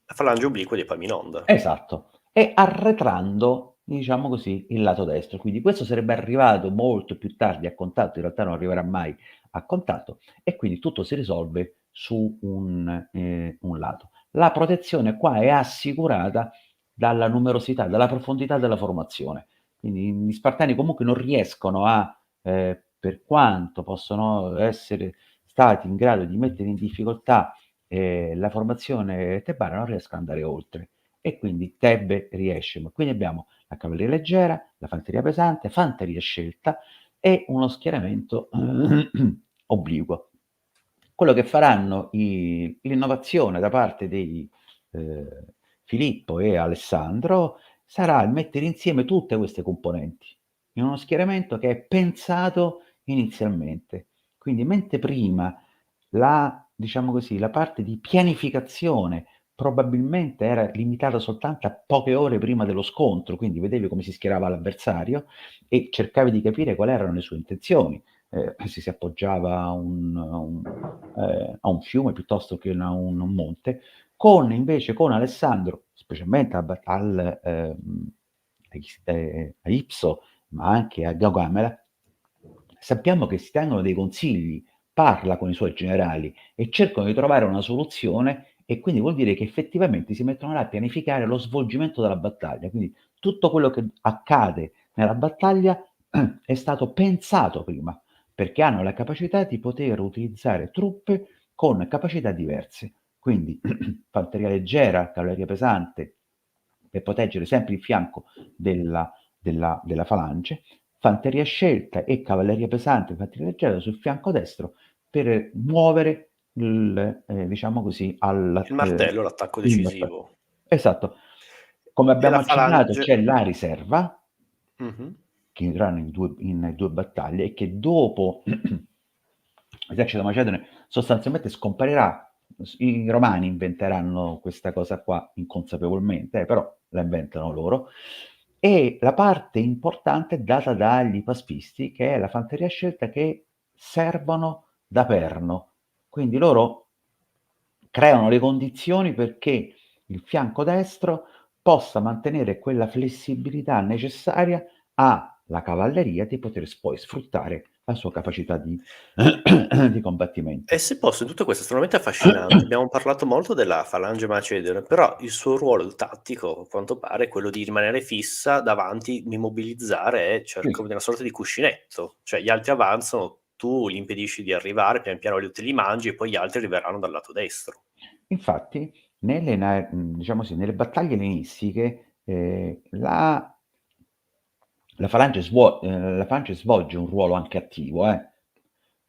La falange obliqua di Epaminonda. Esatto. E arretrando, diciamo così, il lato destro. Quindi questo sarebbe arrivato molto più tardi a contatto, in realtà non arriverà mai a contatto, e quindi tutto si risolve su un lato. La protezione qua è assicurata dalla numerosità, dalla profondità della formazione. Quindi gli spartani comunque non riescono per quanto possono essere stati in grado di mettere in difficoltà la formazione tebana, non riescono ad andare oltre e quindi Tebbe riesce. Ma quindi abbiamo la cavalleria leggera, la fanteria pesante, fanteria scelta e uno schieramento obliquo. Quello che faranno l'innovazione da parte di Filippo e Alessandro sarà il mettere insieme tutte queste componenti in uno schieramento che è pensato inizialmente. Quindi mentre prima diciamo così, la parte di pianificazione probabilmente era limitata soltanto a poche ore prima dello scontro, quindi vedevi come si schierava l'avversario e cercavi di capire quali erano le sue intenzioni, se si appoggiava a un fiume piuttosto che a un monte, invece con Alessandro, specialmente a Ipso, ma anche a Gaugamela, sappiamo che si tengono dei consigli, parla con i suoi generali e cercano di trovare una soluzione e quindi vuol dire che effettivamente si mettono là a pianificare lo svolgimento della battaglia. Quindi tutto quello che accade nella battaglia è stato pensato prima, perché hanno la capacità di poter utilizzare truppe con capacità diverse. Quindi fanteria leggera, cavalleria pesante, per proteggere sempre il fianco della falange, fanteria scelta e cavalleria pesante, fanteria leggera sul fianco destro per muovere diciamo così, Il martello, l'attacco il battaglio. decisivo. Esatto. Come E abbiamo la accennato, falange. c'è la riserva Mhm. che entreranno in due battaglie e che dopo l'esercito macedone sostanzialmente scomparirà. I romani inventeranno questa cosa qua inconsapevolmente, però la inventano loro. E la parte importante è data dagli paspisti, che è la fanteria scelta che servono da perno. Quindi loro creano le condizioni perché il fianco destro possa mantenere quella flessibilità necessaria alla cavalleria di poter poi sfruttare la sua capacità di E combattimento. se posso, tutto questo è estremamente affascinante. Abbiamo parlato molto della falange macedone, però il suo ruolo il tattico, a quanto pare, è quello di rimanere fissa davanti, immobilizzare e come una sorta di cuscinetto. Cioè gli altri avanzano, tu li impedisci di arrivare, pian piano te li mangi e poi gli altri arriveranno dal lato destro. Infatti, diciamo così, nelle battaglie ellenistiche, la falange svolge un ruolo anche attivo,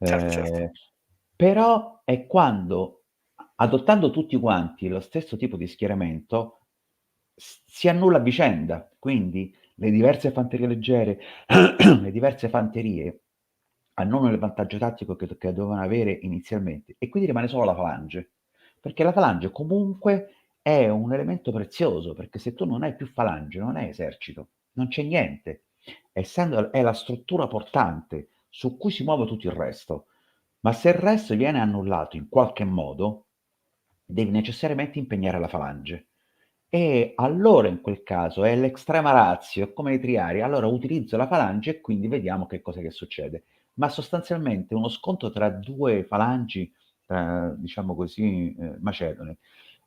Certo, certo. ehm, però è quando, adottando tutti quanti lo stesso tipo di schieramento, si annulla a vicenda. Quindi le diverse fanterie leggere, le diverse fanterie hanno il vantaggio tattico che dovevano avere inizialmente e quindi rimane solo la falange. Perché la falange comunque è un elemento prezioso, perché se tu non hai più falange, non hai esercito, non c'è niente. Essendo è la struttura portante su cui si muove tutto il resto. Ma se il resto viene annullato in qualche modo, devi necessariamente impegnare la falange. E allora in quel caso è l'extrema ratio, è come i triari, allora utilizzo la falange e quindi vediamo che cosa che succede. Ma sostanzialmente uno scontro tra 2 falangi, diciamo così, macedoni,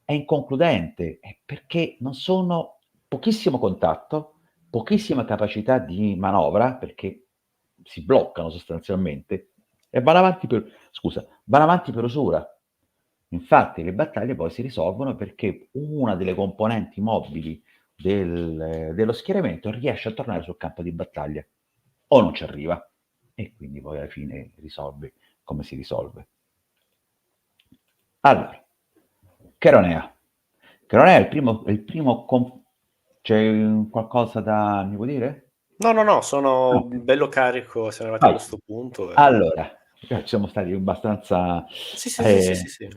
è inconcludente, perché non sono pochissimo contatto, pochissima capacità di manovra, perché si bloccano sostanzialmente e vanno avanti per usura. Infatti le battaglie poi si risolvono perché una delle componenti mobili dello schieramento riesce a tornare sul campo di battaglia o non ci arriva e quindi poi alla fine risolve come si risolve. Allora, Cheronea. Cheronea è c'è qualcosa da mi puoi dire? No, no, no, sono No. bello carico, siamo arrivati a Vai. questo punto. Allora, siamo stati abbastanza Sì, sì, sì, sì, eh, sì, sì.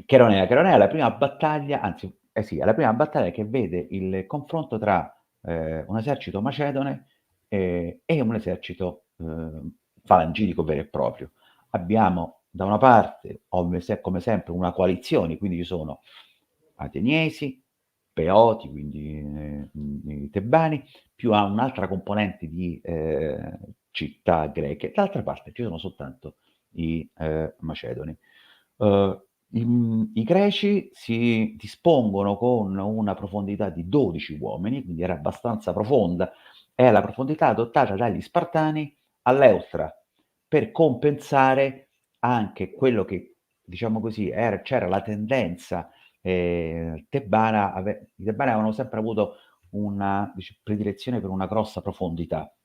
Cheronea è la prima battaglia, anzi, sì, è la prima battaglia che vede il confronto tra un esercito macedone e un esercito falangitico vero e proprio. Abbiamo da una parte, come sempre, una coalizione, quindi ci sono ateniesi, peoti, quindi i tebani, più a un'altra componente di città greche, dall'altra parte ci sono soltanto i macedoni. I greci si dispongono con una profondità di 12 uomini, quindi era abbastanza profonda, è la profondità adottata dagli Spartani all'Eutra per compensare anche quello che, diciamo così, c'era la tendenza tebana, i tebani avevano sempre avuto una predilezione per una grossa profondità.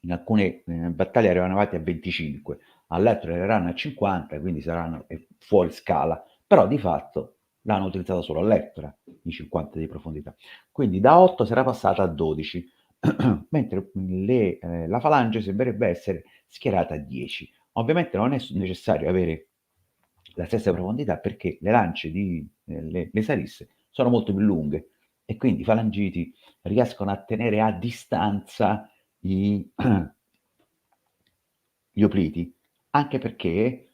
In alcune battaglie arrivano avanti a 25, all'altro arriveranno a 50, quindi saranno fuori scala, però di fatto l'hanno utilizzata solo all'Ettra, i 50 di profondità. Quindi da 8 sarà passata a 12, mentre la falange sembrerebbe essere schierata a 10. Ovviamente non è necessario avere la stessa profondità perché le lance le sarisse sono molto più lunghe e quindi i falangiti riescono a tenere a distanza gli opliti, anche perché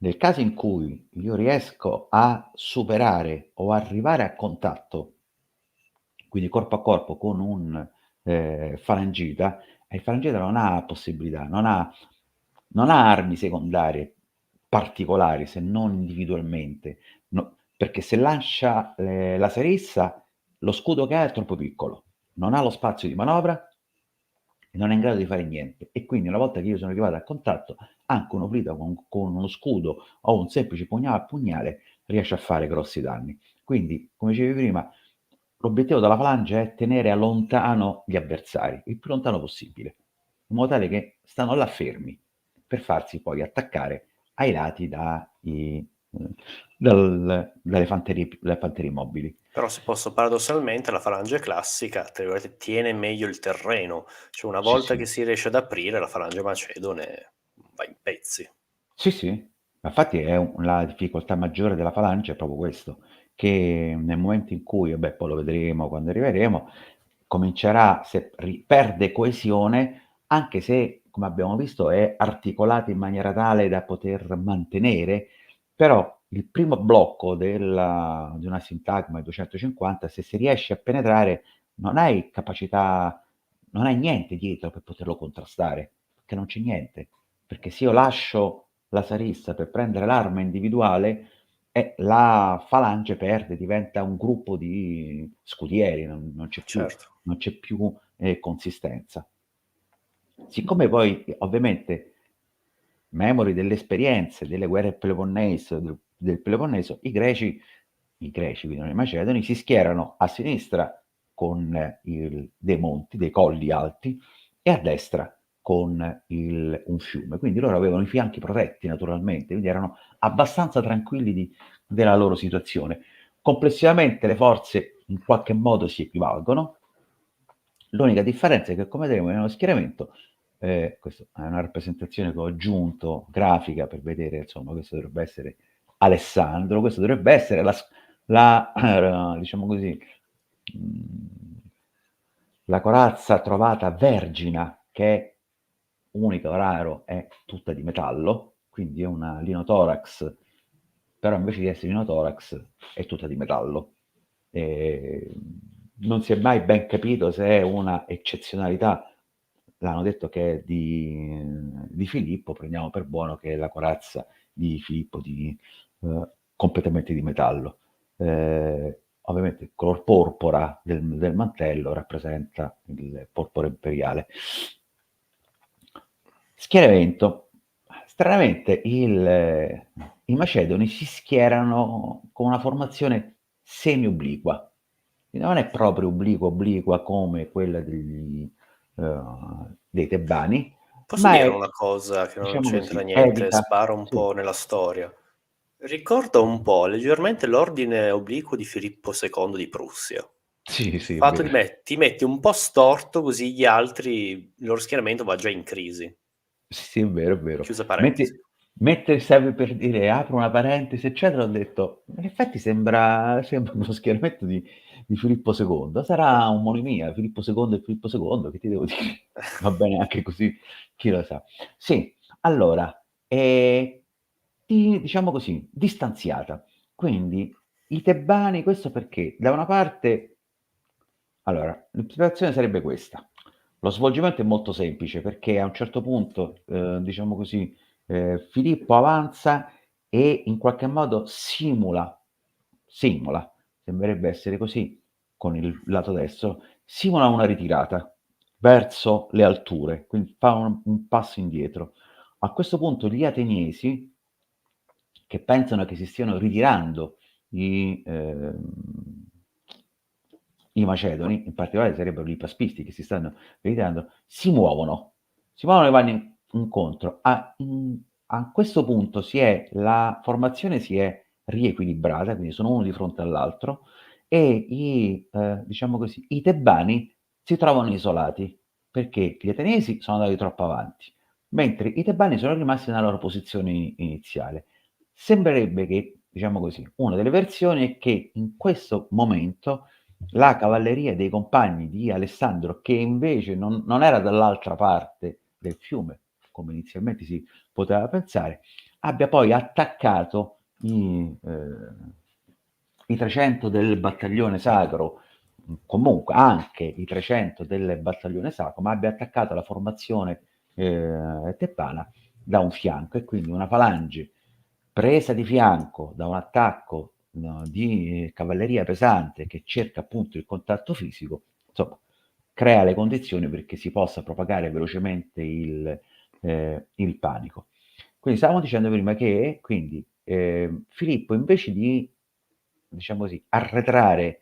nel caso in cui io riesco a superare o arrivare a contatto, quindi corpo a corpo con un falangita, il falangita non ha possibilità, non ha armi secondarie particolari se non individualmente, perché se lancia la sarissa, lo scudo che ha è troppo piccolo, non ha lo spazio di manovra e non è in grado di fare niente. E quindi una volta che io sono arrivato a contatto, anche un'oplita con uno scudo o un semplice pugnale a pugnale riesce a fare grossi danni. Quindi, come dicevi prima, l'obiettivo della falange è tenere lontano gli avversari, il più lontano possibile, in modo tale che stanno là fermi per farsi poi attaccare ai lati dalle fanterie mobili. Però se posso, paradossalmente la falange classica, tra virgolette, tiene meglio il terreno, cioè una Sì, volta sì. che si riesce ad aprire la falange macedone va in pezzi. Sì, sì, ma infatti è la difficoltà maggiore della falange è proprio questo, che nel momento in cui, vabbè, poi lo vedremo quando arriveremo, comincerà, se perde coesione, anche se, come abbiamo visto, è articolata in maniera tale da poter mantenere, però il primo blocco di una sintagma 250, se si riesce a penetrare, non hai capacità, non hai niente dietro per poterlo contrastare, perché non c'è niente. Perché se io lascio la sarissa per prendere l'arma individuale, la falange perde, diventa un gruppo di scudieri, non c'è più, Certo. non c'è più consistenza. Siccome poi ovviamente memori delle esperienze delle guerre del Peloponneso, del Peloponneso, i greci, quindi non i macedoni, si schierano a sinistra con dei monti, dei colli alti, e a destra con un fiume. Quindi loro avevano i fianchi protetti naturalmente, quindi erano abbastanza tranquilli della loro situazione. Complessivamente le forze in qualche modo si equivalgono. L'unica differenza è che, come vedremo nello schieramento, questa è una rappresentazione che ho aggiunto grafica per vedere, insomma, questo dovrebbe essere Alessandro, questo dovrebbe essere diciamo così, mh, la corazza trovata vergina, che è unica, raro, è tutta di metallo, quindi è una linotorax, però invece di essere linotorax è tutta di metallo. E non si è mai ben capito se è una eccezionalità. L'hanno detto che è di Filippo, prendiamo per buono che è la corazza di Filippo completamente di metallo. Ovviamente il color porpora del mantello rappresenta il porpora imperiale. Schieramento. Stranamente i macedoni si schierano con una formazione semi-obliqua. Non è proprio obliqua come quella dei tebani, Posso ma dire è, una cosa che non diciamo c'entra così, niente, evita. spara un Sì, po' nella storia. Ricorda un po' leggermente l'ordine obliquo di Filippo II di Prussia. sì, Il sì, è fatto di vero. ti metti un po' storto così gli altri, il loro schieramento va già in crisi. Sì, è vero, è vero. Chiusa parentesi. Mentre stavi per dire apro una parentesi, eccetera, ho detto, in effetti sembra uno schieramento di Filippo II. Sarà un molimia, Filippo II e Filippo II, che ti devo dire? Va bene anche così, chi lo sa. Sì, allora, diciamo così, distanziata. Quindi i tebani, questo perché da una parte, allora, l'interpretazione sarebbe questa. Lo svolgimento è molto semplice perché a un certo punto, diciamo così, Filippo avanza e in qualche modo simula, sembrerebbe essere così con il lato destro, simula una ritirata verso le alture, quindi fa un passo indietro. A questo punto gli ateniesi, che pensano che si stiano ritirando i macedoni, in particolare sarebbero i paspisti che si stanno ritirando, si muovono e vanno incontro. A questo punto la formazione si è riequilibrata, quindi sono uno di fronte all'altro, e diciamo così, i tebani si trovano isolati, perché gli ateniesi sono andati troppo avanti, mentre i tebani sono rimasti nella loro posizione iniziale. Sembrerebbe che, diciamo così, una delle versioni è che in questo momento la cavalleria dei compagni di Alessandro, che invece non era dall'altra parte del fiume, come inizialmente si poteva pensare, abbia poi attaccato i 300 del battaglione sacro, comunque anche i 300 del battaglione sacro, ma abbia attaccato la formazione tebana da un fianco, e quindi una falange presa di fianco da un attacco, no, di cavalleria pesante che cerca appunto il contatto fisico, insomma, crea le condizioni perché si possa propagare velocemente il panico. Quindi stavamo dicendo prima che quindi Filippo, invece di, diciamo così, arretrare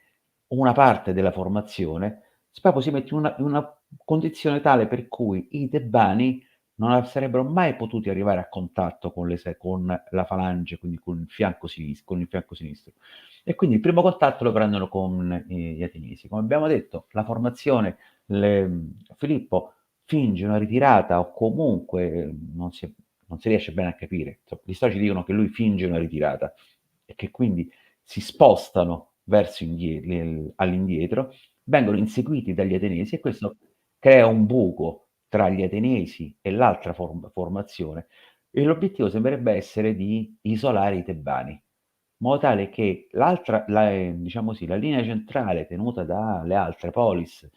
una parte della formazione, proprio si mette in una condizione tale per cui i tebani non sarebbero mai potuti arrivare a contatto con la falange, quindi con il fianco sinistro. E quindi il primo contatto lo prendono con gli ateniesi. Come abbiamo detto, la formazione, Filippo finge una ritirata, o comunque non si riesce bene a capire. Gli storici dicono che lui finge una ritirata e che quindi si spostano verso all'indietro, vengono inseguiti dagli ateniesi, e questo crea un buco tra gli ateniesi e l'altra formazione, e l'obiettivo sembrerebbe essere di isolare i tebani, in modo tale che diciamo così, la linea centrale tenuta dalle altre polis,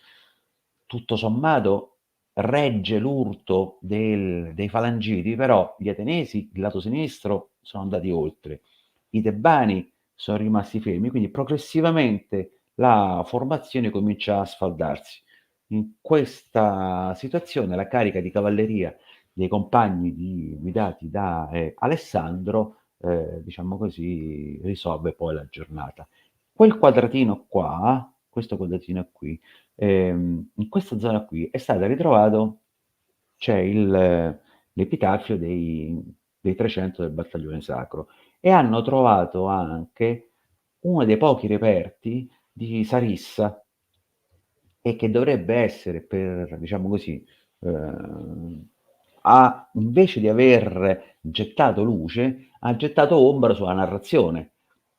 tutto sommato, regge l'urto dei falangiti, però gli ateniesi, il lato sinistro, sono andati oltre. I tebani sono rimasti fermi, quindi progressivamente la formazione comincia a sfaldarsi. In questa situazione la carica di cavalleria dei compagni guidati da Alessandro, diciamo così, risolve poi la giornata. Quel quadratino qua, questo quadratino qui, in questa zona qui è stato ritrovato, c'è l'epitafio dei 300 del battaglione sacro, e hanno trovato anche uno dei pochi reperti di Sarissa, e che dovrebbe essere, per, diciamo così, invece di aver gettato luce, ha gettato ombra sulla narrazione,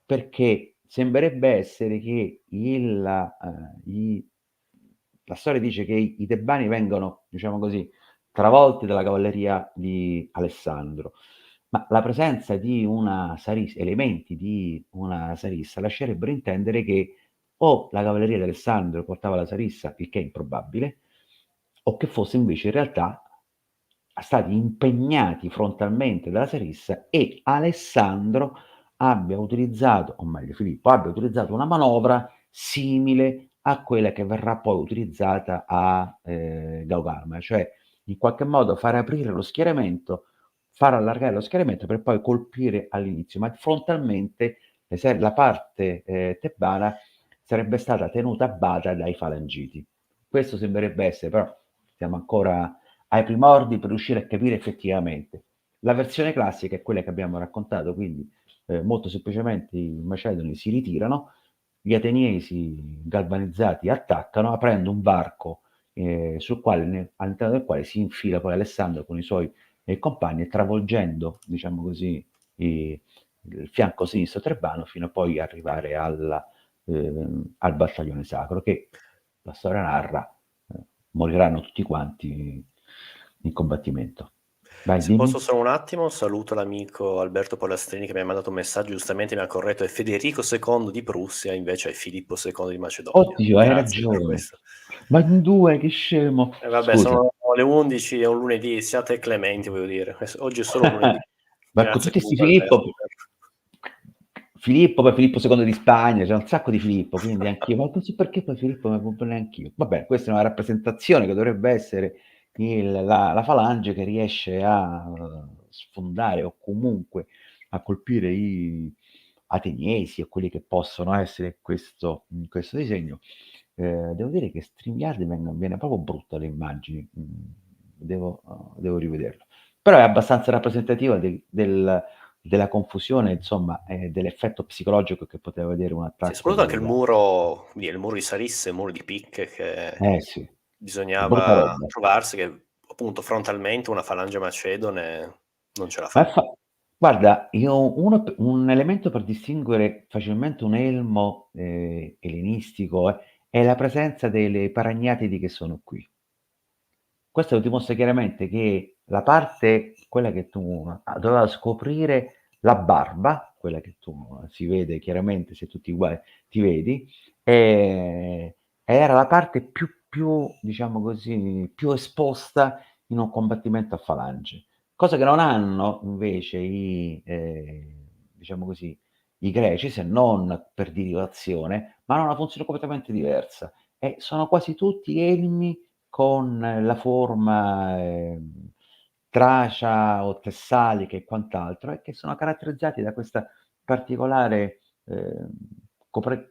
perché sembrerebbe essere che la storia dice che i tebani vengono, diciamo così, travolti dalla cavalleria di Alessandro, ma la presenza di una sarissa, elementi di una sarissa, lascerebbero intendere che o la cavalleria di Alessandro portava la sarissa, il che è improbabile, o che fosse invece in realtà stati impegnati frontalmente dalla sarissa, e Alessandro abbia utilizzato, o meglio Filippo, abbia utilizzato una manovra simile a quella che verrà poi utilizzata a Gaugamma, cioè in qualche modo far aprire lo schieramento, far allargare lo schieramento per poi colpire all'inizio, ma frontalmente la parte tebana sarebbe stata tenuta a bada dai falangiti. Questo sembrerebbe essere, però siamo ancora ai primordi per riuscire a capire effettivamente. La versione classica è quella che abbiamo raccontato, quindi molto semplicemente i macedoni si ritirano, gli ateniesi galvanizzati attaccano, aprendo un varco all'interno del quale si infila poi Alessandro con i suoi compagni, travolgendo, diciamo così, i, il fianco sinistro tebano, fino a poi arrivare al battaglione sacro, che la storia narra, moriranno tutti quanti in combattimento. Vai, Se dimmi. posso solo un attimo, saluto l'amico Alberto Polastrini che mi ha mandato un messaggio, giustamente mi ha corretto, è Federico II di Prussia, invece è Filippo II di Macedonia. Oddio, hai Grazie per ragione. questo. Ma in due, che scemo. E vabbè, Scusa. sono le 11, è un lunedì, siate clementi, voglio dire. Oggi è solo un lunedì. Ma con Grazie tutti questi comunque Alberto. Filippo, poi Filippo II di Spagna, c'è un sacco di Filippo, quindi anch'io, ma non so perché poi Filippo mi compone anch'io. Vabbè, questa è una rappresentazione che dovrebbe essere la falange che riesce a sfondare, o comunque a colpire i ateniesi, o quelli che possono essere in questo disegno. Devo dire che StreamYard viene proprio brutta le immagini, devo rivederlo. Però è abbastanza rappresentativa della confusione, insomma, dell'effetto psicologico che poteva avere un Sì, attacco soprattutto anche del... il muro di Sarisse, il muro di picche che Sì, brutta bisognava roba. trovarsi, che appunto frontalmente una falange macedone non ce la Ma fa. Guarda, io un elemento per distinguere facilmente un elmo, ellenistico è la presenza delle paragnatidi che sono qui. Questo lo dimostra chiaramente che la parte quella che tu doveva scoprire la barba, quella che tu si vede chiaramente, se tutti uguali ti vedi, era la parte più diciamo così, più esposta in un combattimento a falange. Cosa che non hanno invece diciamo così, i greci, se non per derivazione, ma hanno una funzione completamente diversa e sono quasi tutti elmi con la forma, tracia o tessalica e quant'altro, e che sono caratterizzati da questa particolare,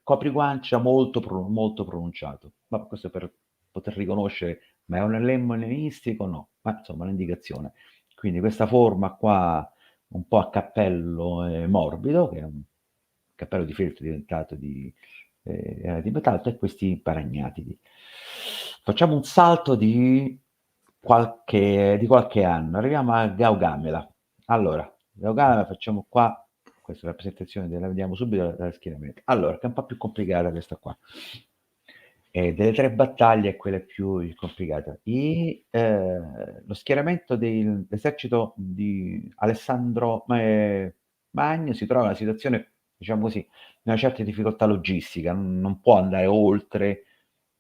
copriguancia molto pronunciato. Ma questo per poter riconoscere, ma è un lembo ellenistico? No, ma insomma un'indicazione. Quindi questa forma qua, un po' a cappello, morbido, che è un cappello di feltro diventato era di metallo, e questi paragnatidi. Facciamo un salto di qualche anno, arriviamo a Gaugamela. Allora, Gaugamela facciamo qua, questa rappresentazione la vediamo subito dallo schieramento. Allora, che è un po' più complicata questa qua. Delle tre battaglie è quella più complicata. Lo schieramento dell'esercito di Alessandro Magno si trova in una situazione, diciamo così, una certa difficoltà logistica, non può andare oltre,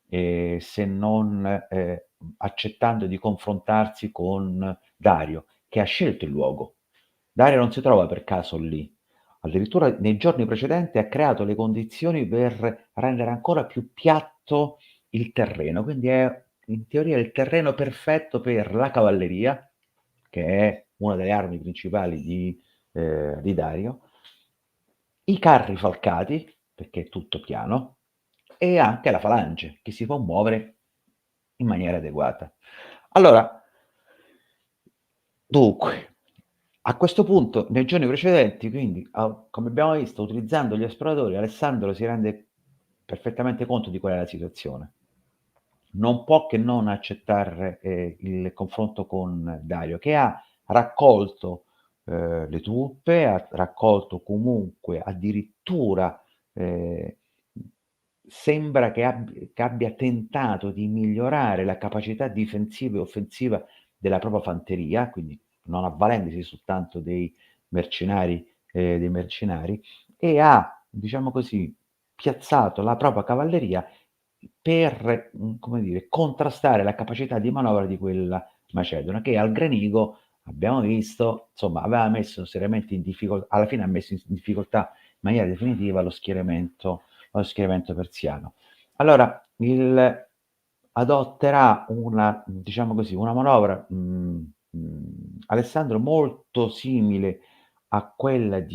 se non accettando di confrontarsi con Dario, che ha scelto il luogo. Dario non si trova per caso lì. Addirittura nei giorni precedenti ha creato le condizioni per rendere ancora più piatto il terreno, quindi è in teoria il terreno perfetto per la cavalleria, che è una delle armi principali di Dario, i carri falcati, perché è tutto piano, e anche la falange, che si può muovere in maniera adeguata. Allora, dunque, a questo punto, nei giorni precedenti, quindi, come abbiamo visto, utilizzando gli esploratori, Alessandro si rende perfettamente conto di qual è la situazione. Non può che non accettare il confronto con Dario, che ha raccolto le truppe, ha raccolto comunque addirittura, eh, sembra che abbia tentato di migliorare la capacità difensiva e offensiva della propria fanteria, quindi non avvalendosi soltanto dei mercenari, e ha, diciamo così, piazzato la propria cavalleria per, come dire, contrastare la capacità di manovra di quella macedone, che al Granigo, abbiamo visto, insomma, aveva messo seriamente in difficoltà, alla fine ha messo in difficoltà in maniera definitiva lo schieramento persiano. Allora, adotterà una, diciamo così, una manovra, Alessandro, molto simile a quella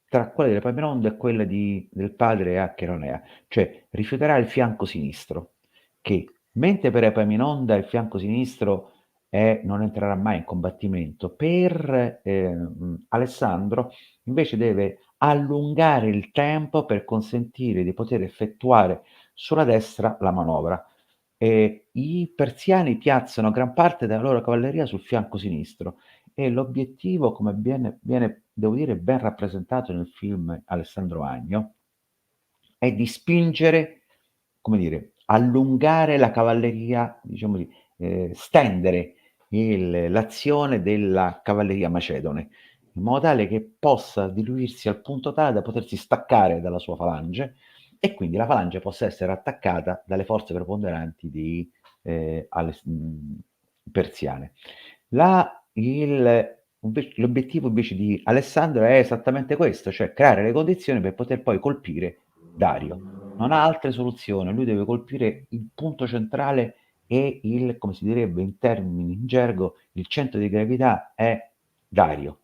tra quella dell'Epaminonda e quella del padre Acheronea, cioè rifiuterà il fianco sinistro, che mentre per Epaminonda il fianco sinistro non entrerà mai in combattimento, per Alessandro invece deve allungare il tempo per consentire di poter effettuare sulla destra la manovra. I persiani piazzano gran parte della loro cavalleria sul fianco sinistro, e l'obiettivo, come viene, devo dire, ben rappresentato nel film Alessandro Magno, è di spingere, come dire, allungare la cavalleria, diciamo così, stendere l'azione della cavalleria macedone, in modo tale che possa diluirsi al punto tale da potersi staccare dalla sua falange, e quindi la falange possa essere attaccata dalle forze preponderanti persiane. L'obiettivo invece di Alessandro è esattamente questo, cioè creare le condizioni per poter poi colpire Dario. Non ha altre soluzioni, lui deve colpire il punto centrale, e come si direbbe in gergo, il centro di gravità è Dario.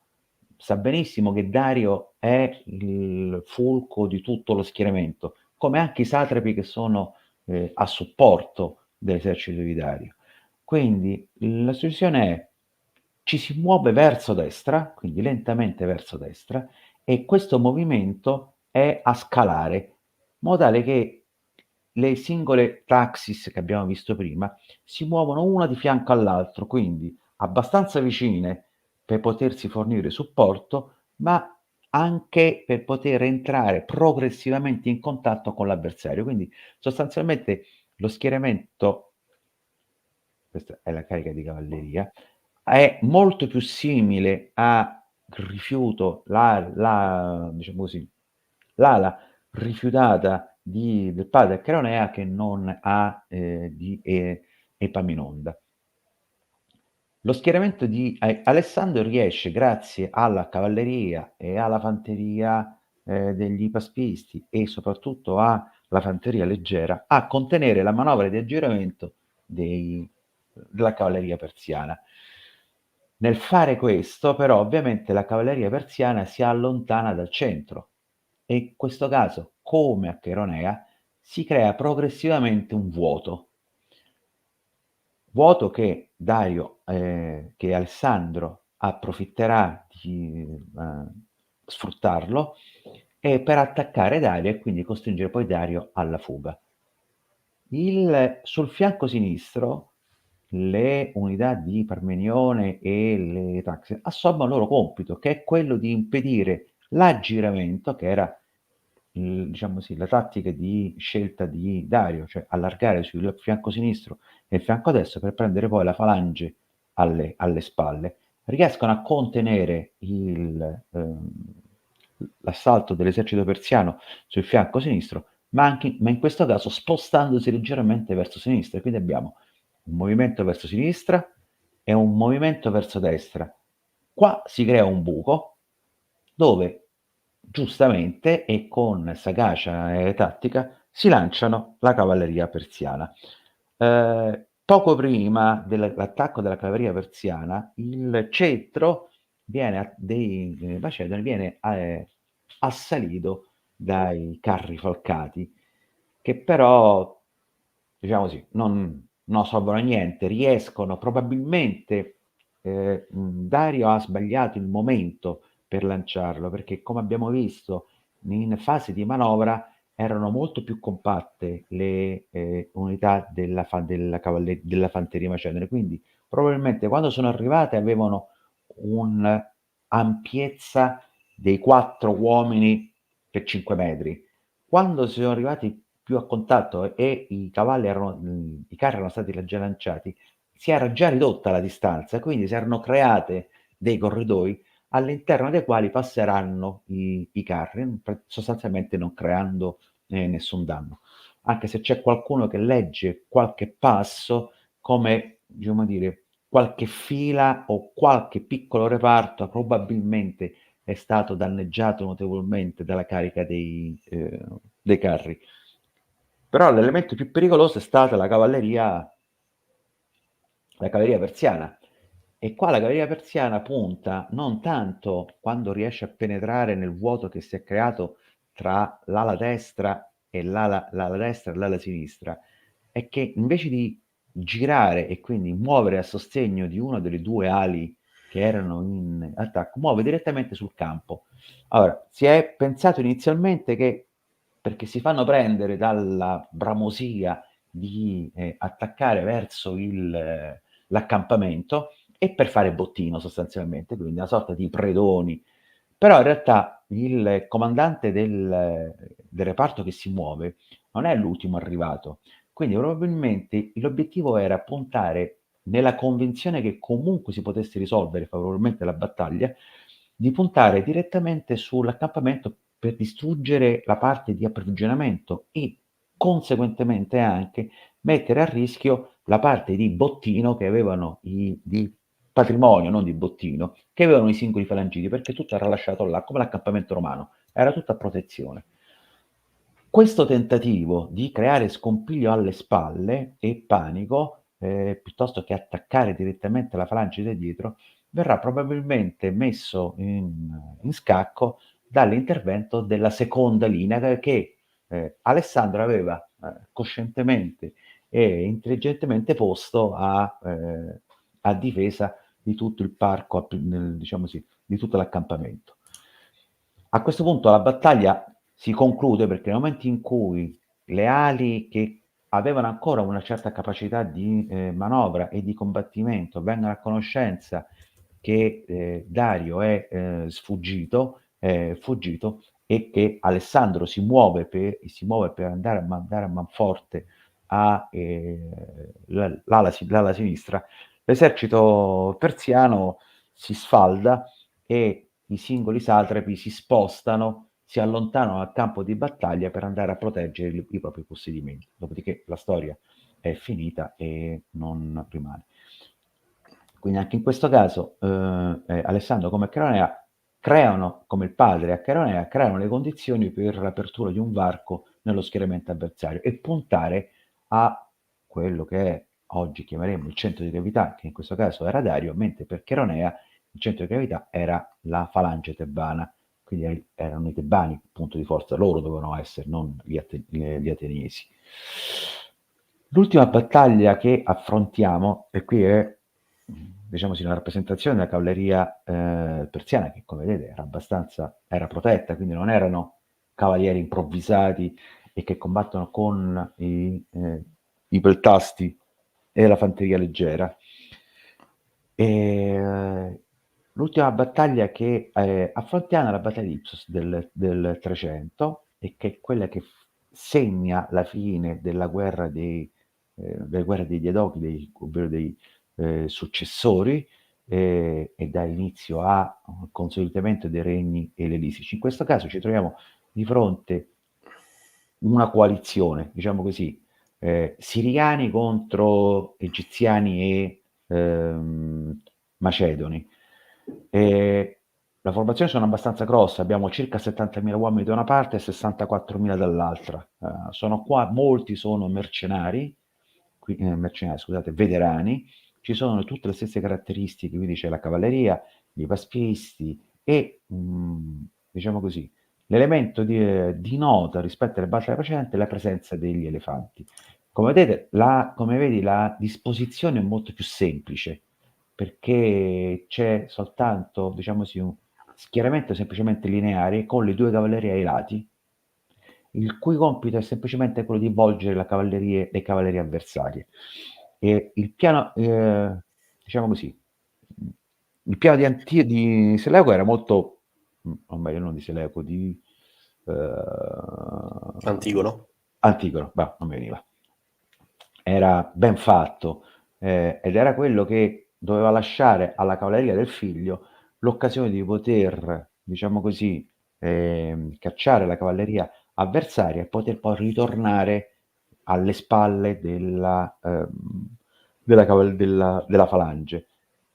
Sa benissimo che Dario è il fulcro di tutto lo schieramento, come anche i satrapi che sono a supporto dell'esercito di Dario. Quindi la soluzione è: ci si muove verso destra, quindi lentamente verso destra, e questo movimento è a scalare, in modo tale che le singole taxis che abbiamo visto prima si muovono una di fianco all'altro, quindi abbastanza vicine per potersi fornire supporto, ma anche per poter entrare progressivamente in contatto con l'avversario. Quindi sostanzialmente lo schieramento, questa è la carica di cavalleria, è molto più simile a rifiuto, diciamo così, l'ala rifiutata del padre Acheronea che non a di Epaminonda. Lo schieramento di Alessandro riesce, grazie alla cavalleria e alla fanteria degli ipaspisti e soprattutto alla fanteria leggera, a contenere la manovra di aggiramento della cavalleria persiana. Nel fare questo, però, ovviamente la cavalleria persiana si allontana dal centro e in questo caso, come a Cheronea, si crea progressivamente un vuoto. Vuoto che che Alessandro approfitterà di sfruttarlo e per attaccare Dario e quindi costringere poi Dario alla fuga. Sul fianco sinistro le unità di Parmenione e le taxe assolvono il loro compito, che è quello di impedire l'aggiramento, che era diciamo così, la tattica di scelta di Dario, cioè allargare sul fianco sinistro e il fianco destro per prendere poi la falange alle spalle. Riescono a contenere l'assalto dell'esercito persiano sul fianco sinistro, ma in questo caso spostandosi leggermente verso sinistra. Quindi abbiamo un movimento verso sinistra e un movimento verso destra. Qua si crea un buco dove giustamente e con sagacia e tattica si lanciano la cavalleria persiana. Poco prima dell'attacco della cavalleria persiana, il cettro dei Macedoni viene assalito dai carri falcati, che però, diciamo così, non salvano niente, riescono probabilmente, Dario ha sbagliato il momento per lanciarlo, perché come abbiamo visto in fase di manovra erano molto più compatte le unità della fanteria macedone, quindi probabilmente quando sono arrivate avevano un'ampiezza dei 4 uomini per 5 metri. Quando sono arrivati più a contatto e i carri erano stati già lanciati, si era già ridotta la distanza, quindi si erano create dei corridoi all'interno dei quali passeranno i carri, sostanzialmente non creando nessun danno. Anche se c'è qualcuno che legge qualche passo come, diciamo dire, qualche fila o qualche piccolo reparto probabilmente è stato danneggiato notevolmente dalla carica dei carri. Però l'elemento più pericoloso è stata la cavalleria persiana. E qua la cavalleria persiana punta non tanto quando riesce a penetrare nel vuoto che si è creato tra l'ala destra e l'ala destra e l'ala sinistra, è che invece di girare e quindi muovere a sostegno di una delle due ali che erano in attacco, muove direttamente sul campo. Allora, si è pensato inizialmente che perché si fanno prendere dalla bramosia di attaccare verso l'accampamento e per fare bottino sostanzialmente, quindi una sorta di predoni. Però in realtà il comandante del reparto che si muove non è l'ultimo arrivato, quindi probabilmente l'obiettivo era puntare nella convinzione che comunque si potesse risolvere favorevolmente la battaglia, di puntare direttamente sull'accampamento per distruggere la parte di approvvigionamento e conseguentemente anche mettere a rischio la parte di bottino che avevano di patrimonio, non di bottino, che avevano i singoli falangiti, perché tutto era lasciato là, come l'accampamento romano, era tutto a protezione. Questo tentativo di creare scompiglio alle spalle e panico, piuttosto che attaccare direttamente la falange da dietro, verrà probabilmente messo in scacco dall'intervento della seconda linea che Alessandro aveva coscientemente e intelligentemente posto a difesa di tutto il parco, diciamo così, di tutto l'accampamento. A questo punto la battaglia si conclude perché nel momento in cui le ali che avevano ancora una certa capacità di manovra e di combattimento, vengono a conoscenza che Dario è fuggito e che Alessandro si muove per andare a mandare a manforte l'ala sinistra, l'esercito persiano si sfalda e i singoli satrapi si spostano, si allontanano dal campo di battaglia per andare a proteggere i propri possedimenti. Dopodiché la storia è finita e non rimane. Quindi anche in questo caso Alessandro come Cheronea creano, come il padre a Cheronea, creano le condizioni per l'apertura di un varco nello schieramento avversario e puntare a quello che oggi chiameremo il centro di gravità, che in questo caso era Dario, mentre per Cheronea il centro di gravità era la falange tebana, quindi erano i tebani il punto di forza, loro dovevano essere, non gli ateniesi. L'ultima battaglia che affrontiamo, e qui è diciamo sì, una rappresentazione della cavalleria persiana che come vedete era protetta, quindi non erano cavalieri improvvisati e che combattono con i peltasti e la fanteria leggera. L'ultima battaglia che affrontiamo è la battaglia di Ipsos del 300 e che è quella che segna la fine della guerra delle guerre dei Diadochi, ovvero dei successori, e dà inizio al consolidamento dei regni ellenistici. In questo caso ci troviamo di fronte una coalizione, diciamo così, siriani contro egiziani e macedoni. La formazione sono abbastanza grosse, abbiamo circa 70.000 uomini da una parte e 64.000 dall'altra. Sono qua, molti sono mercenari, scusate, veterani, ci sono tutte le stesse caratteristiche, quindi c'è la cavalleria, i paspisti e, diciamo così, l'elemento di nota rispetto alle battaglie precedenti è la presenza degli elefanti. Come vedete, come vedi, la disposizione è molto più semplice, perché c'è soltanto, diciamo così, un schieramento semplicemente lineare con le due cavallerie ai lati, il cui compito è semplicemente quello di volgere le cavallerie avversarie. E il piano, diciamo così, il piano di Seleuco era molto, o meglio, non di Seleuco, di Antigono? Antigono, bah, non mi veniva. Era ben fatto ed era quello che doveva lasciare alla cavalleria del figlio l'occasione di poter, diciamo così, cacciare la cavalleria avversaria e poter poi ritornare alle spalle della falange.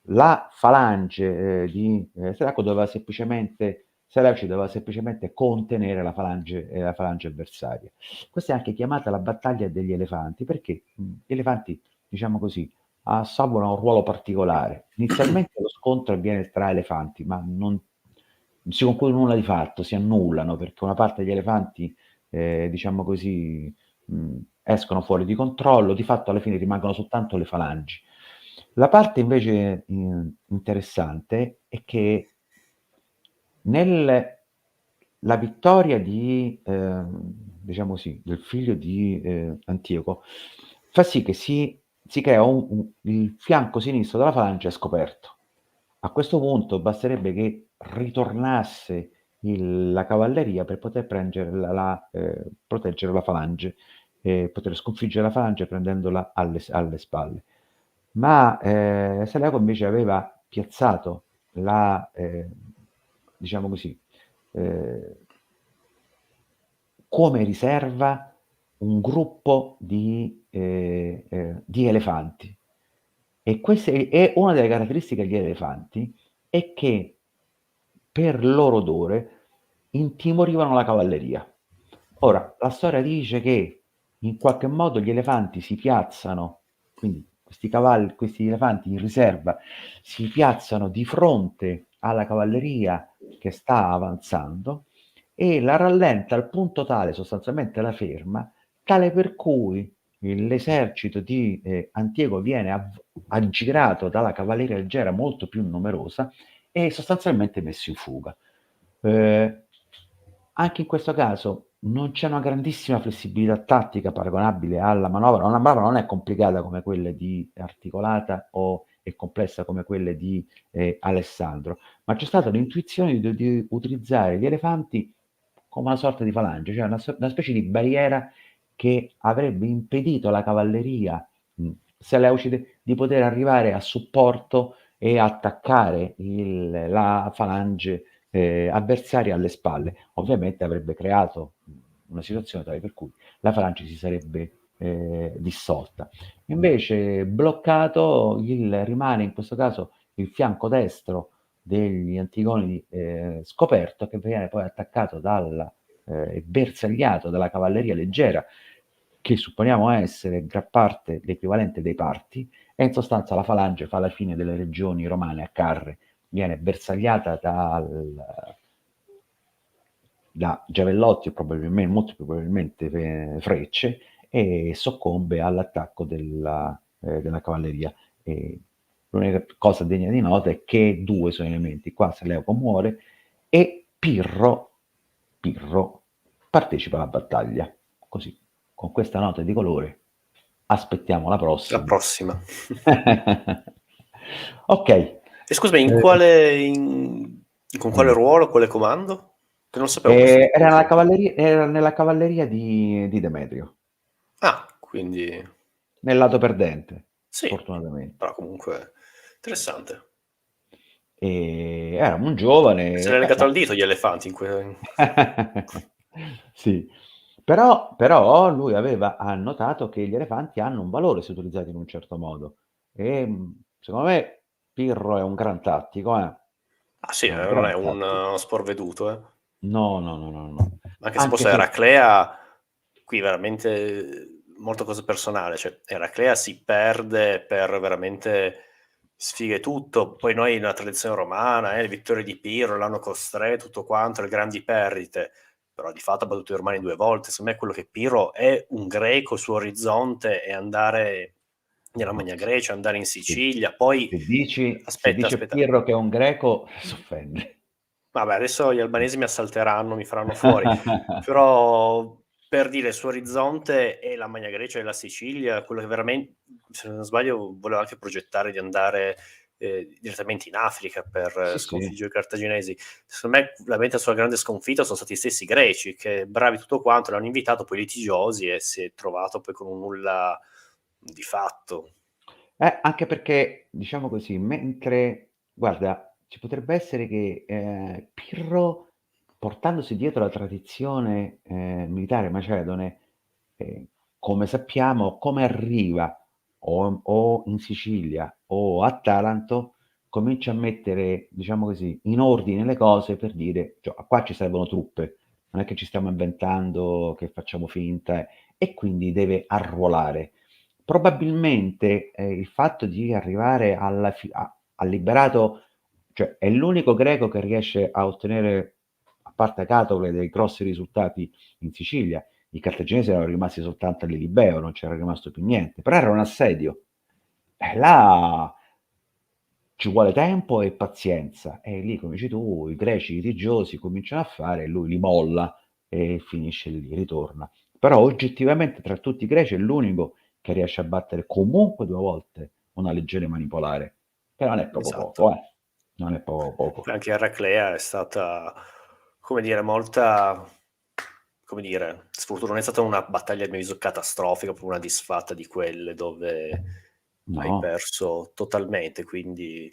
La falange Seleuci doveva semplicemente contenere la falange avversaria. Questa è anche chiamata la battaglia degli elefanti, perché gli elefanti, diciamo così, assolvono un ruolo particolare. Inizialmente lo scontro avviene tra elefanti, ma non si conclude nulla di fatto, si annullano perché una parte degli elefanti, diciamo così, escono fuori di controllo, di fatto alla fine rimangono soltanto le falangi. La parte invece interessante è che la vittoria diciamo così, del figlio di Antioco fa sì che si crea il fianco sinistro della falange è scoperto. A questo punto basterebbe che ritornasse la cavalleria per poter proteggere la falange, poter sconfiggere la falange prendendola alle spalle. Ma Seleuco invece aveva piazzato diciamo così, eh, come riserva un gruppo di elefanti. E questa è una delle caratteristiche degli elefanti, è che per il loro odore intimorivano la cavalleria. Ora, la storia dice che in qualche modo gli elefanti si piazzano, quindi questi elefanti in riserva si piazzano di fronte alla cavalleria che sta avanzando e la rallenta al punto tale, sostanzialmente la ferma, tale per cui l'esercito di Antioco viene aggirato dalla cavalleria leggera molto più numerosa e sostanzialmente messo in fuga. Anche in questo caso non c'è una grandissima flessibilità tattica paragonabile alla manovra. Una manovra non è complicata come quelle di articolata o è complessa come quelle di Alessandro, ma c'è stata l'intuizione di utilizzare gli elefanti come una sorta di falange, cioè una specie di barriera che avrebbe impedito alla cavalleria seleucide di poter arrivare a supporto e attaccare la falange avversaria alle spalle. Ovviamente avrebbe creato una situazione tale per cui la falange si sarebbe dissolta. Invece bloccato rimane in questo caso il fianco destro degli Antigonidi scoperto, che viene poi attaccato e bersagliato dalla cavalleria leggera, che supponiamo essere gran parte l'equivalente dei parti, e in sostanza la falange fa la fine delle regioni romane a Carre, viene bersagliata da giavellotti o probabilmente, molto più probabilmente frecce, e soccombe all'attacco della cavalleria. E l'unica cosa degna di nota è che due sono elementi. Qua Seleuco muore e Pirro partecipa alla battaglia. Così, con questa nota di colore, aspettiamo la La prossima. prossima. Ok. E scusami, con quale Dimmi. ruolo, quale comando? Che non sapevo questo di Pirro. Era nella cavalleria di Demetrio, Ah, quindi nel lato perdente, sì, fortunatamente. però comunque interessante. Era un Se giovane, l'è legato al dito gli elefanti sì, però lui aveva annotato che gli elefanti hanno un valore se utilizzati in un certo modo. E secondo me Pirro è un gran tattico, Ah sì, è un non è gran tattico. uno sporveduto, eh. No, no, no, no, no. Anche se Anche posso se Eraclea, qui veramente molto cosa personale, cioè Eraclea si perde per veramente sfighe tutto, poi noi nella tradizione romana, le vittorie di Pirro, l'anno costre, tutto quanto, le grandi perdite, però di fatto ha battuto i romani 2 volte, secondo me quello che Pirro è un greco, il suo orizzonte è andare nella Magna Grecia, andare in se, Sicilia, poi se aspetta, dice aspetta. Pirro che è un greco, si offende. Vabbè, adesso gli albanesi mi assalteranno, mi faranno fuori, però per dire il suo orizzonte è la Magna Grecia e la Sicilia, quello che se non sbaglio, voleva anche progettare di andare direttamente in Africa per Sì, sì. sconfiggere i cartaginesi. Secondo me, la sua grande sconfitta sono stati i stessi greci, che bravi tutto quanto, l'hanno invitato, poi litigiosi, e si è trovato poi con un nulla di fatto. Anche perché, diciamo così, mentre guarda, ci potrebbe essere che, Pirro, portandosi dietro la tradizione, militare macedone, ehm, come sappiamo, come arriva o in Sicilia o a Taranto, comincia a mettere, diciamo così, in ordine le cose per dire: cioè, qua ci servono truppe, non è che ci stiamo inventando, che facciamo finta, e quindi deve arruolare. Probabilmente, il fatto di arrivare ha liberato, cioè è l'unico greco che riesce a ottenere, a parte Catocle, dei grossi risultati in Sicilia. I cartaginesi erano rimasti soltanto a Lilibeo, non c'era rimasto più niente, però era un assedio. E là ci vuole tempo e pazienza. E lì, come dici tu, i greci litigiosi cominciano a fare, e lui li molla e finisce lì, ritorna. Però oggettivamente tra tutti i greci è l'unico che riesce a battere comunque 2 volte una legione manipolare, che non è proprio poco, Esatto. non è proprio poco. Anche Eraclea è stata, come dire, molta, come dire, sfortuna. Non è stata una battaglia a mio avviso catastrofica, proprio una disfatta di quelle dove hai No. perso totalmente, quindi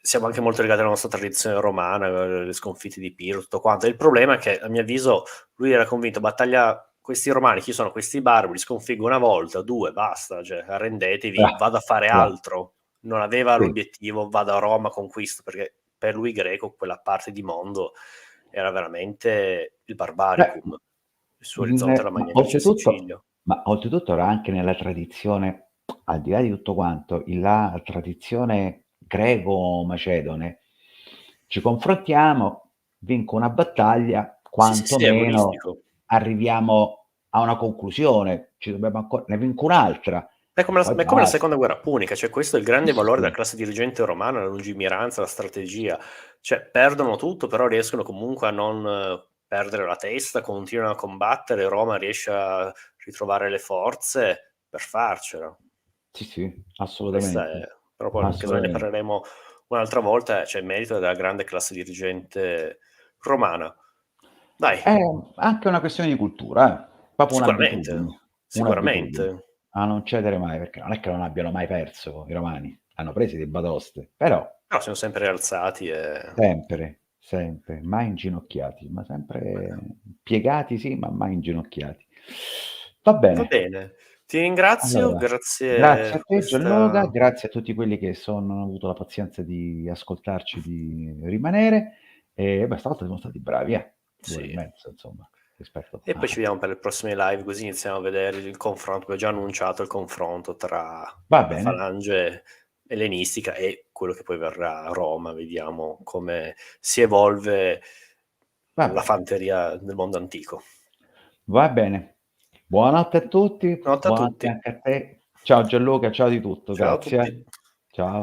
siamo anche molto legati alla nostra tradizione romana, le sconfitte di Pirro, tutto quanto. Il problema è che, a mio avviso, lui era convinto, battaglia questi romani, chi sono questi barbari, li sconfiggo una volta, due, basta, cioè arrendetevi, vado a fare Brava, altro. Non aveva sì. l'obiettivo vado a Roma, conquisto, perché per lui greco quella parte di mondo era veramente il Beh, barbaricum, il suo orizzonte era la Magna Grecia e Sicilia. Ma oltretutto era anche nella tradizione, al di là di tutto quanto, la tradizione greco-macedone. Ci confrontiamo, vinco una battaglia, Sì, sì, sì, è quantomeno agonistico. arriviamo a una conclusione, ci dobbiamo ancora, ne vinco un'altra, poi È come la basta. seconda guerra punica, cioè questo è il Sì, grande valore della sì. classe dirigente romana, la lungimiranza, la strategia. Cioè perdono tutto, però riescono comunque a non perdere la testa, continuano a combattere, Roma riesce a ritrovare le forze per farcela. Sì, sì, Questa è assolutamente, però poi anche se ne assolutamente. parleremo un'altra volta, c'è il merito della grande classe dirigente romana. Dai, È anche una questione di cultura, proprio sicuramente, un'abitudine sicuramente. a non cedere mai, perché non è che non abbiano mai perso i romani, hanno presi dei batoste, però Però siamo sempre rialzati e sempre, sempre, mai inginocchiati, ma sempre piegati sì, ma mai inginocchiati. Va va bene, bene. Ti ringrazio, allora grazie grazie a a te Gianluca, questa grazie a tutti quelli che hanno avuto la pazienza di ascoltarci, di rimanere e beh, stavolta siamo stati bravi 2 ore e sì. mezza insomma, rispetto E poi ci a vediamo per le prossime live, così iniziamo a vedere il confronto. Abbiamo già annunciato il confronto tra va la bene, falange ellenistica e quello che poi verrà a Roma. Vediamo come si evolve va la bene, fanteria del mondo antico. va bene. Buonanotte a tutti, Notte a buonanotte tutti. anche a te. Ciao Gianluca, ciao di tutto, Ciao a grazie tutti. Ciao.